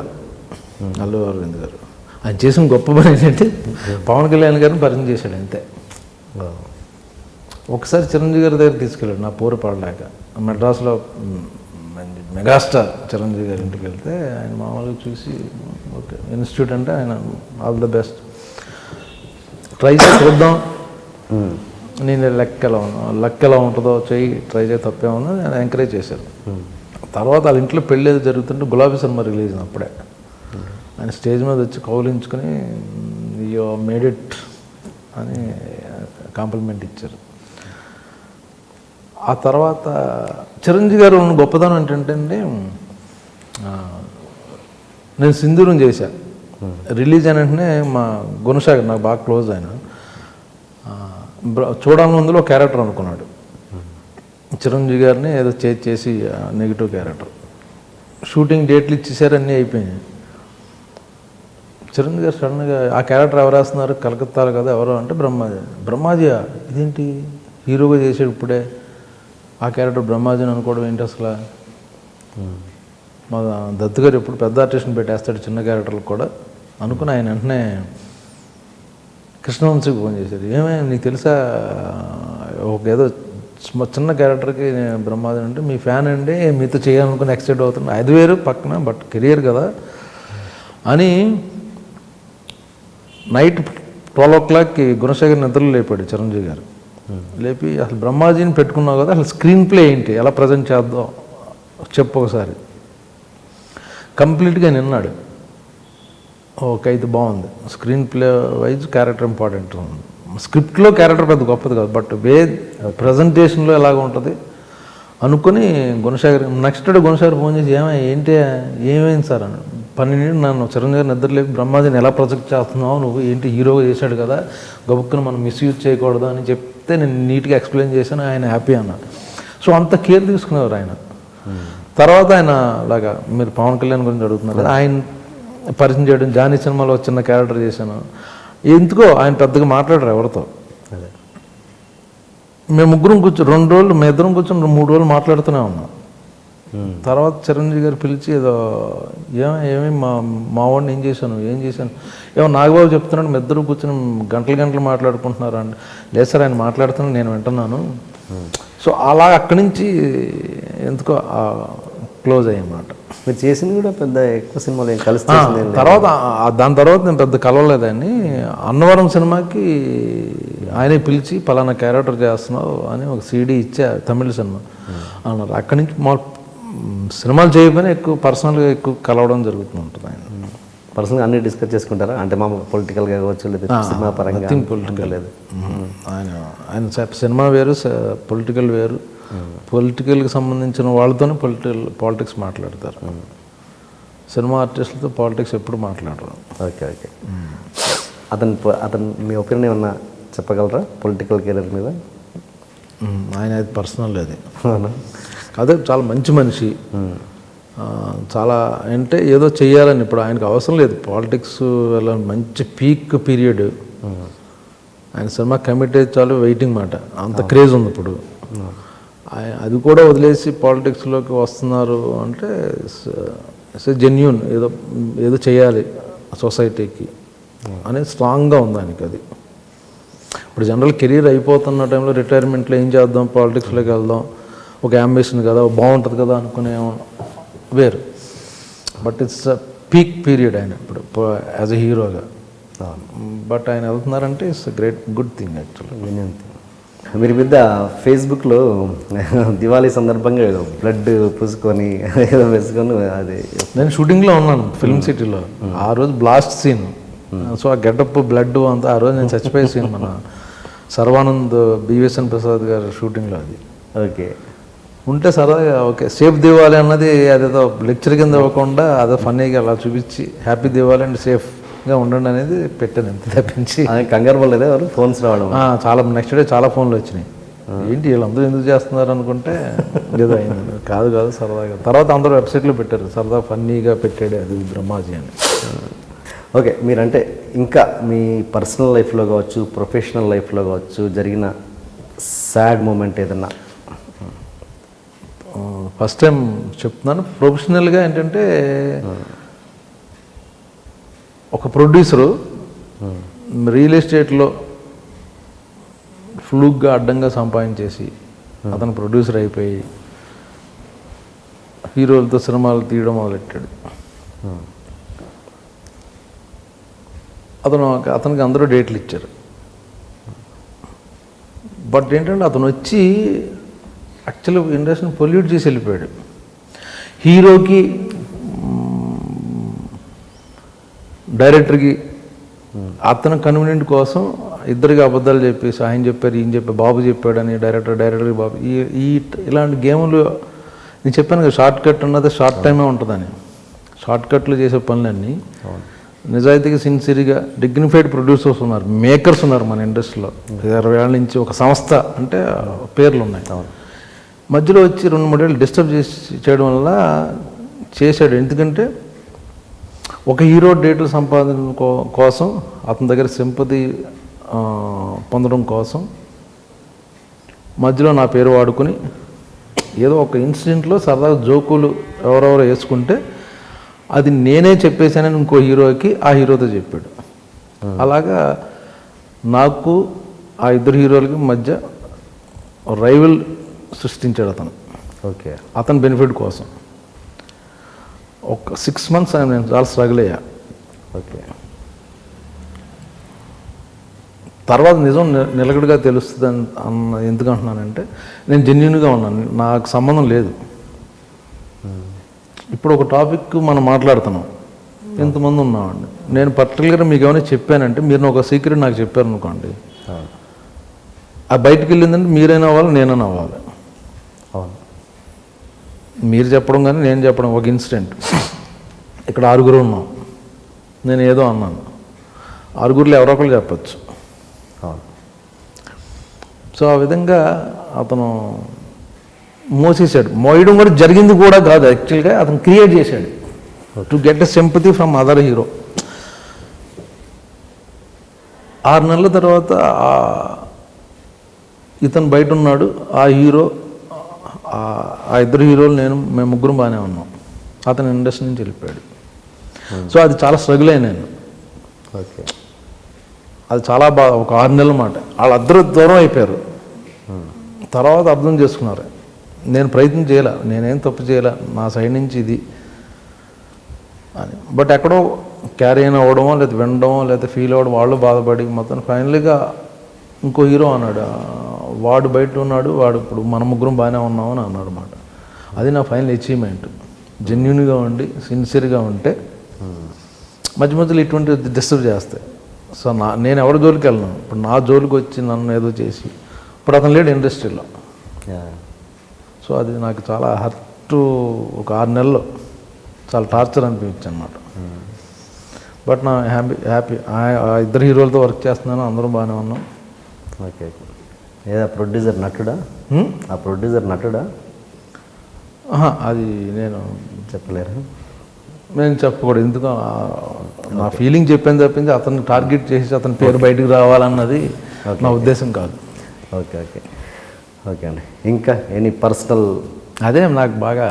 అల్లు అరవింద్ గారు. ఆయన చేసిన గొప్ప పని ఏంటంటే పవన్ కళ్యాణ్ గారిని పరిచయం చేశాడు అంతే. ఒకసారి చిరంజీవి గారి దగ్గర తీసుకెళ్ళాడు నా పోరు పడలేక, మెడ్రాస్లో మెగాస్టార్ చిరంజీవి గారి ఇంటికి వెళ్తే ఆయన మామూలుగా చూసి ఓకే ఇన్స్టిట్యూట్ అంటే ఆయన ఆల్ ద బెస్ట్ ట్రై చేసి చూద్దాం, నేను లెక్క ఎలా ఉంటుందో చెయ్యి ట్రై చేసి తప్పే ఉందో నేను ఎంకరేజ్ చేశాను. తర్వాత వాళ్ళ ఇంట్లో పెళ్ళి ఏదో జరుగుతుంటే గులాబీ సినిమా రిలీజ్ అప్పుడే ఆయన స్టేజ్ మీద వచ్చి కౌలించుకొని యూ మేడ్ ఇట్ అని కాంప్లిమెంట్ ఇచ్చారు. ఆ తర్వాత చిరంజీవి గారు ఉన్న గొప్పతనం ఏంటంటే అండి, నేను సింధూరం చేశాను రిలీజ్ అయిన వెంటనే మా గుణసాగర్ నాకు బాగా క్లోజ్ ఆయన చూడాలని ముందులో క్యారెక్టర్ అనుకున్నాడు, చిరంజీవి గారిని ఏదో చేసి నెగిటివ్ క్యారెక్టర్. షూటింగ్ డేట్లు ఇచ్చేసారు, అన్నీ అయిపోయినాయి. చిరంజీవి గారు సడన్గా ఆ క్యారెక్టర్ ఎవరు వేస్తున్నారు, కలకత్తాలో కదా ఎవరో అంటే బ్రహ్మాజియా ఇదేంటి హీరోగా చేసాడు ఇప్పుడే ఆ క్యారెక్టర్ బ్రహ్మాజీని అనుకోవడం ఏంటి అసలు. మా దత్తు గారు ఎప్పుడు పెద్ద ఆర్టిస్ట్ని పెట్టేస్తాడు చిన్న క్యారెక్టర్లకు కూడా అనుకుని ఆయన వెంటనే కృష్ణవంశీకి ఫోన్ చేశారు, ఏమైనా నీకు తెలుసా ఒక ఏదో చిన్న క్యారెక్టర్కి బ్రహ్మాజీ అంటే మీ ఫ్యాన్ అండి మీతో చేయాలనుకుని ఎక్సైట్ అవుతుంది, అది వేరు పక్కన బట్ కెరియర్ కదా అని. నైట్ 12 o'clockకి గుణశేఖర్ నిద్రలు లేపాడు చిరంజీవి గారు, లేపి అసలు బ్రహ్మాజీని పెట్టుకున్నావు కదా అసలు స్క్రీన్ ప్లే ఏంటి ఎలా ప్రజెంట్ చేద్దాం చెప్పు ఒకసారి. కంప్లీట్గా నిన్నాడు, ఓకే అయితే బాగుంది, screen play wise character important ఉంది, స్క్రిప్ట్లో క్యారెక్టర్ పెద్ద గొప్పది కాదు బట్ ప్రజెంటేషన్లో ఎలాగ ఉంటుంది అనుకుని Gunasekhar next day Gunasekhar phone చేసి ఏమైంది సార్ అని 12 నన్ను చిరంజీవి నిద్ర లేపి బ్రహ్మాజీని ఎలా ప్రొజెక్ట్ చేస్తున్నావు నువ్వు ఏంటి హీరోగా చేశాడు కదా గబుక్కుని మనం మిస్యూజ్ చేయకూడదు అని చెప్తే నేను నీట్గా ఎక్స్ప్లెయిన్ చేశాను, ఆయన హ్యాపీ అన్నాడు. సో అంత కేర్ తీసుకునేవారు ఆయన. తర్వాత ఆయన అలాగా మీరు పవన్ కళ్యాణ్ గురించి అడుగుతున్నారు కదా, ఆయన పరిచయం చేయడం, జానీ సినిమాలో చిన్న క్యారెక్టర్ చేశాను, ఎందుకో ఆయన పెద్దగా మాట్లాడరు ఎవరితో. మేము ముగ్గురం కూర్చొని 2 రోజులు మేము ఇద్దరం కూర్చొని 3 రోజులు మాట్లాడుతూనే ఉన్నాం. తర్వాత చిరంజీవి గారు పిలిచి ఏదో ఏమి మా వాడిని ఏం చేశాను ఏమో నాగబాబు చెప్తున్నాడు, మీ ఇద్దరు కూర్చొని గంటలు మాట్లాడుకుంటున్నారు అండి. లేదు సార్ ఆయన మాట్లాడుతున్నాను నేను వింటున్నాను. సో అలా అక్కడి నుంచి ఎందుకో క్లోజ్ అయ్యమాట. మీరు చేసింది కూడా పెద్ద ఎక్కువ సినిమాలు కలిసి తర్వాత దాని తర్వాత నేను పెద్ద కలవలేదండి. అన్నవరం సినిమాకి ఆయనే పిలిచి పలానా క్యారెక్టర్ చేస్తున్నావు అని ఒక సీడీ ఇచ్చా, తమిళ సినిమా అన్నారు. అక్కడి నుంచి మా సినిమాలు చేయకపోయినా ఎక్కువ పర్సనల్గా ఎక్కువ కలవడం జరుగుతూ ఉంటుంది. ఆయన పర్సనల్గా అన్ని డిస్కస్ చేసుకుంటారా అంటే మా పొలిటికల్గా కావచ్చు లేదా సినిమా పరంగా? పొలిటికల్ లేదు, ఆయన సినిమా వేరు పొలిటికల్ వేరు, పొలిటికల్కి సంబంధించిన వాళ్ళతోనే పాలిటిక్స్ మాట్లాడతారు, సినిమా ఆర్టిస్టులతో పాలిటిక్స్ ఎప్పుడు మాట్లాడరు. ఓకే. అతను మీ ఒపీనియన్ ఏమన్నా చెప్పగలరా పొలిటికల్ కెరీర్ మీద? ఆయన అది పర్సనల్ అది అదే చాలా మంచి మనిషి, చాలా అంటే ఏదో చెయ్యాలని ఇప్పుడు ఆయనకు అవసరం లేదు పాలిటిక్స్ వల్ల. మంచి పీక్ పీరియడ్ ఆయన సినిమా కమిట్ అయితే చాలు వెయిటింగ్ మాట, అంత క్రేజ్ ఉంది ఇప్పుడు. అది కూడా వదిలేసి పాలిటిక్స్లోకి వస్తున్నారు అంటే ఇట్స్ జెన్యూన్, ఏదో చేయాలి సొసైటీకి అనేది స్ట్రాంగ్గా ఉంది ఆయనకి. అది ఇప్పుడు జనరల్ కెరీర్ అయిపోతున్న టైంలో రిటైర్మెంట్లో ఏం చేద్దాం, పాలిటిక్స్లోకి వెళ్దాం, ఒక అంబిషన్ కదా, బాగుంటుంది కదా అనుకునే వేరు. బట్ ఇట్స్ పీక్ పీరియడ్ ఆయన ఇప్పుడు యాజ్ ఎ హీరోగా. బట్ ఆయన వెళ్తున్నారంటే it's great good thing actually. మీరు పెద్ద ఫేస్బుక్లో దివాళీ సందర్భంగా ఏదో బ్లడ్ పూసుకొని ఏదో వేసుకొని అది. నేను షూటింగ్లో ఉన్నాను ఫిల్మ్ సిటీలో ఆ రోజు, బ్లాస్ట్ సీన్. సో ఆ గెటప్ బ్లడ్ అంతా ఆ రోజు నేను చచ్చిపోయే సీన్ మన సర్వానంద్ బివిఎస్ఎన్ ప్రసాద్ గారు షూటింగ్లో. అది ఓకే ఉంటే సరదాగా ఓకే సేఫ్ దివాళీ అన్నది అదేదో లెక్చర్ కింద ఇవ్వకుండా అదే ఫన్నీగా అలా చూపించి హ్యాపీ దివాళీ అండ్ సేఫ్గా ఉండండి అనేది పెట్టాను, ఎంత తప్పించి. కంగారు పడలేదు ఎవరు ఫోన్స్ రావడం? చాలా నెక్స్ట్ డే చాలా ఫోన్లు వచ్చినాయి. ఏంటి వీళ్ళందరూ ఎందుకు చేస్తున్నారు అనుకుంటే ఏదో అయింది. కాదు సరదాగా. తర్వాత అందరూ వెబ్సైట్లో పెట్టారు సరదా ఫన్నీగా పెట్టాడు అది బ్రహ్మాజీ అని. ఓకే, మీరంటే ఇంకా మీ పర్సనల్ లైఫ్లో కావచ్చు, ప్రొఫెషనల్ లైఫ్లో కావచ్చు జరిగిన సాడ్ మూమెంట్ ఏదన్నా? ఫస్ట్ టైం చెప్తున్నాను. ప్రొఫెషనల్గా ఏంటంటే ఒక ప్రొడ్యూసరు రియల్ ఎస్టేట్లో ఫ్లూక్గా అడ్డంగా సంపాదించేసి అతను ప్రొడ్యూసర్ అయిపోయి హీరోలతో సినిమాలు తీయడం మొదలెట్టాడు. అతనికి అందరూ డేట్లు ఇచ్చారు. బట్ ఏంటంటే అతను వచ్చి యాక్చువల్గా ఇండస్ట్రీని పొల్యూట్ చేసి వెళ్ళిపోయాడు. హీరోకి డైరెక్టర్కి అతను కన్వీనియంట్ కోసం ఇద్దరికి అబద్ధాలు చెప్పేసి ఆయన చెప్పారు ఈయన చెప్పారు బాబు చెప్పాడని డైరెక్టర్కి బాబు ఇలాంటి గేములు నేను చెప్పాను కదా, షార్ట్ కట్ ఉన్నది షార్ట్ టైమే ఉంటుందని. షార్ట్ కట్లు చేసే పనులన్నీ నిజాయితీగా సిన్సియర్గా డిగ్నిఫైడ్ ప్రొడ్యూసర్స్ ఉన్నారు, మేకర్స్ ఉన్నారు మన ఇండస్ట్రీలో. 20 ఏళ్ళ నుంచి ఒక సంస్థ అంటే పేర్లు ఉన్నాయి. మధ్యలో వచ్చి 2-3 ఏళ్ళు డిస్టర్బ్ చేయడం వల్ల చేశాడు. ఎందుకంటే ఒక హీరో డేట్లు సంపాదన కోసం అతని దగ్గర సింపతి పొందడం కోసం మధ్యలో నా పేరు వాడుకుని ఏదో ఒక ఇన్సిడెంట్లో సరదాగా జోకులు ఎవరెవరో వేసుకుంటే అది నేనే చెప్పేశానని ఇంకో హీరోకి ఆ హీరోతో చెప్పాడు. అలాగా నాకు ఆ ఇద్దరు హీరోలకి మధ్య రైవల్ సృష్టించాడు అతను. ఓకే, అతని బెనిఫిట్ కోసం ఒక 6 months నేను చాలా స్ట్రగుల్ అయ్యా. ఓకే, తర్వాత నిజం నిలకడగా తెలుస్తుంది అన్న ఎందుకు అంటున్నానంటే నేను జెన్యూన్గా ఉన్నాను, నాకు సంబంధం లేదు. ఇప్పుడు ఒక టాపిక్ మనం మాట్లాడుతున్నాం, ఎంతమంది ఉన్నామండి, నేను పర్టికులర్గా మీకు ఏమైనా చెప్పానంటే మీరు ఒక సీక్రెట్ నాకు చెప్పారు అనుకోండి, ఆ బయటికి వెళ్ళిందంటే మీరైనా అవ్వాలి నేనైనా అవ్వాలి. అవును, మీరు చెప్పడం కానీ నేను చెప్పడం. ఒక ఇన్సిడెంట్, ఇక్కడ 6 ఉన్నాం, నేను ఏదో అన్నాను, 6లో ఎవరో ఒకరు చెప్పచ్చు. సో ఆ విధంగా అతను మోసేసాడు. మోయడం కూడా జరిగింది కూడా కాదు, యాక్చువల్గా అతను క్రియేట్ చేశాడు to get a sympathy from other hero. 6 నెలల తర్వాత ఇతను బయట ఉన్నాడు, ఆ హీరో ఆ ఇద్దరు హీరోలు మేము ముగ్గురు బాగానే ఉన్నాం, అతను ఇండస్ట్రీ నుంచి వెళ్ళిపోయాడు. సో అది చాలా స్ట్రగుల్ అయ్యాను నేను. ఓకే, అది చాలా బాగా ఒక 6 నెలల మాట. వాళ్ళిద్దరూ దూరం అయిపోయారు. తర్వాత అర్థం చేసుకున్నారు, నేను ప్రయత్నం చేయాల, నేనేం తప్పు చేయాల, నా సైడ్ నుంచి ఇది అని. బట్ ఎక్కడో క్యారీ అయిన అవ్వడమో లేదా వినడమో లేదా ఫీల్ అవ్వడం, వాళ్ళు బాధపడి మొత్తం ఫైనల్గా ఇంకో హీరో అన్నాడు, వాడు బయట ఉన్నాడు, వాడు ఇప్పుడు మన ముగ్గురం బాగానే ఉన్నామని అన్నాడు అన్నమాట. అది నా ఫైనల్ అచీవ్మెంట్. జెన్యూన్గా ఉండి సిన్సియర్గా ఉంటే మధ్య మధ్యలో ఇటువంటి డిస్టర్బ్ చేస్తాయి. సో నేను ఎవరి జోలికి వెళ్ళను. ఇప్పుడు నా జోలికి వచ్చి నన్ను ఏదో చేసి, ఇప్పుడు అతను లేడు ఇండస్ట్రీలో. సో అది నాకు చాలా హర్ట్. ఒక 6 నెలలు చాలా టార్చర్ అనిపించింది అన్నమాట. బట్ నా హ్యాపీ ఆ ఇద్దరు హీరోలతో వర్క్ చేస్తున్నాను, అందరూ బాగానే ఉన్నాం. ఓకే, ఏదా ప్రొడ్యూసర్ నటుడా? ఆ ప్రొడ్యూసర్ నటుడా? అది నేను చెప్పలేరు, నేను చెప్పకూడదు. ఎందుకు నా ఫీలింగ్ చెప్పాను తప్పించి అతన్ని టార్గెట్ చేసి అతని పేరు బయటకు రావాలన్నది నా ఉద్దేశం కాదు. Okay okay. ఓకే అండి. ఇంకా ఎనీ పర్సనల్ అదే నాకు బాగా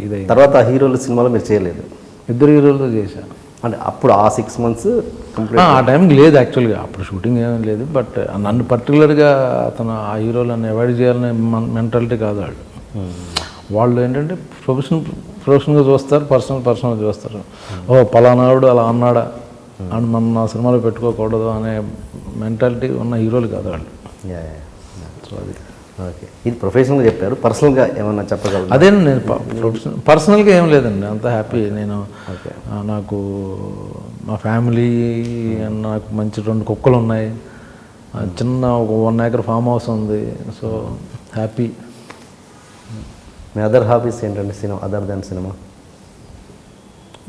ఇదే. తర్వాత హీరోల సినిమాలో మీరు చేయలేదు? 2 హీరోలతో చేశా. అంటే అప్పుడు ఆ 6 months కంప్లీట్ ఆ టైంకి లేదు యాక్చువల్గా, అప్పుడు షూటింగ్ ఏమీ లేదు. బట్ నన్ను పర్టికులర్గా అతను ఆ హీరోలను అవాయిడ్ చేయాలనే మెంటాలిటీ కాదు వాళ్ళు. వాళ్ళు ఏంటంటే ప్రొఫెషన్గా చూస్తారు, పర్సనల్గా చూస్తారు. ఓ పలానాడు అలా అన్నాడా అని మనం నా సినిమాలో పెట్టుకోకూడదు అనే మెంటాలిటీ ఉన్న హీరోలు కాదు వాళ్ళు. సో అది ఓకే. ఇది ప్రొఫెషనల్గా చెప్పారు, పర్సనల్గా ఏమన్నా చెప్పగలరు? అదే నేను పర్సనల్గా ఏం లేదండి, అంత హ్యాపీ నేను. నాకు మా ఫ్యామిలీ, నాకు మంచి 2 కుక్కలు ఉన్నాయి, చిన్న ఒక 1 acre ఫామ్ హౌస్ ఉంది. So happy. మీ అదర్ హాబీస్ ఏంటండి సినిమా అదర్ దాన్ సినిమా?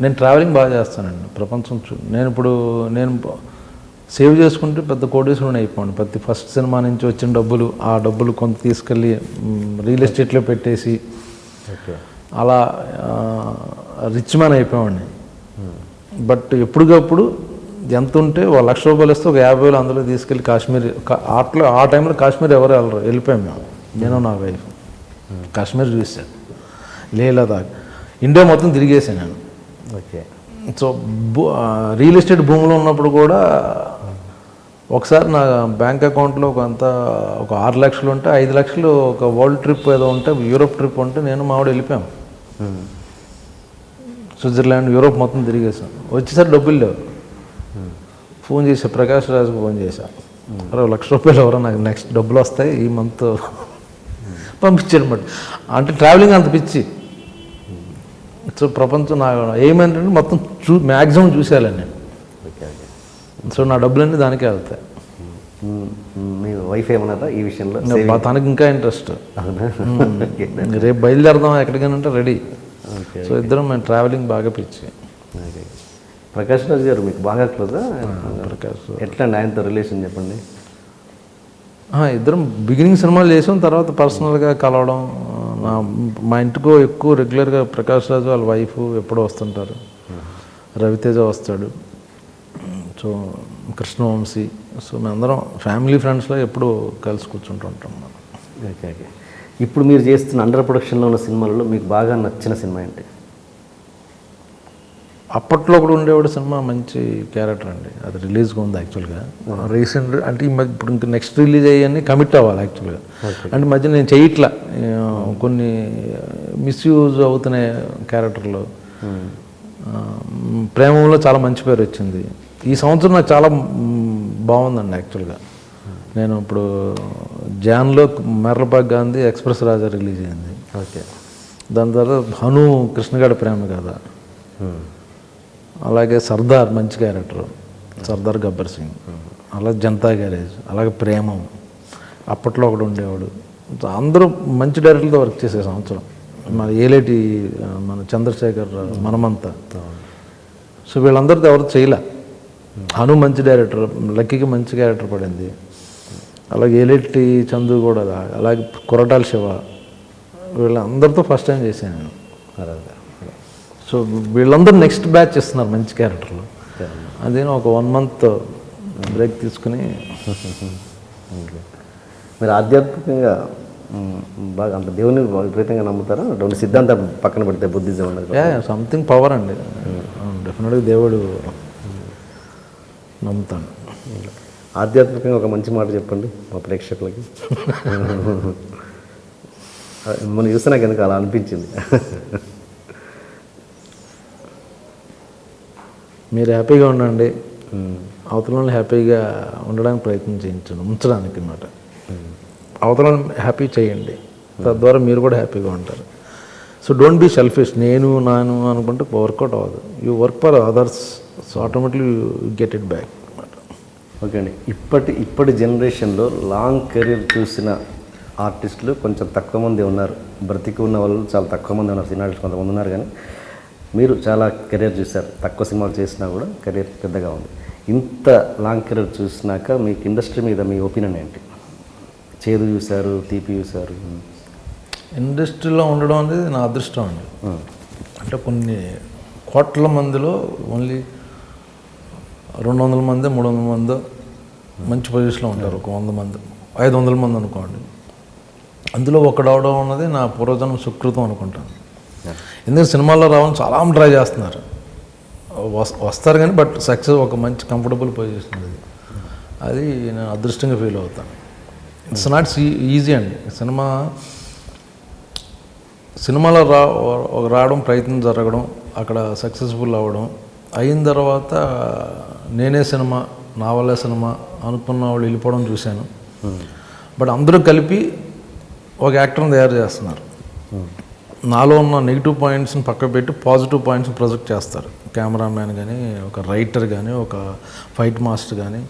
నేను ట్రావెలింగ్ బాగా చేస్తానండి, ప్రపంచం నేను సేవ్ చేసుకుంటే పెద్ద కోటేశ్వరుని అయిపోండి. ప్రతి ఫస్ట్ సినిమా నుంచి వచ్చిన ఆ డబ్బులు కొంత తీసుకెళ్ళి రియల్ ఎస్టేట్లో పెట్టేసి అలా రిచ్ మ్యాన్ అయిపోయాడిని. బట్ ఎప్పటికప్పుడు ఎంత ఉంటే ₹1,00,000 ఇస్తే ఒక 50,000 అందులో తీసుకెళ్ళి కాశ్మీర్, ఆ టైంలో కాశ్మీర్ ఎవరు వెళ్ళరు, వెళ్ళిపోయాం మేము, నేను నా వైఫ్. కాశ్మీర్ చూసాను, లేహ్ లదాఖ్, ఇండియా మొత్తం తిరిగేసాను నేను. ఓకే. సో రియల్ ఎస్టేట్ భూములు ఉన్నప్పుడు కూడా ఒకసారి నా బ్యాంక్ అకౌంట్లో ఒక 6 లక్షలు ఉంటే 5 లక్షలు ఒక వరల్డ్ ట్రిప్ ఏదో ఉంటే, యూరోప్ ట్రిప్ ఉంటే నేను మావిడ వెళ్ళిపోయాం. స్విట్జర్లాండ్, యూరోప్ మొత్తం తిరిగేసాం. వచ్చేసరి డబ్బులు లేవు. ఫోన్ చేసా, ప్రకాష్ రాజ్కి ఫోన్ చేశా, అరే ₹1,00,000 ఎవరో నాకు నెక్స్ట్ డబ్బులు వస్తాయి ఈ మంత్ పంపించాడు అనమాట. అంటే ట్రావెలింగ్ అంత పిచ్చి. సో ప్రపంచం ఏమంటే మొత్తం మ్యాక్సిమం చూసేయాలని నేను. సో నా డబ్బులన్నీ దానికే వెళ్తాయి. మీ వైఫ్ ఏమన్నారా ఈ విషయంలో? తనకి ఇంకా ఇంట్రెస్ట్. రేపు బయలుదేరదాం ఎక్కడికైనా అంటే రెడీ. సో ఇద్దరం మేము ట్రావెలింగ్ బాగా పిచ్చి. ప్రకాష్ రాజ్ గారు మీకు బాగా క్లోజా? ప్రకాష్ ఎట్లా అండి ఆయనతో రిలేషన్ చెప్పండి? ఇద్దరం బిగినింగ్ సినిమాలు చేసాం, తర్వాత పర్సనల్గా కలవడం. మా ఇంటికో ఎక్కువ రెగ్యులర్గా ప్రకాష్ రాజు వాళ్ళ వైఫ్ ఎప్పుడో వస్తుంటారు, రవితేజ వస్తాడు, సో కృష్ణవంశీ. సో మేమందరం ఫ్యామిలీ ఫ్రెండ్స్లో ఎప్పుడూ కలిసి కూర్చుంటుంటాం. Okay okay. ఇప్పుడు మీరు చేస్తున్న అండర్ ప్రొడక్షన్లో ఉన్న సినిమాలలో మీకు బాగా నచ్చిన సినిమా ఏంటి? అప్పట్లో కూడా ఉండేవాడు సినిమా మంచి క్యారెక్టర్ అండి, అది రిలీజ్గా ఉంది యాక్చువల్గా. రీసెంట్ అంటే ఈ మధ్య ఇప్పుడు ఇంకా నెక్స్ట్ రిలీజ్ అయ్యని కమిట్ అవ్వాలి యాక్చువల్గా. అంటే మధ్య నేను చేయట్లా, కొన్ని మిస్యూజ్ అవుతున్నాయి క్యారెక్టర్లు. ప్రేమంలో చాలా మంచి పేరు వచ్చింది. ఈ సంవత్సరం నాకు చాలా బాగుందండి యాక్చువల్గా. నేను ఇప్పుడు జాన్లో మెర్లపాక్ గాంధీ ఎక్స్ప్రెస్ రాజా రిలీజ్ అయింది. ఓకే. దాని తర్వాత హను కృష్ణగాడి ప్రేమ కదా, అలాగే సర్దార్ మంచి క్యారెక్టర్, సర్దార్ గబ్బర్ సింగ్, అలాగే జనతా గ్యారేజ్, అలాగే ప్రేమం, అప్పట్లో ఒకడు ఉండేవాడు. అందరూ మంచి డైరెక్టర్లతో వర్క్ చేసే సంవత్సరం. మన ఏలేటి, మన చంద్రశేఖర్, మనమంతా. సో వీళ్ళందరితో ఎవరు చేయలే. హను మంచి డైరెక్టర్, లక్కీకి మంచి క్యారెక్టర్ పడింది. అలాగే ఏలేటి చందు కూడా, అలాగే కొరటాల శివ, వీళ్ళందరితో ఫస్ట్ టైం చేశాను నేను. సో వీళ్ళందరూ నెక్స్ట్ బ్యాచ్ ఇస్తున్నారు మంచి క్యారెక్టర్లు. అదే ఒక 1 month బ్రేక్ తీసుకుని. మీరు ఆధ్యాత్మికంగా బాగా అంత దేవుని విపరీతంగా నమ్ముతారా? సిద్ధాంతం పక్కన పెడితే బుద్ధిజం అన్నది సంథింగ్ పవర్ అండి, డెఫినెట్గా దేవుడు నమ్ముతాను. ఆధ్యాత్మికంగా ఒక మంచి మాట చెప్పండి మా ప్రేక్షకులకి. మనం చూస్తే నాకు ఎందుకు అలా అనిపించింది. మీరు హ్యాపీగా ఉండండి, అవతల హ్యాపీగా ఉండడానికి ప్రయత్నం చేయించండి, ఉంచడానికి అన్నమాట. అవతల హ్యాపీ చేయండి, తద్వారా మీరు కూడా హ్యాపీగా ఉంటారు. సో డోంట్ బీ సెల్ఫిష్, నాను అనుకుంటే వర్కౌట్ అవ్వదు. You work for others, so automatically you get it back అన్నమాట. ఓకే అండి. ఇప్పటి జనరేషన్లో లాంగ్ కెరీర్ చూసిన ఆర్టిస్టులు కొంచెం తక్కువ మంది ఉన్నారు. బ్రతికి ఉన్న వాళ్ళు చాలా తక్కువ మంది ఉన్నారు. సినిమా ఆర్టిస్ట్ కొంతమంది ఉన్నారు, కానీ మీరు చాలా కెరీర్ చూశారు. తక్కువ సినిమాలు చేసినా కూడా కెరీర్ పెద్దగా ఉంది. ఇంత లాంగ్ కెరీర్ చూసినాక మీకు ఇండస్ట్రీ మీద మీ ఒపీనియన్ ఏంటి? చేదు చూశారు, తీపి చూశారు. ఇండస్ట్రీలో ఉండడం అనేది నా అదృష్టం అండి. అంటే కొన్ని కోట్ల మందిలో ఓన్లీ 200 మంది 300 మంది మంచి పొజిషన్లో ఉంటారు. ఒక 100 మంది 500 మంది అనుకోండి. అందులో ఒకడవడం అన్నది నా పూర్వజన్మ సుకృతం అనుకుంటాను. ఎందుకంటే సినిమాల్లో రావాలని చాలా ట్రై చేస్తున్నారు, వస్తారు కానీ బట్ సక్సెస్ ఒక మంచి కంఫర్టబుల్ పొజిషన్ అది నేను అదృష్టంగా ఫీల్ అవుతాను. ఇట్స్ నాట్ ఈజీ అండి. సినిమాలో రావడం, ప్రయత్నం జరగడం, అక్కడ సక్సెస్ఫుల్ అవ్వడం, అయిన తర్వాత నేనే సినిమా, నా వల్లే సినిమా అనుకున్న వాళ్ళు వెళ్ళిపోవడం చూశాను. బట్ అందరూ కలిపి ఒక యాక్టర్ని తయారు చేస్తున్నారు. నాలో ఉన్న నెగిటివ్ పాయింట్స్ని పక్కన పెట్టి పాజిటివ్ పాయింట్స్ని ప్రొజెక్ట్ చేస్తారు. కెమెరామ్యాన్ కానీ, ఒక రైటర్ కానీ, ఒక ఫైట్ మాస్టర్ కానీ,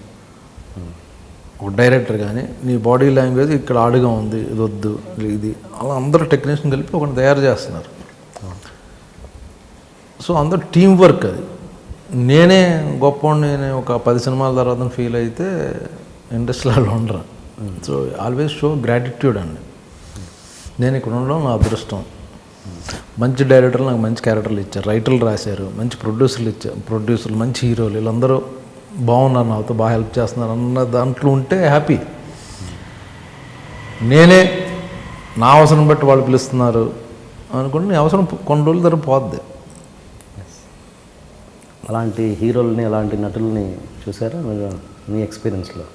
ఒక డైరెక్టర్ కానీ, నీ బాడీ లాంగ్వేజ్ ఇక్కడ ఆడుగా ఉంది, ఇది వద్దు, ఇది అలా అందరూ టెక్నీషియన్ కలిపి ఒకటి తయారు చేస్తున్నారు. సో అందరూ టీం వర్క్. అది నేనే గొప్పవాడిని, నేను ఒక 10 సినిమాల తర్వాత ఫీల్ అయితే ఇండస్ట్రీలో ఉండరు. సో ఆల్వేస్ షో గ్రాటిట్యూడ్ అండి. నేను ఇక్కడ ఉండడం నా అదృష్టం. మంచి డైరెక్టర్లు నాకు మంచి క్యారెక్టర్లు ఇచ్చారు, రైటర్లు రాశారు, మంచి ప్రొడ్యూసర్లు, మంచి హీరోలు, వీళ్ళందరూ బాగున్నారు, నాతో బాగా హెల్ప్ చేస్తున్నారు అన్న దాంట్లో ఉంటే హ్యాపీ. నేనే నా అవసరం బట్టి వాళ్ళు పిలుస్తున్నారు అనుకుంటే నీ అవసరం కొన్ని రోజుల తర్వాత పోద్ది. అలాంటి హీరోలని, అలాంటి నటుల్ని చూసారా మీరు మీ ఎక్స్పీరియన్స్లో?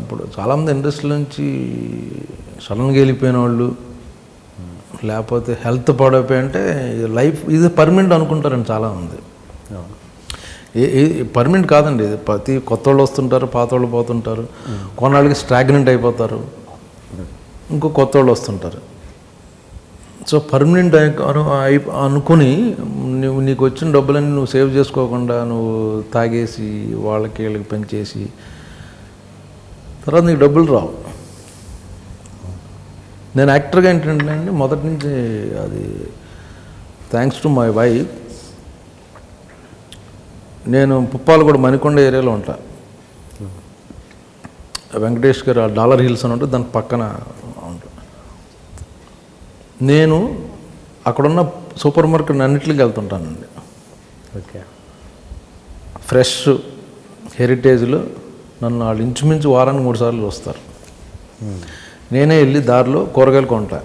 ఇప్పుడు చాలామంది ఇండస్ట్రీ నుంచి సడన్గా వెళ్ళిపోయిన వాళ్ళు, లేకపోతే హెల్త్ పాడైపోయి, అంటే లైఫ్ ఇది పర్మనెంట్ అనుకుంటారండి చాలామంది. పర్మనెంట్ కాదండి ఇది. ప్రతి కొత్త వాళ్ళు వస్తుంటారు, పాత వాళ్ళు పోతుంటారు, కొన్నాళ్ళకి స్టాగ్నెంట్ అయిపోతారు, ఇంకో కొత్త వాళ్ళు వస్తుంటారు. సో పర్మనెంట్ అనుకుని నీకు వచ్చిన డబ్బులన్నీ నువ్వు సేవ్ చేసుకోకుండా నువ్వు తాగేసి వాళ్ళకి వీళ్ళకి పనిచేసి తర్వాత నీకు డబ్బులు రావు. నేను యాక్టర్గా ఏంటంటే అండి మొదటి నుంచి అది థ్యాంక్స్ టు మై వైఫ్. నేను పుప్పాలగూడ మణికొండ ఏరియాలో ఉంటా. వెంకటేష్ గారు డాలర్ హిల్స్ అని ఉంటుంది, దాని పక్కన ఉంటా. నేను అక్కడున్న సూపర్ మార్కెట్ అన్నింటికి వెళ్తుంటానండి. ఓకే. ఫ్రెష్ హెరిటేజ్లో నన్ను వాళ్ళు ఇంచుమించు వారానికి 3 సార్లు వస్తారు. నేనే వెళ్ళి దారిలో కూరగాయలు కొంటా.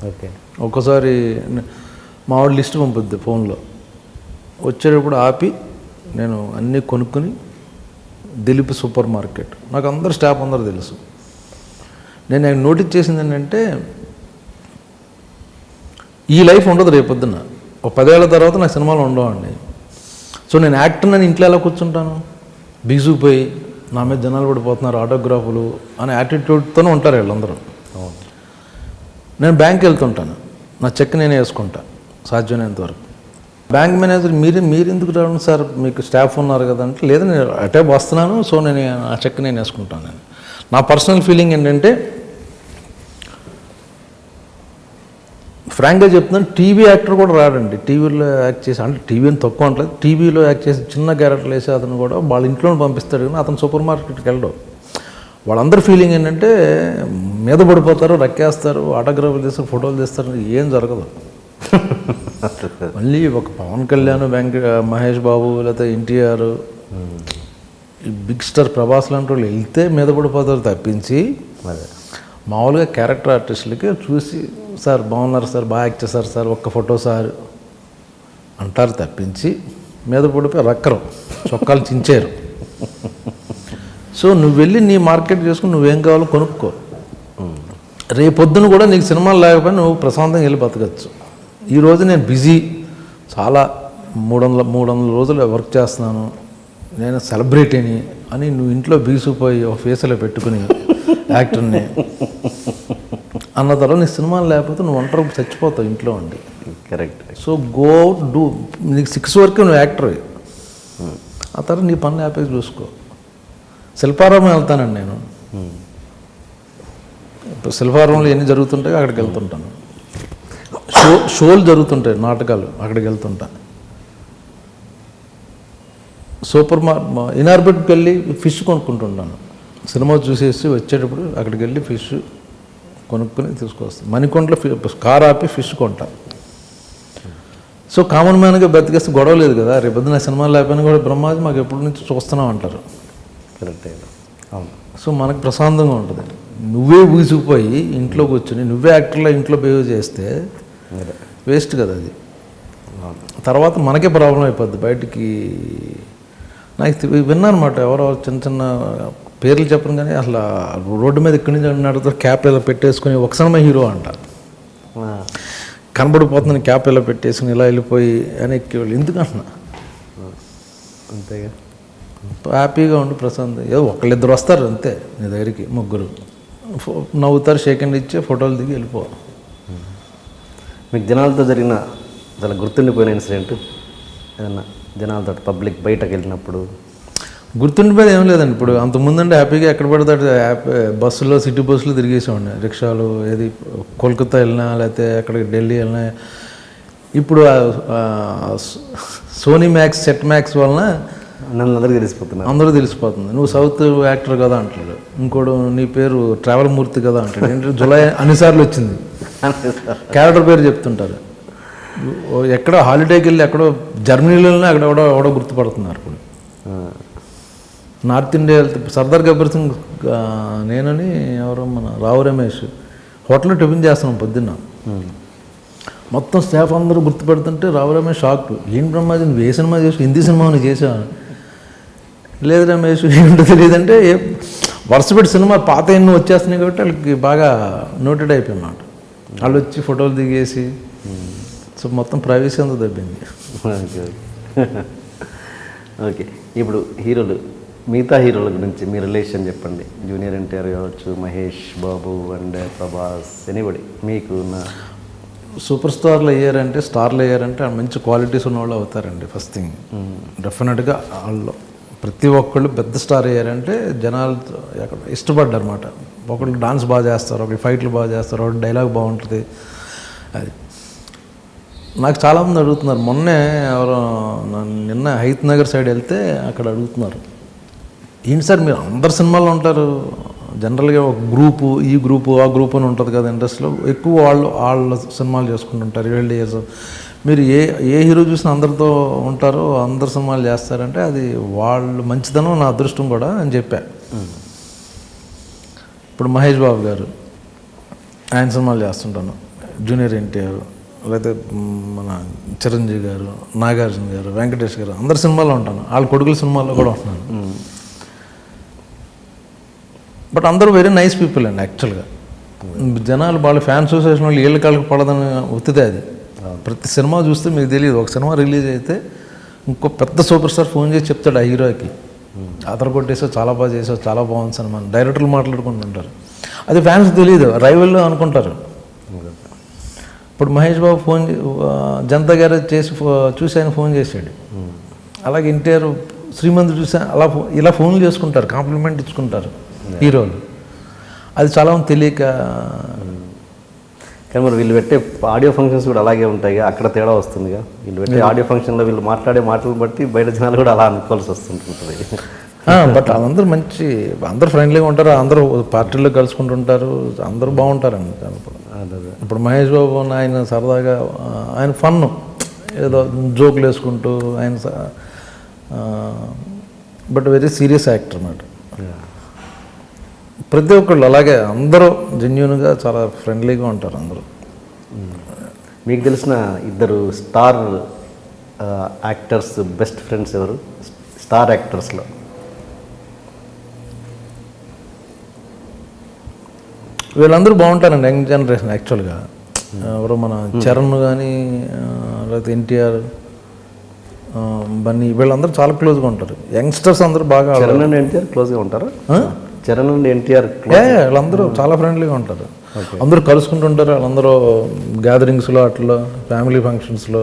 ఓకే. ఒక్కోసారి మా వాడు లిస్ట్ పంపుద్ది ఫోన్లో, వచ్చేటప్పుడు ఆపి నేను అన్నీ కొనుక్కొని దిలీప్ సూపర్ మార్కెట్, నాకు అందరు స్టాఫ్ అందరూ తెలుసు. నేను నోటీస్ చేసింది ఏంటంటే ఈ లైఫ్ ఉండదు రేపొద్దున. ఒక 10 ఏళ్ళ తర్వాత నాకు సినిమాలు ఉండవండి. సో నేను యాక్టర్ అని ఇంట్లో ఎలా కూర్చుంటాను? బిగుసిపోయి నా మీద జనాలు పడిపోతున్నారు, ఆటోగ్రాఫులు అనే యాటిట్యూడ్తోనే ఉంటారు వీళ్ళందరూ. నేను బ్యాంక్కి వెళ్తుంటాను, నా చెక్ నేనే వేసుకుంటా సాధ్యమైనంత వరకు. బ్యాంక్ మేనేజర్ మీరు ఎందుకు రావడం సార్, మీకు స్టాఫ్ ఉన్నారు కదా అంటే, లేదా నేను అటే వస్తున్నాను, సో నేను ఆ చెక్ నేను వేసుకుంటాను. నేను నా పర్సనల్ ఫీలింగ్ ఏంటంటే, ఫ్రాంక్గా చెప్తున్నాను, టీవీ యాక్టర్ కూడా రాడండి. టీవీలో యాక్ట్ చేసి, అంటే టీవీ అని తక్కువ అంటలేదు, టీవీలో యాక్ట్ చేసి చిన్న క్యారెక్టర్లు వేసి అతను కూడా వాళ్ళ ఇంట్లో పంపిస్తాడు, కానీ అతను సూపర్ మార్కెట్కి వెళ్ళడం. వాళ్ళందరి ఫీలింగ్ ఏంటంటే మీద పడిపోతారు, రక్కేస్తారు, ఆటోగ్రాఫ్లు తీస్తారు, ఫోటోలు తీస్తారు, ఏం జరగదు. మళ్ళీ ఒక పవన్ కళ్యాణ్, మహేష్ బాబు, లేకపోతే ఎన్టీఆర్, ఈ బిగ్ స్టార్ ప్రభాస్ లాంటి వాళ్ళు వెళ్తే మీద పడిపోతారు తప్పించి, మామూలుగా క్యారెక్టర్ ఆర్టిస్టులకి చూసి సార్ బాగున్నారు సార్, బాగా యాక్ట్ చేస్తారు సార్, ఒక్క ఫోటో సార్ అంటారు తప్పించి మీద పడిపోయి రక్కరు, చొక్కాలు చించారు. సో నువ్వు వెళ్ళి నీ మార్కెట్ చేసుకుని నువ్వేం కావాలో కొనుక్కో. రేపొద్దున కూడా నీకు సినిమాలు లేకపోయినా నువ్వు ప్రశాంతంగా వెళ్ళి బతకచ్చు. ఈరోజు నేను బిజీ, చాలా 300 రోజులు వర్క్ చేస్తున్నాను, నేను సెలబ్రిటీని అని నువ్వు ఇంట్లో బీసిపోయి ఒక ఫేస్లో పెట్టుకుని యాక్టర్ని అన్న తర్వాత నీ సినిమాలు లేకపోతే నువ్వు ఒంటరి చచ్చిపోతావు ఇంట్లో ఉండి. కరెక్ట్. సో గో డూ, నీకు 6 వరకు నువ్వు యాక్టర్, ఆ తర్వాత నీ పనులు ఆపేసి చూసుకో. శిల్పారామం వెళ్తానండి నేను. ఇప్పుడు శిల్పారామంలో ఎన్ని జరుగుతుంటాయో అక్కడికి వెళ్తుంటాను. షోలు జరుగుతుంటాయి, నాటకాలు, అక్కడికి వెళ్తుంటా. ఇనార్బిట్కి వెళ్ళి ఫిష్ కొనుక్కుంటుంటాను. సినిమా చూసేసి వచ్చేటప్పుడు అక్కడికి వెళ్ళి ఫిష్ కొనుక్కొని తీసుకొస్తాను. మణికొండలో కార్ ఆపి ఫిష్ కొంటా. సో కామన్ మ్యాన్గా బతికేస్తే గొడవ లేదు కదా. రేపు నా సినిమాలు లేకపోయినా కూడా బ్రహ్మాజీ మాకు ఎప్పటి నుంచి చూస్తున్నాం అంటారు. కరెక్ట్. అవును. సో మనకు ప్రశాంతంగా ఉంటుంది. నువ్వే ఊసిపోయి ఇంట్లో కూర్చొని నువ్వే యాక్టర్లో ఇంట్లో బిహేవ్ చేస్తే వేస్ట్ కదా అది. తర్వాత మనకే ప్రాబ్లం అయిపోద్ది. బయటికి నాకు విన్నానమాట, ఎవరో చిన్న చిన్న పేర్లు చెప్పను కానీ అసలు రోడ్డు మీద ఇక్కడి నుంచి నడుపుతారు, క్యాప్ ఇలా పెట్టేసుకుని ఒక సినిమా హీరో అంట, కనబడిపోతుంది క్యాప్ ఇలా పెట్టేసుకుని ఇలా వెళ్ళిపోయి అని ఎక్కేవాళ్ళు. ఎందుకంటున్నా అంతేగా, హ్యాపీగా ఉండి ప్రశాంత్ ఏదో ఒకళ్ళిద్దరు వస్తారు అంతే నీ దగ్గరికి, ముగ్గురు నవ్వుతారు, షేక్ హ్యాండ్ ఇచ్చి ఫోటోలు దిగి వెళ్ళిపో. మీకు జనాలతో జరిగిన చాలా గుర్తుండిపోయిన ఇన్సిడెంట్ ఏదన్నా, జనాలతో పబ్లిక్ బయటకు వెళ్ళినప్పుడు? గుర్తుండిపోయేది ఏం లేదండి. ఇప్పుడు అంతకుముందంటే హ్యాపీగా ఎక్కడ పడతాడు బస్సులో, సిటీ బస్సులో తిరిగేసేవాడిని, రిక్షాలు, ఏది కోల్కతా వెళ్ళినా లేకపోతే ఎక్కడికి ఢిల్లీ వెళ్ళినా. ఇప్పుడు సోనీ మ్యాక్స్, సెట్ మ్యాక్స్ వలన అందరికీ తెలిసిపోతున్నారు, అందరూ తెలిసిపోతుంది. నువ్వు సౌత్ యాక్టర్ కదా అంటాడు, ఇంకోడు నీ పేరు ట్రావెల్ మూర్తి కదా అంటాడు. ఏంటంటే జులై అన్నిసార్లు వచ్చింది క్యారెక్టర్ పేరు చెప్తుంటారు. ఎక్కడో హాలిడేకి వెళ్ళి ఎక్కడో జర్మనీలో వెళ్ళినా అక్కడ ఎవడో గుర్తుపడుతున్నారు. ఇప్పుడు నార్త్ ఇండియా వెళ్తే సర్దార్ గబ్బర్ సింగ్ నేనని ఎవరో మన రావు రమేష్ హోటల్లో టిఫిన్ చేస్తున్నాం పొద్దున్న, మొత్తం స్టాఫ్ అందరూ గుర్తుపెడుతుంటే రావు రమేష్ షాక్. ఏం బ్రహ్మాజీ నువ్వు ఏ సినిమా చేసావు, హిందీ సినిమా నువ్వు చేసావు? లేదు రమేష్ ఏంటో తెలియదంటే వరుసపెట్టి సినిమా పాత ఎన్నో వచ్చేస్తున్నాయి కాబట్టి వాళ్ళకి బాగా నోటెడ్ అయిపోయినమాట. వాళ్ళు వచ్చి ఫోటోలు దిగేసి సో మొత్తం ప్రైవసీ అంతా దబ్బింది. ఓకే, ఇప్పుడు హీరోలు, మిగతా హీరోల గురించి మీ రిలేషన్ చెప్పండి. జూనియర్ ఎన్టీఆర్ కావచ్చు, మహేష్ బాబు అండ్ ప్రభాస్, ఎనీబడి మీకు సూపర్ స్టార్లు అయ్యారంటే మంచి క్వాలిటీస్ ఉన్న వాళ్ళు అవుతారండి. ఫస్ట్ థింగ్ డెఫినెట్గా వాళ్ళు ప్రతి ఒక్కళ్ళు పెద్ద స్టార్ అయ్యారంటే జనాలు ఎక్కడ ఇష్టపడ్డారు అన్నమాట. ఒకళ్ళు డాన్స్ బాగా చేస్తారు, ఒకళ్ళు ఫైట్లు బాగా చేస్తారు, ఒకళ్ళు డైలాగ్ బాగుంటుంది. అది నాకు చాలామంది అడుగుతున్నారు. మొన్నే ఎవరో నిన్న హైత్ నగర్ సైడ్ వెళ్తే అక్కడ అడుగుతున్నారు, ఏంటి సార్ మీరు అందరు సినిమాల్లో ఉంటారు, జనరల్గా ఒక గ్రూపు, ఈ గ్రూపు ఆ గ్రూప్ అని ఉంటుంది కదా ఇండస్ట్రీలో, ఎక్కువ వాళ్ళ సినిమాలు చేసుకుంటుంటారు 12 years. మీరు ఏ హీరో చూసినా అందరితో ఉంటారో, అందరు సినిమాలు చేస్తారంటే అది వాళ్ళు మంచిదనం, నా అదృష్టం కూడా అని చెప్పా. ఇప్పుడు మహేష్ బాబు గారు ఆయన సినిమాలు చేస్తుంటాను, జూనియర్ ఎన్టీఆర్, లేకపోతే మన చిరంజీవి గారు, నాగార్జున గారు, వెంకటేష్ గారు, అందరు సినిమాల్లో ఉంటాను, వాళ్ళ కొడుకుల సినిమాల్లో కూడా ఉంటున్నాను. బట్ అందరూ వెరీ నైస్ పీపుల్ అండి. యాక్చువల్గా జనాలు వాళ్ళ ఫ్యాన్ అసోసియేషన్ వాళ్ళు ఏళ్ళ కాళ్ళకి పడదని ఒత్తితే అది. ప్రతి సినిమా చూస్తే మీకు తెలియదు, ఒక సినిమా రిలీజ్ అయితే ఇంకో పెద్ద సూపర్ స్టార్ ఫోన్ చేసి చెప్తాడు ఆ హీరోకి, అతను కొట్టేసావు, చాలా బాగా చేసావు, చాలా బాగుంది సినిమా, డైరెక్టర్లు మాట్లాడుకుంటుంటారు. అది ఫ్యాన్స్ తెలియదు, రైవల్ అనుకుంటారు. ఇప్పుడు మహేష్ బాబు జనతా గారు చూసి ఆయన ఫోన్ చేశాడు. అలాగే ఎన్టీఆర్ శ్రీమంత్ చూసి ఇలా ఫోన్లు చేసుకుంటారు, కాంప్లిమెంట్ ఇచ్చుకుంటారు హీరోలు. అది చాలా తెలియక. కానీ మరి వీళ్ళు పెట్టే ఆడియో ఫంక్షన్స్ కూడా అలాగే ఉంటాయి, అక్కడ తేడా వస్తుందిగా. వీళ్ళు పెట్టే ఆడియో ఫంక్షన్లో వీళ్ళు మాట్లాడే మాటలు బట్టి బయట జనాలు కూడా అలా అనుకోవాల్సి వస్తుంటుంది. బట్ అందరూ అందరూ ఫ్రెండ్లీగా ఉంటారు, అందరూ పార్టీల్లో కలుసుకుంటుంటారు, అందరూ బాగుంటారండి. ఇప్పుడు మహేష్ బాబు ఆయన సరదాగా ఆయన ఫన్, ఏదో జోకులు వేసుకుంటూ ఆయన, బట్ వెరీ సీరియస్ యాక్టర్ అన్నమాట. ప్రతి ఒక్కళ్ళు అలాగే అందరూ జెన్యూన్గా చాలా ఫ్రెండ్లీగా ఉంటారు అందరూ. మీకు తెలిసిన ఇద్దరు స్టార్ యాక్టర్స్ బెస్ట్ ఫ్రెండ్స్ ఎవరు స్టార్ యాక్టర్స్లో? వీళ్ళందరూ బాగుంటారండి, యంగ్ జనరేషన్. యాక్చువల్గా ఎవరో మన చరణ్ కానీ, లేకపోతే ఎన్టీఆర్, బన్నీ, వీళ్ళందరూ చాలా క్లోజ్గా ఉంటారు. యంగ్స్టర్స్ అందరూ బాగా. చరణ్ అండ్ ఎన్టీఆర్ క్లోజ్గా ఉంటారు. చరణ్ అండ్ ఎన్టీఆర్ వాళ్ళందరూ చాలా ఫ్రెండ్లీగా ఉంటారు, అందరూ కలుసుకుంటుంటారు. వాళ్ళందరూ గ్యాదరింగ్స్లో, అట్లా ఫ్యామిలీ ఫంక్షన్స్లో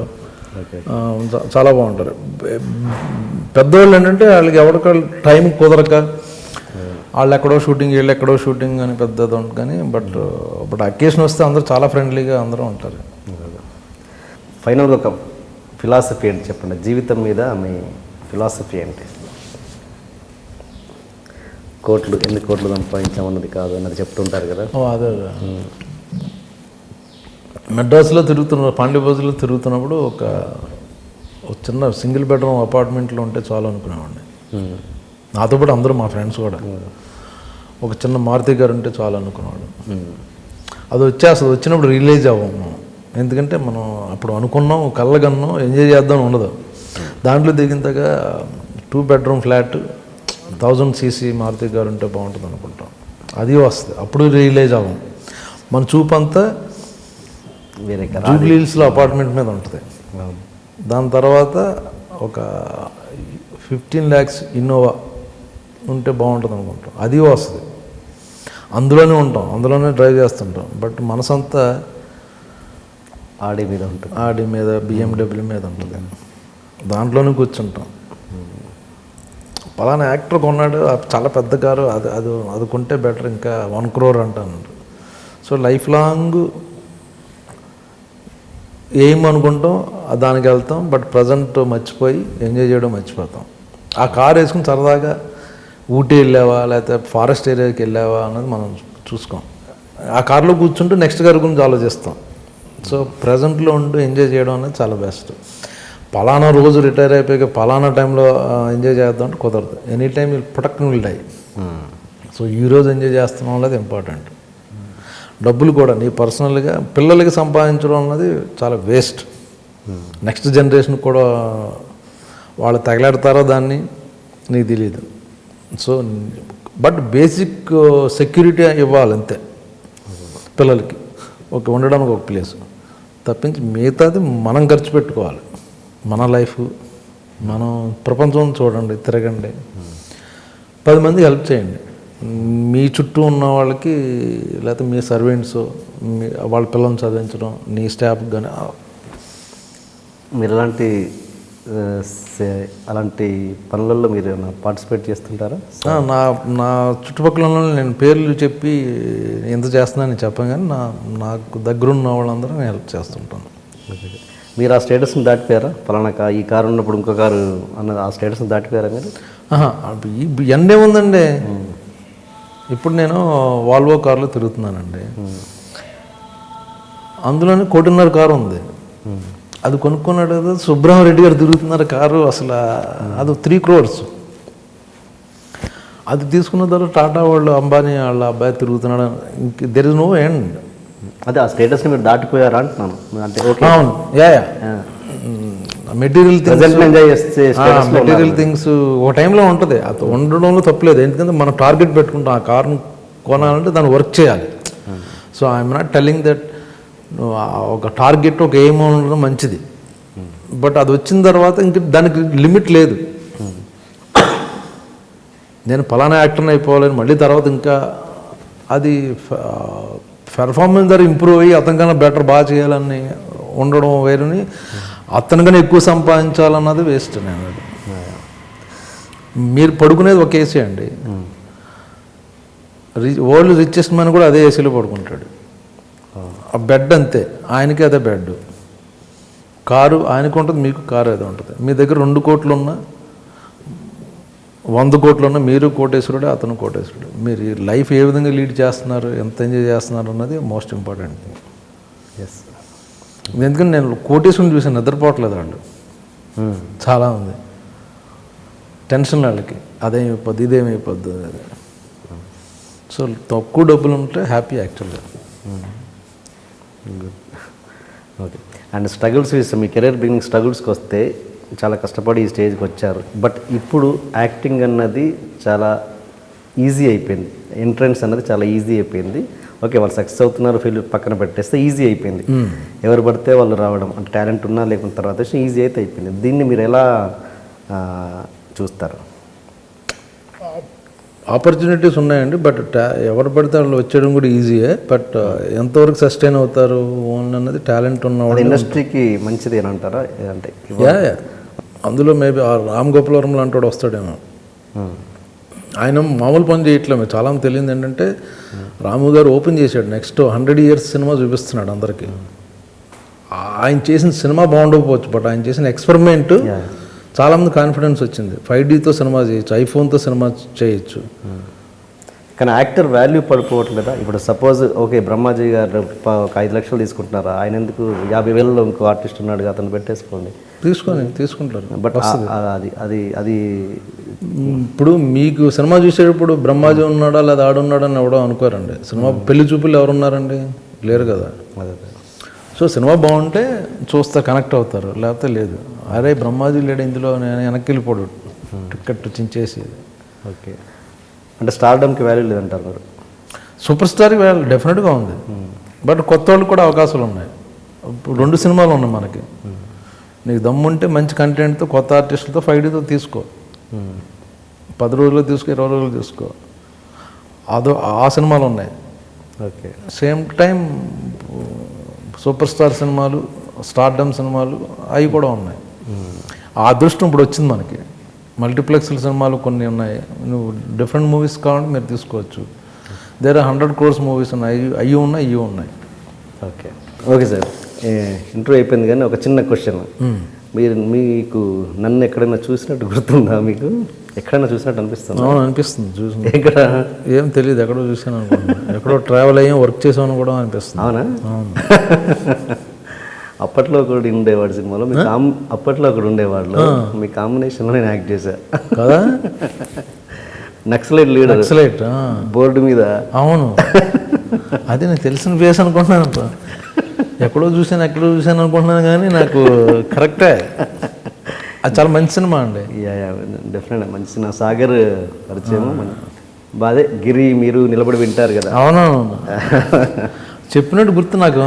చాలా బాగుంటారు. పెద్దవాళ్ళు ఏంటంటే వాళ్ళకి ఎవరికాళ్ళు టైం కుదరక వాళ్ళు ఎక్కడో షూటింగ్, వీళ్ళు ఎక్కడో షూటింగ్ అని పెద్దది ఉంటుంది. కానీ బట్ అకేషన్ వస్తే అందరూ చాలా ఫ్రెండ్లీగా అందరూ ఉంటారు. ఫైనల్గా ఒక ఫిలాసఫీ ఏంటి చెప్పండి, జీవితం మీద మీ ఫిలాసఫీ ఏంటి? ఎన్ని కోట్లు సంపాదించామన్నది కాదు అన్నది చెప్తుంటారు కదా. అదే మెడ్రాస్లో పాండ్యబజార్లో తిరుగుతున్నప్పుడు ఒక చిన్న సింగిల్ బెడ్రూమ్ అపార్ట్మెంట్లో ఉంటే చాలు అనుకునేవాడిని. నాతో పాటు అందరూ మా ఫ్రెండ్స్ కూడా. ఒక చిన్న మారుతి గారు ఉంటే చాలు అనుకున్నాడు. అది వచ్చేస్తుంది, వచ్చినప్పుడు రిలీజ్ అవ్వం మనం, ఎందుకంటే మనం అప్పుడు అనుకున్నాం, కళ్ళగన్నాం, ఎంజాయ్ చేద్దాం ఉండదు. దాంట్లో దిగినంతక 2 bedroom ఫ్లాట్ 1000 cc మారుతి గారు ఉంటే బాగుంటుంది అనుకుంటాం. అది వస్తుంది, అప్పుడు రిలీజ్ అవ్వం. మన చూపు అంతా వేరే జూబ్లీ హిల్స్లో అపార్ట్మెంట్ మీద ఉంటుంది. దాని తర్వాత ఒక 15 lakhs ఇన్నోవా ఉంటే బాగుంటుంది అనుకుంటాం. అది వస్తుంది, అందులోనే ఉంటాం, అందులోనే డ్రైవ్ చేస్తుంటాం. బట్ మనసంతా ఆడి మీద ఉంటుంది, ఆడి మీద, BMW మీద ఉంటుంది, దాంట్లోనే కూర్చుంటాం. పలానా యాక్టర్ కొన్నాడు చాలా పెద్ద కారు, అది కొంటే బెటర్, ఇంకా 1 crore అంటాను. సో లైఫ్ లాంగ్ ఏం అనుకుంటాం దానికి వెళ్తాం, బట్ ప్రజెంట్ మర్చిపోయి ఎంజాయ్ చేయడం మర్చిపోతాం. ఆ కారు వేసుకుని సరదాగా ఊటీ వెళ్ళావా లేకపోతే ఫారెస్ట్ ఏరియాకి వెళ్ళావా అన్నది మనం చూసుకోం. ఆ కారులో కూర్చుంటూ నెక్స్ట్ కారు గురించి ఆలోచిస్తాం. సో ప్రజెంట్లో ఉంటూ ఎంజాయ్ చేయడం అనేది చాలా బెస్ట్. పలానా రోజు రిటైర్ అయిపోయాక పలానా టైంలో ఎంజాయ్ చేద్దాం అంటే కుదరదు. Any time protect will die. So ఈరోజు ఎంజాయ్ చేస్తున్నాం అనేది ఇంపార్టెంట్. డబ్బులు కూడా నీ పర్సనల్గా పిల్లలకి సంపాదించడం అన్నది చాలా వేస్ట్. నెక్స్ట్ జనరేషన్ కూడా వాళ్ళు తగలాడతారో దాన్ని నీకు తెలియదు. సో బట్ బేసిక్ సెక్యూరిటీ ఇవ్వాలి అంతే పిల్లలకి, ఒక ఉండడానికి ఒక ప్లేస్ తప్పించి మిగతాది మనం ఖర్చు పెట్టుకోవాలి. మన లైఫ్ మనం ప్రపంచం చూడండి, తిరగండి, 10 మందికి హెల్ప్ చేయండి. మీ చుట్టూ ఉన్న వాళ్ళకి లేకపోతే మీ సర్వెంట్స్ వాళ్ళ పిల్లల్ని చదివించడం, నీ స్టాఫ్ కానీ. మీరు అలాంటి పనులలో మీరు పార్టిసిపేట్ చేస్తుంటారా? నా చుట్టుపక్కల నేను పేర్లు చెప్పి ఎంత చేస్తున్నానని చెప్పాను, కానీ నాకు దగ్గరున్న వాళ్ళందరూ నేను హెల్ప్ చేస్తుంటాను. మీరు ఆ స్టేటస్ని దాటిపోయారా? పలానా ఈ కారు ఉన్నప్పుడు ఇంకో కారు అన్నది ఆ స్టేటస్ని దాటిపోయారా మీరు? ఎండే ఉందండి. ఇప్పుడు నేను వాల్వో కార్లో తిరుగుతున్నానండి, అందులోనే 1.5 కోటి కారు ఉంది. అది కొనుక్కున్నాడు కదా సుబ్రహ్మరెడ్డి గారు తిరుగుతున్నారు కారు, అసలు అది 3 crores. అది తీసుకున్న తర్వాత టాటా వాళ్ళు, అంబానీ వాళ్ళ అబ్బాయి తిరుగుతున్నాడు. ఇంక దెర్ ఇస్ నో ఎండ్. అదే ఆ స్టేటస్ని మీరు దాటిపోయారా అంటున్నాను. అంటే ఓకే, అవును, మెటీరియల్ థింగ్స్ ఒక టైంలో ఉంటుంది, అది ఉండడంలో తప్పలేదు. ఎందుకంటే మనం టార్గెట్ పెట్టుకుంటాం, ఆ కార్ను కొనాలంటే దాన్ని వర్క్ చేయాలి. So I'm not telling that ఒక టార్గెట్, ఒక ఎయిమ్ ఉండడం మంచిది, బట్ అది వచ్చిన తర్వాత ఇంక దానికి లిమిట్ లేదు. నేను పలానా యాక్టర్ని అయిపోవాలని మళ్ళీ తర్వాత ఇంకా అది పెర్ఫార్మెన్స్ ద్వారా ఇంప్రూవ్ అయ్యి అతనికన్నా బెటర్ బాగా చేయాలని ఉండడం వేరుని, అతనికన్నా ఎక్కువ సంపాదించాలన్నది వేస్ట్. నేను మీరు పడుకునేది ఒక ఏసీ అండి, వరల్డ్ రిచెస్ట్ మ్యాన్ కూడా అదే ఏసీలో పడుకుంటాడు. ఆ బెడ్ అంతే, ఆయనకి అదే బెడ్. కారు ఆయనకు ఉంటుంది, మీకు కారు అదే ఉంటుంది. మీ దగ్గర 2 కోట్లు ఉన్నా 100 కోట్లు ఉన్నా మీరు కోటేశ్వరుడే, అతను కోటేశ్వరుడు. మీరు ఈ లైఫ్ ఏ విధంగా లీడ్ చేస్తున్నారు, ఎంత ఎంజాయ్ చేస్తున్నారు అన్నది మోస్ట్ ఇంపార్టెంట్ థింగ్. ఎస్, ఎందుకంటే నేను కోటేశ్వరుని చూసాను, నిద్రపోవట్లేదు వాళ్ళు. చాలా ఉంది టెన్షన్ వాళ్ళకి, అదేమైపోద్ది ఇదేమైపోద్ది. సో తక్కువ డబ్బులు ఉంటే హ్యాపీ యాక్చువల్గా. ఓకే. అండ్ స్ట్రగుల్స్, మీ కెరీర్ బిగినింగ్ స్ట్రగుల్స్కి వస్తే చాలా కష్టపడి ఈ స్టేజ్కి వచ్చారు. బట్ ఇప్పుడు యాక్టింగ్ అన్నది చాలా ఈజీ అయిపోయింది, ఎంట్రన్స్ అన్నది చాలా ఈజీ అయిపోయింది. ఓకే, వాళ్ళు సక్సెస్ అవుతున్నారు, ఫీల్డ్ పక్కన పెట్టేస్తే ఈజీ అయిపోయింది. ఎవరు పడితే వాళ్ళు రావడం, అంటే టాలెంట్ ఉన్నా లేకున్న తర్వాత ఈజీ అయితే అయిపోయింది. దీన్ని మీరు ఎలా చూస్తారు? ఆపర్చునిటీస్ ఉన్నాయండి, బట్ ఎవరు పడితే వాళ్ళు వచ్చేయడం కూడా ఈజీయే. బట్ ఎంతవరకు సస్టైన్ అవుతారు అన్నది టాలెంట్ ఉన్న ఇండస్ట్రీకి మంచిది అని అంటారా? అంటే అందులో మేబీ రామ్ గోపాల్ వర్మ లాంటి వాడు వస్తాడేమో. ఆయన మామూలు పని చేయట్లేదు. చాలా తెలియదు ఏంటంటే రాము గారు ఓపెన్ చేశాడు, నెక్స్ట్ 100 years సినిమా చూపిస్తున్నాడు అందరికీ. ఆయన చేసిన సినిమా బాగుండకపోవచ్చు, బట్ ఆయన చేసిన ఎక్స్పెరిమెంట్ చాలామంది కాన్ఫిడెన్స్ వచ్చింది. 5Dతో సినిమా చేయొచ్చు, ఐఫోన్తో సినిమా చేయొచ్చు. కానీ యాక్టర్ వాల్యూ పడిపోవట్లేదా? ఇప్పుడు సపోజ్ ఓకే, బ్రహ్మాజీ గారు ఒక 5 లక్షలు తీసుకుంటున్నారా, ఆయన ఎందుకు 50,000లో ఇంకో ఆర్టిస్ట్ ఉన్నాడు అతను పెట్టేసుకోండి. తీసుకుంటారు. బట్ అది అది అది ఇప్పుడు మీకు సినిమా చూసేటప్పుడు బ్రహ్మాజీ ఉన్నాడా లేదా ఆడున్నాడా అని ఎవడో అనుకోరండి. సినిమా పెళ్లి చూపులు ఎవరున్నారండి, లేరు కదా. సో సినిమా బాగుంటే చూస్తే కనెక్ట్ అవుతారు, లేకపోతే లేదు. అరే బ్రహ్మాజీ లేడు ఇందులో, నేను వెనక్కి వెళ్ళిపోడు టికెట్ చించేసి. ఓకే, అంటే స్టార్డమ్కి వాల్యూ లేదంటారు మీరు? సూపర్ స్టార్కి వాల్యూ డెఫినెట్గా ఉంది, బట్ కొత్త వాళ్ళకి కూడా అవకాశాలు ఉన్నాయి. ఇప్పుడు 2 సినిమాలు ఉన్నాయి మనకి. నీకు దమ్ముంటే మంచి కంటెంట్తో కొత్త ఆర్టిస్టులతో ఫైట్తో తీసుకో, 10 రోజుల్లో తీసుకో, 20 రోజులు తీసుకో, ఆ సినిమాలు ఉన్నాయి. Okay, same time super star సినిమాలు, స్టార్డమ్ సినిమాలు అవి కూడా ఉన్నాయి. ఆ అదృష్టం ఇప్పుడు వచ్చింది మనకి. మల్టీప్లెక్స్ల సినిమాలు కొన్ని ఉన్నాయి, నువ్వు డిఫరెంట్ మూవీస్ కావాలంటే మీరు తీసుకోవచ్చు. దేర్ 100 crores మూవీస్ ఉన్నాయి, అవి ఉన్నాయి, ఇవి ఉన్నాయి. ఓకే ఓకే సార్, ఇంటర్వ్యూ అయిపోయింది కానీ ఒక చిన్న క్వశ్చన్. మీకు నన్ను ఎక్కడైనా చూసినట్టు గుర్తుందా? మీకు ఎక్కడైనా చూసినట్టు అనిపిస్తుంది? అవును అనిపిస్తుంది, చూసిన. ఎక్కడ? ఏం తెలియదు, ఎక్కడో చూసాను అనుకుంటున్నాను, ఎక్కడో ట్రావెల్ అయ్యాం, వర్క్ చేసామని కూడా అనిపిస్తుంది. అవునా? అవును. అప్పట్లో ఒకటి ఉండేవాడు సినిమాలో, మీ అప్పట్లో ఒకటి ఉండేవాళ్ళు, మీ కాంబినేషన్లో నేను యాక్ట్ చేశా కదా. నక్సలైట్ లీడర్, నక్సలైట్ బోర్డు మీద. అవును, అది నాకు తెలిసిన ఫేస్ అనుకుంటున్నాను. ఎక్కడో చూసాను అనుకుంటున్నాను కానీ నాకు కరెక్టే. అది చాలా మంచి సినిమా అండి. డెఫినెట్ మంచి సినిమా. సాగర్ పరిచయం బాదే. గిరి మీరు నిలబడి వింటారు కదా. అవునవును, చెప్పినట్టు గుర్తు నాకు.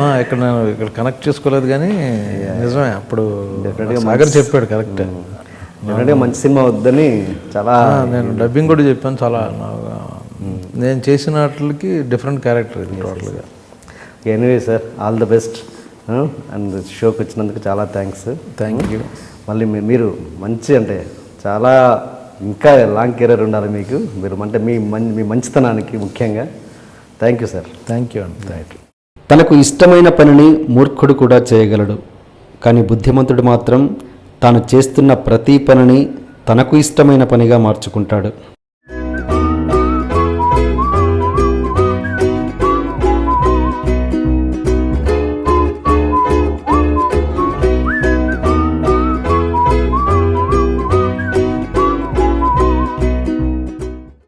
ఇక్కడ కనెక్ట్ చేసుకోలేదు కానీ నిజమే, అప్పుడు సాగర్ చెప్పాడు కరెక్ట్. డెఫినెట్గా మంచి సినిమా వద్దని చాలా నేను డబ్బింగ్ కూడా చెప్పాను. చాలా నేను చేసిన వాటికి డిఫరెంట్ క్యారెక్టర్ ఇది టోటల్గా. Anyway sir, all the best. And షోకి వచ్చినందుకు చాలా థ్యాంక్స్. Thank you. మళ్ళీ మీరు మంచి, అంటే చాలా ఇంకా లాంగ్ కెరీర్ ఉండాలి మీకు. మీరు అంటే మీ మంచితనానికి ముఖ్యంగా. Thank you sir. Thank you అండి. Thank you. తనకు ఇష్టమైన పనిని మూర్ఖుడు కూడా చేయగలడు, కానీ బుద్ధిమంతుడు మాత్రం తాను చేస్తున్న ప్రతి పనిని తనకు ఇష్టమైన పనిగా మార్చుకుంటాడు.